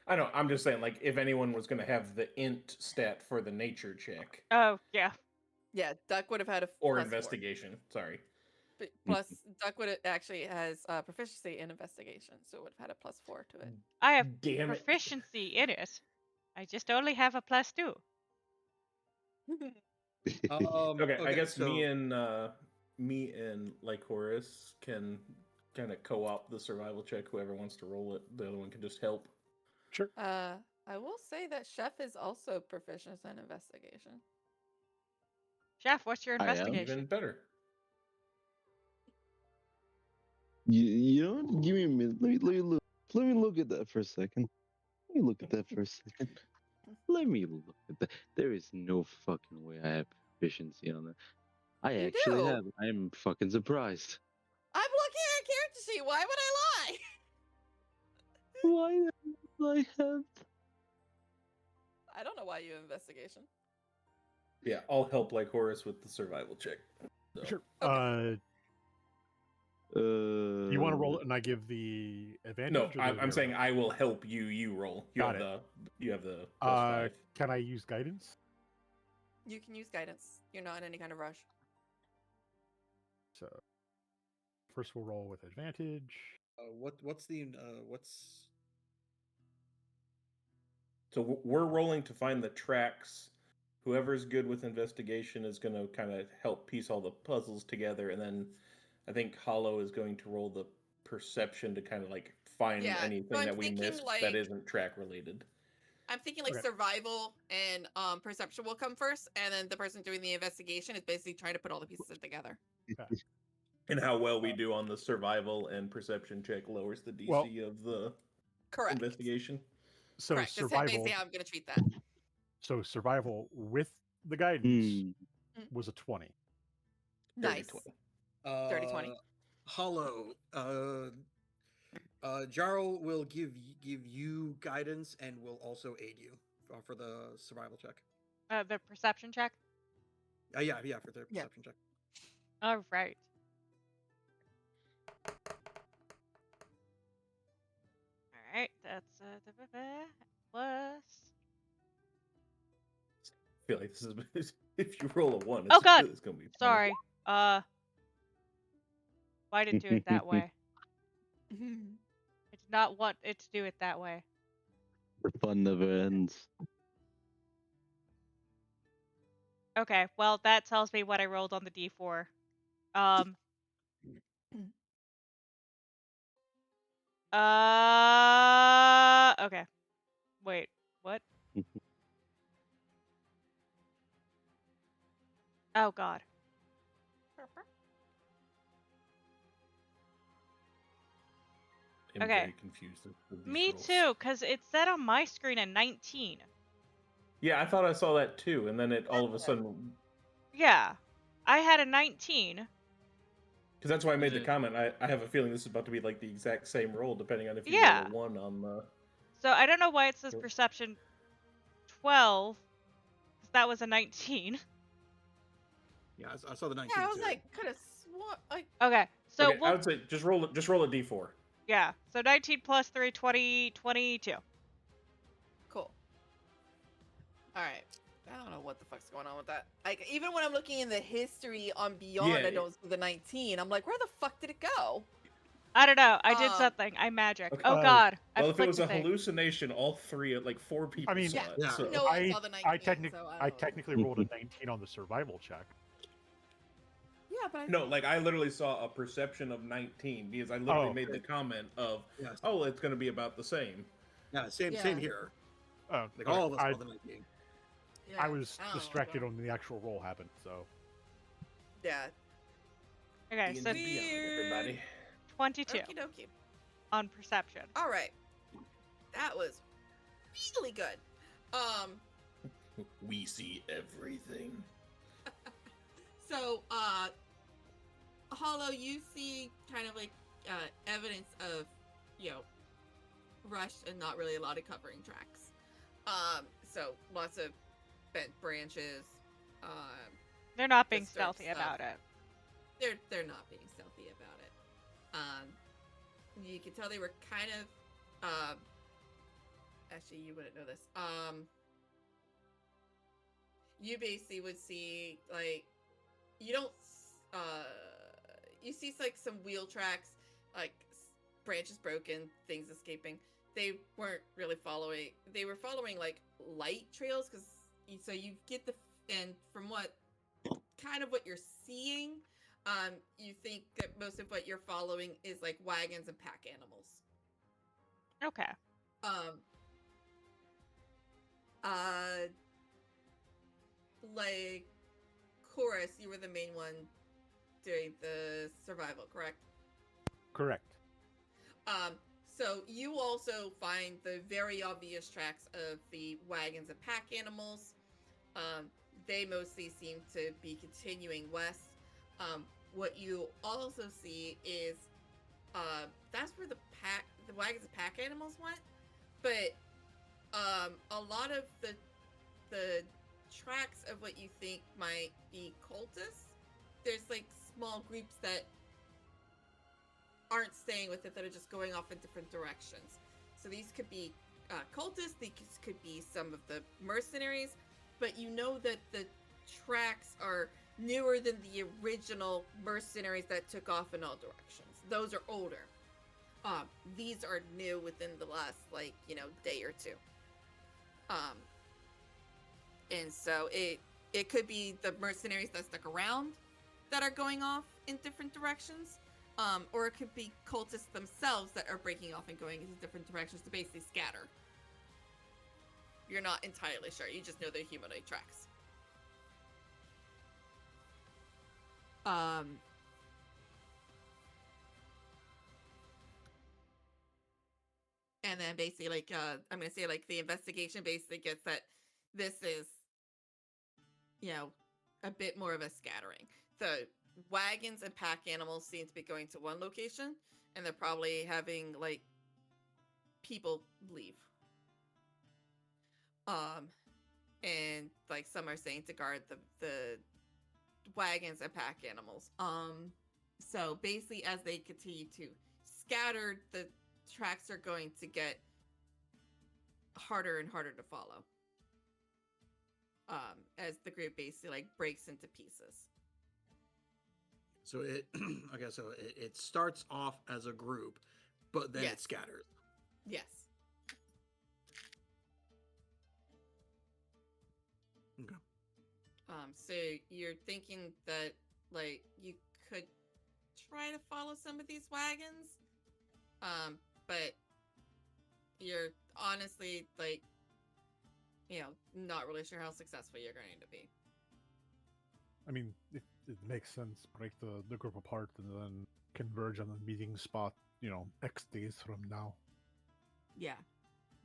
I know. I'm just saying, like, if anyone was going to have the int stat for the nature check Oh, yeah. Yeah, Duck would have had a or +4. investigation. Sorry. Plus, Duck would have actually has proficiency in investigation, so it would have had a +4 to it. I have Damn it. proficiency in it. I just only have a +2. Okay, I guess so me and Lycoris can kind of co-op the survival check. Whoever wants to roll it, the other one can just help. Sure. I will say that Chef is also proficient in investigation. Chef, what's your I am. investigation? Even better. You know what? Give me a minute. Let me look at that for a second. Let me look at that for a second. Let me look at that. There is no fucking way I have proficiency on that. I You actually do. have. I am fucking surprised. I'm looking at character sheet. Why would I lie? Why do I have? I don't know why you have investigation. Yeah, I'll help Lycoris with the survival check. So. Sure. Okay. You want to roll it and I give the advantage? No, or the I'm zero? saying I will help you. You roll. Got it. You have the +5. Can I use guidance? You can use guidance. You're not in any kind of rush. So first we'll roll with advantage. what's So we're rolling to find the tracks. Whoever's good with investigation is going to kind of help piece all the puzzles together, and then I think Hollow is going to roll the perception to kind of like find Yeah, so anything I'm that we thinking, missed like- that isn't track related. I'm thinking like Okay. survival and perception will come first, and then the person doing the investigation is basically trying to put all the pieces together. And how well we do on the survival and perception check lowers the DC Well- of the Correct. investigation. So Correct. That's survival. basically how I'm going to treat that. So survival with the guidance was a 20. Nice. 30-20. Dirty 20. Hollow. Jarl will give you guidance and will also aid you for the survival check. The perception check? Yeah, for the Yeah. perception check. All right. All right, that's plus. I feel like this is if you roll a 1, Oh, God! it's gonna be funny. Sorry. Why did it do it that way? I did not want it to do it that way. The fun never ends. Okay, well, that tells me what I rolled on the D4. Okay. Wait, what? Oh, God. I'm Okay. very confused with these Me rolls. too, because it said on my screen a 19. Yeah, I thought I saw that too, and then it all of a sudden, Yeah. I had a 19. because that's why I made the Yeah. comment. I have a feeling this is about to be like the exact same roll, depending on if you Yeah. roll a 1 on the. So I don't know why it says Yep. perception 12, because that was a 19. Yeah, I saw the 19. Yeah, I was too. like, could have sworn. Like, Okay, so Okay, I we'll, would say just roll a D4. yeah, so 19 plus 3, 20, 22. cool. All right. I don't know what the fuck's going on with that. Like, even when I'm looking in the history on Beyond, Yeah. I don't see the 19. I'm like, where the fuck did it go? I don't know, I did Um, something. I magic. Okay. Oh, God. Well, I if it was flicked a the thing. hallucination, all three, like 4 people mean, saw Yeah, it. yeah. So. No, I saw the 19. So I technically rolled a 19 on the survival check. Yeah, but I No, like I literally saw a perception of 19 because I literally Oh, made the comment of, Yes. "Oh, it's going to be about the same." Yeah, same Yeah. here. Oh, Like okay. all of us I, saw the 19. Yeah, I was don't know what's distracted going on. when the actual roll happened, so Yeah. Okay, so D&D Beyond, everybody. 22 Okie dokie. on perception. All right. That was really good. We see everything. So, Hollow, you see kind of like evidence of, rush and not really a lot of covering tracks. So lots of bent branches. They're not being disturbed stealthy stuff. about it. They're not being stealthy about it. You can tell they were kind of. Actually, you wouldn't know this. You basically would see like, you don't. You see like some wheel tracks, like branches broken, things escaping. They weren't really following. They were following like light trails, because so you get and from what kind of what you're seeing, you think that most of what you're following is like wagons and pack animals. Okay. Like Chorus, you were the main one doing the survival, correct? Correct. So you also find the very obvious tracks of the wagons and pack animals. They mostly seem to be continuing west. What you also see is that's where the wagons and pack animals went, but a lot of the tracks of what you think might be cultists, there's like small groups that aren't staying with it, that are just going off in different directions. So these could be cultists, these could be some of the mercenaries, but you know that the tracks are newer than the original mercenaries that took off in all directions. Those are older. These are new within the last day or two. And so it could be the mercenaries that stuck around that are going off in different directions. Or it could be cultists themselves that are breaking off and going into different directions to basically scatter. You're not entirely sure. You just know they're humanoid tracks. And then basically, I'm going to say, the investigation basically gets that this is, a bit more of a scattering. The wagons and pack animals seem to be going to one location, and they're probably having people leave. And some are saying to guard the wagons and pack animals. So basically, as they continue to scatter, the tracks are going to get harder and harder to follow. As the group basically breaks into pieces. So it it starts off as a group, but then it scatters. Yes. Okay. So you're thinking that you could try to follow some of these wagons, but you're honestly not really sure how successful you're going to be. I mean, it makes sense. Break the group apart and then converge on a meeting spot, X days from now. Yeah.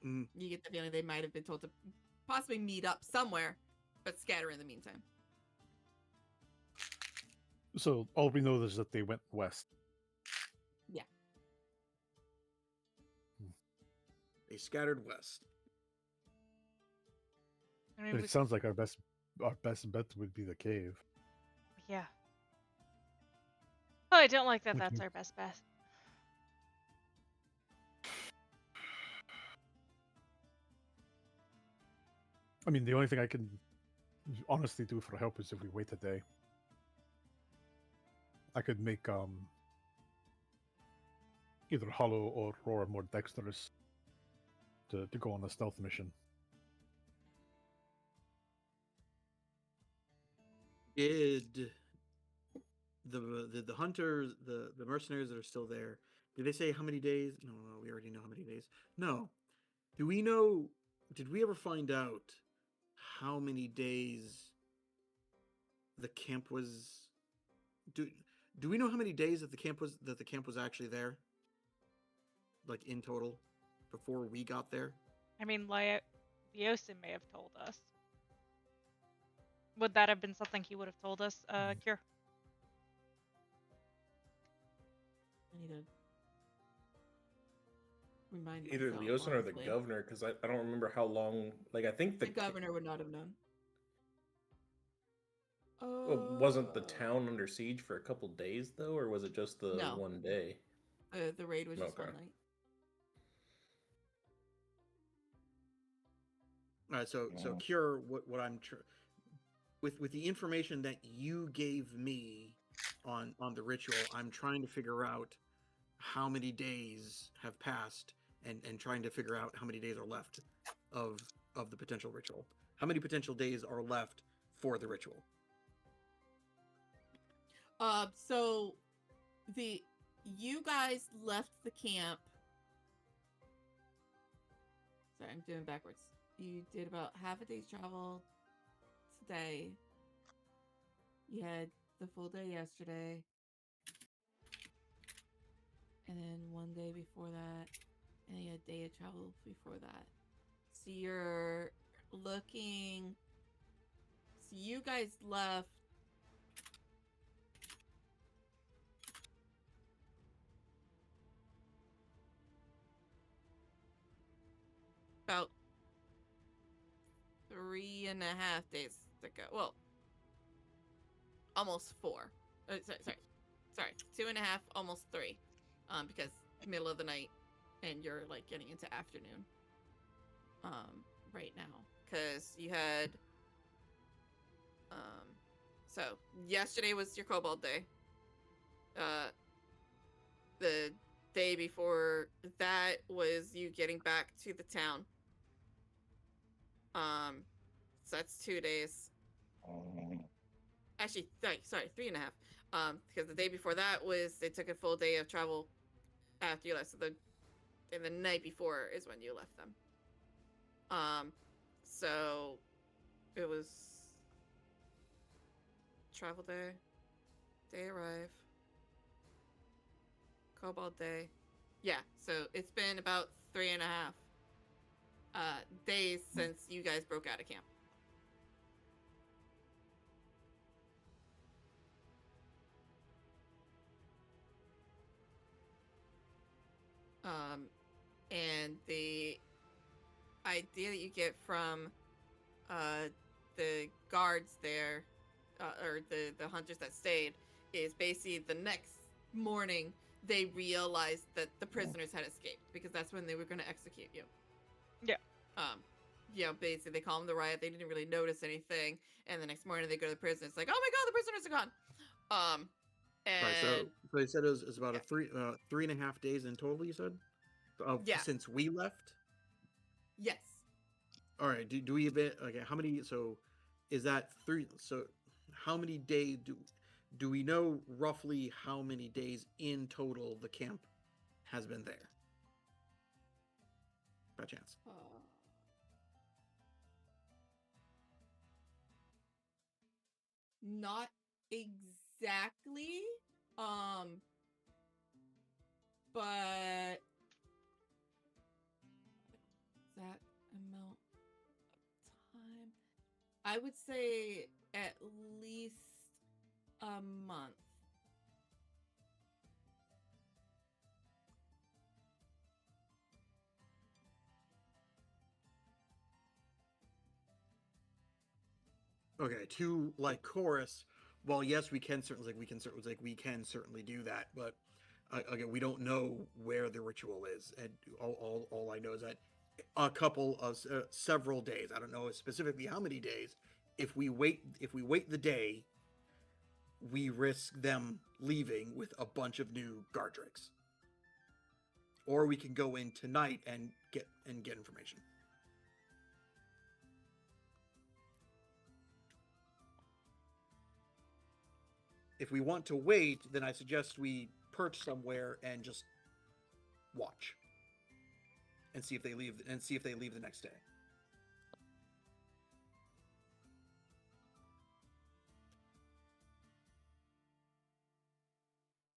You get the feeling they might have been told to possibly meet up somewhere, but scatter in the meantime. So all we know is that they went west. Yeah. They scattered west. I mean, But it sounds like our best bet would be the cave. Yeah. Oh, I don't like that. Which That's means- our best bet. I mean, the only thing I can honestly do for help is if we wait a day. I could make either Hollow or Roar more dexterous to go on a stealth mission. Did the hunters, the mercenaries that are still there, did they say how many days? No, we already know how many days. No. Do we know, did we ever find out how many days the camp was do we know how many days that the camp was actually there? In total before we got there? I mean, Leosin may have told us. Would that have been something he would have told us, Cure? I need to remind Either myself, Leosin or the honestly. governor, because I don't remember how long. Like, I think The governor would not have known. wasn't the town under siege for a couple days though, or was it just the No. one day? The raid was just Okay. one night. All right, so Cure, what I'm with the information that you gave me on the ritual, I'm trying to figure out how many days have passed and trying to figure out how many days are left of the potential ritual. How many potential days are left for the ritual? So you guys left the camp. Sorry, I'm doing backwards. You did about half a day's travel today. You had the full day yesterday. And then one day before that. And you had a day of travel before that. So you're looking. So you guys left. About 3.5 days to go. Well, almost 4. Sorry, 2.5, almost 3. Because middle of the night, and you're like getting into afternoon. Right now, because you had. So yesterday was your Cobalt Day. The day before that was you getting back to the town. So that's 2 days. Actually, sorry, 3.5. Because the day before that was they took a full day of travel after you left. So the night before is when you left them. So it was travel day arrive, Cobalt Day. Yeah, so it's been about 3.5 days since you guys broke out of camp. And the idea that you get from the guards there, or the hunters that stayed, is basically the next morning they realized that the prisoners had escaped, because that's when they were going to execute you. Yeah. Basically they call them the riot. They didn't really notice anything, and the next morning they go to the prison. It's like, oh my god, the prisoners are gone. And Right, so you said it was about yeah. a 3.5 days in total. You said, Yeah. since we left. Yes. All right. Do we have it? Okay. How many? So, is that 3? So, how many days do we know roughly how many days in total the camp has been there? By chance. Not exactly. But that amount of time, I would say at least a month. Okay, to like chorus. Well, yes, we can certainly do that, but again, we don't know where the ritual is, and all I know is that a couple of several days. I don't know specifically how many days. If we wait the day, we risk them leaving with a bunch of new guard drakes, or we can go in tonight and get information. If we want to wait, then I suggest we perch somewhere and just watch and see if they leave the next day.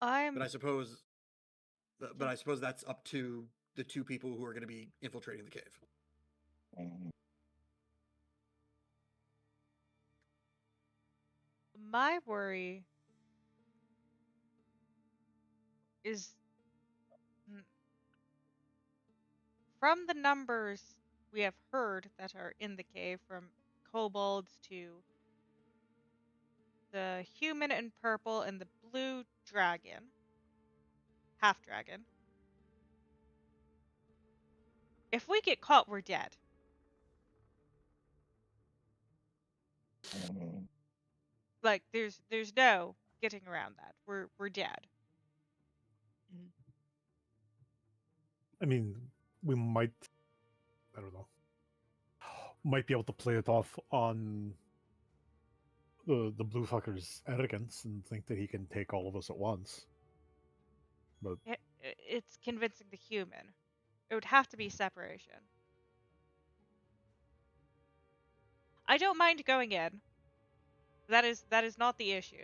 But I suppose that's up to the 2 people who are going to be infiltrating the cave. My worry is from the numbers we have heard that are in the cave, from kobolds to the human in purple and the blue dragon, half dragon. If we get caught, we're dead. Like there's no getting around that. We're dead. I mean, we might, I don't know, might be able to play it off on the blue fucker's arrogance and think that he can take all of us at once. But It's convincing the human. It would have to be separation. I don't mind going in. That is not the issue.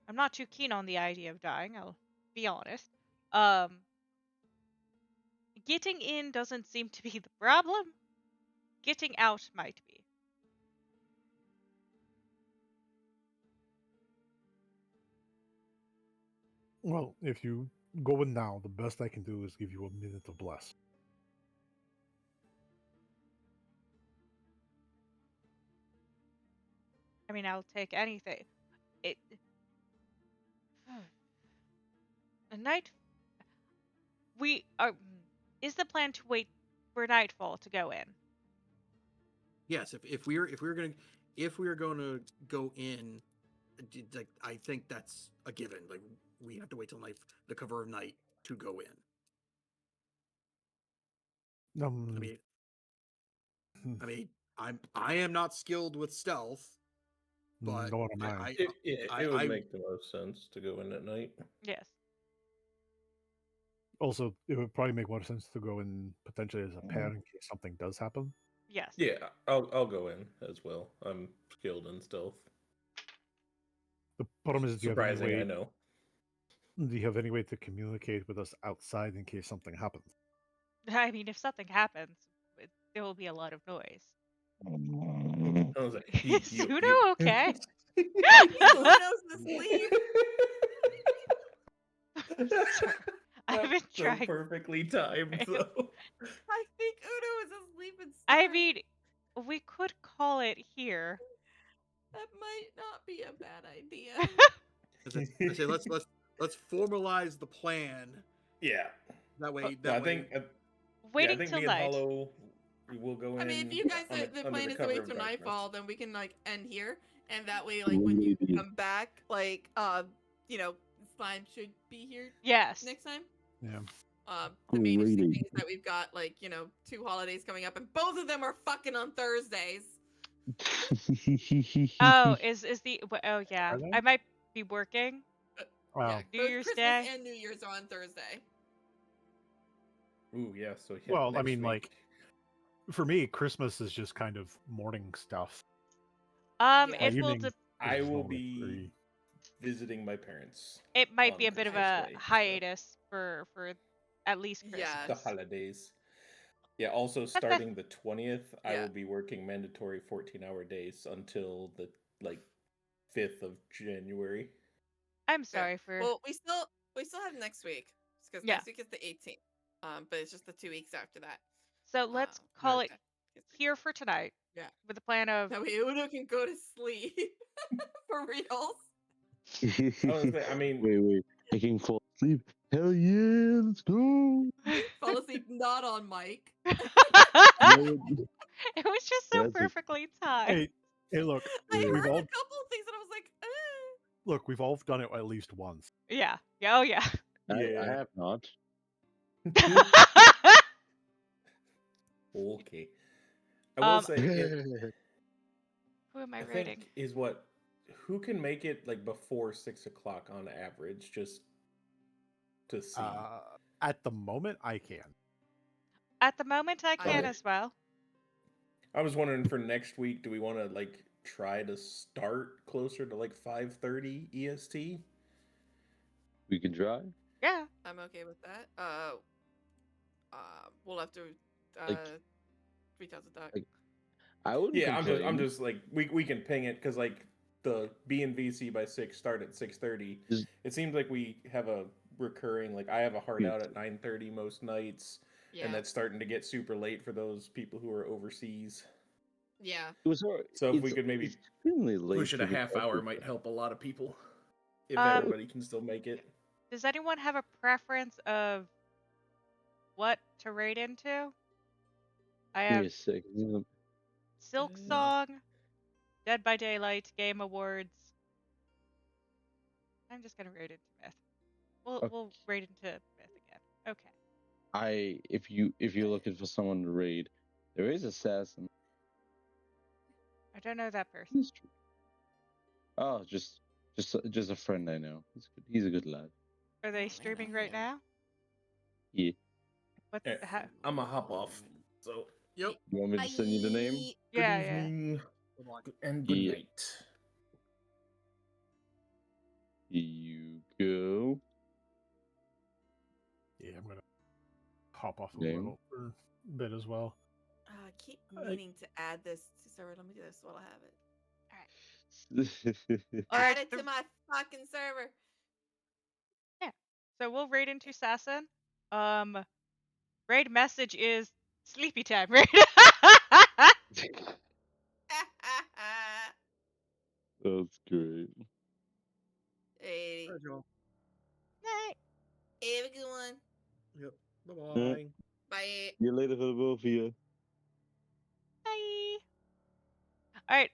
I'm not too keen on the idea of dying, I'll be honest. Getting in doesn't seem to be the problem. Getting out might be. well, if you go in now, the best I can do is give you a minute of bless. I mean, I'll take anything. It a night. We are. Is the plan to wait for nightfall to go in? Yes, if we are going to go in, like I think that's a given. Like we have to wait till night, the cover of night, to go in. I mean, I am not skilled with stealth, but nor am I. It would make the most sense to go in at night. Yes. Also, it would probably make more sense to go in potentially as a pair in case something does happen. Yes. Yeah, I'll go in as well. I'm skilled in stealth. The problem is, do you have any Surprising, way? I know. Do you have any way to communicate with us outside in case something happens? I mean, if something happens, there will be a lot of noise. I was like, Is Sudo okay? Uno's asleep. I've been so trying. perfectly timed, though. I think Uno is asleep and I snoring. mean, we could call it here. That might not be a bad idea. I say let's formalize the plan. Yeah. That way, I think Waiting I think till me and night. Hollow will go in. I mean, if you guys the under plan is to cover wait of till darkness. nightfall, then we can like end here, and that way, like when you come back, like slime should be here Yes. next time. Yeah. The main interesting thing is that we've got like 2 holidays coming up, and both of them are fucking on Thursdays. Oh, is the oh yeah. Are they? I might be working. Wow. Yeah, New both Year's Christmas Day. and New Year's are on Thursday. Ooh, yeah. So yeah. Well, I next mean, week. like, for me, Christmas is just kind of morning stuff. Yeah. It will. Evening I is will normally be free. visiting my parents. It might on be a bit of Christmas a Day, so- hiatus for at least Christmas. Yeah. The holidays. Yeah. Also, starting the 20th, I Yeah. will be working mandatory 14-hour days until the 5th of January. I'm sorry for. Well, we still have next week because Yeah. next week is the 18th. But it's just the 2 weeks after that. So let's call it that- here for tonight. Yeah. With the plan of. That way Uno can go to sleep for reals. I mean, wait. I can fall asleep. Hell yeah, let's go. Fall asleep not on mic. It was just so That's a- perfectly timed. Hey, look, I we've heard all a couple of things and I was like, look, we've all done it at least once. Yeah. Oh yeah. I have not. okay. I will say, Who am I I rating? think is who can make it like before 6 o'clock on average, just to see. At the moment, I can. At the moment, I can Okay. as well. I was wondering for next week, do we want to try to start closer to 5:30 EST? We can try. Yeah. I'm okay with that. We'll have to reach out to Doc. I wouldn't. Yeah, I'm complain. just we can ping it because the B and VC by 6 start at 6:30. Just- It seems like we have a recurring. Like I have a hard Yes. out at 9:30 most nights, Yeah. and that's starting to get super late for those people who are overseas. Yeah. It was. So if we could maybe extremely late push it for a the half hour, cultist. might help a lot of people. If Um, everybody can still make it. Does anyone have a preference of what to raid into? I Give me have a second. Silk Song, Dead by Daylight, Game Awards. I'm just gonna raid into Myth. We'll raid into Myth again. Okay. If you're looking for someone to raid, there is Assassin. I don't know that person. He's true. Oh, just a friend I know. He's a good lad. Are they man, streaming I right am- now? Yeah. What? Yeah. How, I'm a hop off. So Yep. You want me to send you the name? Bye. good yeah, evening Bye-bye. and good Yeah. night. Here you go. Yeah, I'm gonna hop off a Name. little for a bit as well. I keep meaning to add this to server. Let me do this while I have it. All Add right. it to my fucking server. So we'll raid into Assassin. Raid message is sleepy time. Raid. That's great. Hey, Alright, y'all. Night. have a good one. Yep. Bye-bye. Bye. See you later for the both of you. Bye. All right.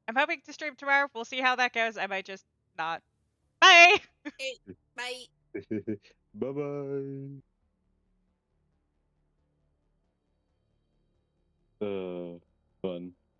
I'm hoping to stream tomorrow. We'll see how that goes. I might just not. Bye. Hey, bye. Bye bye. Fun.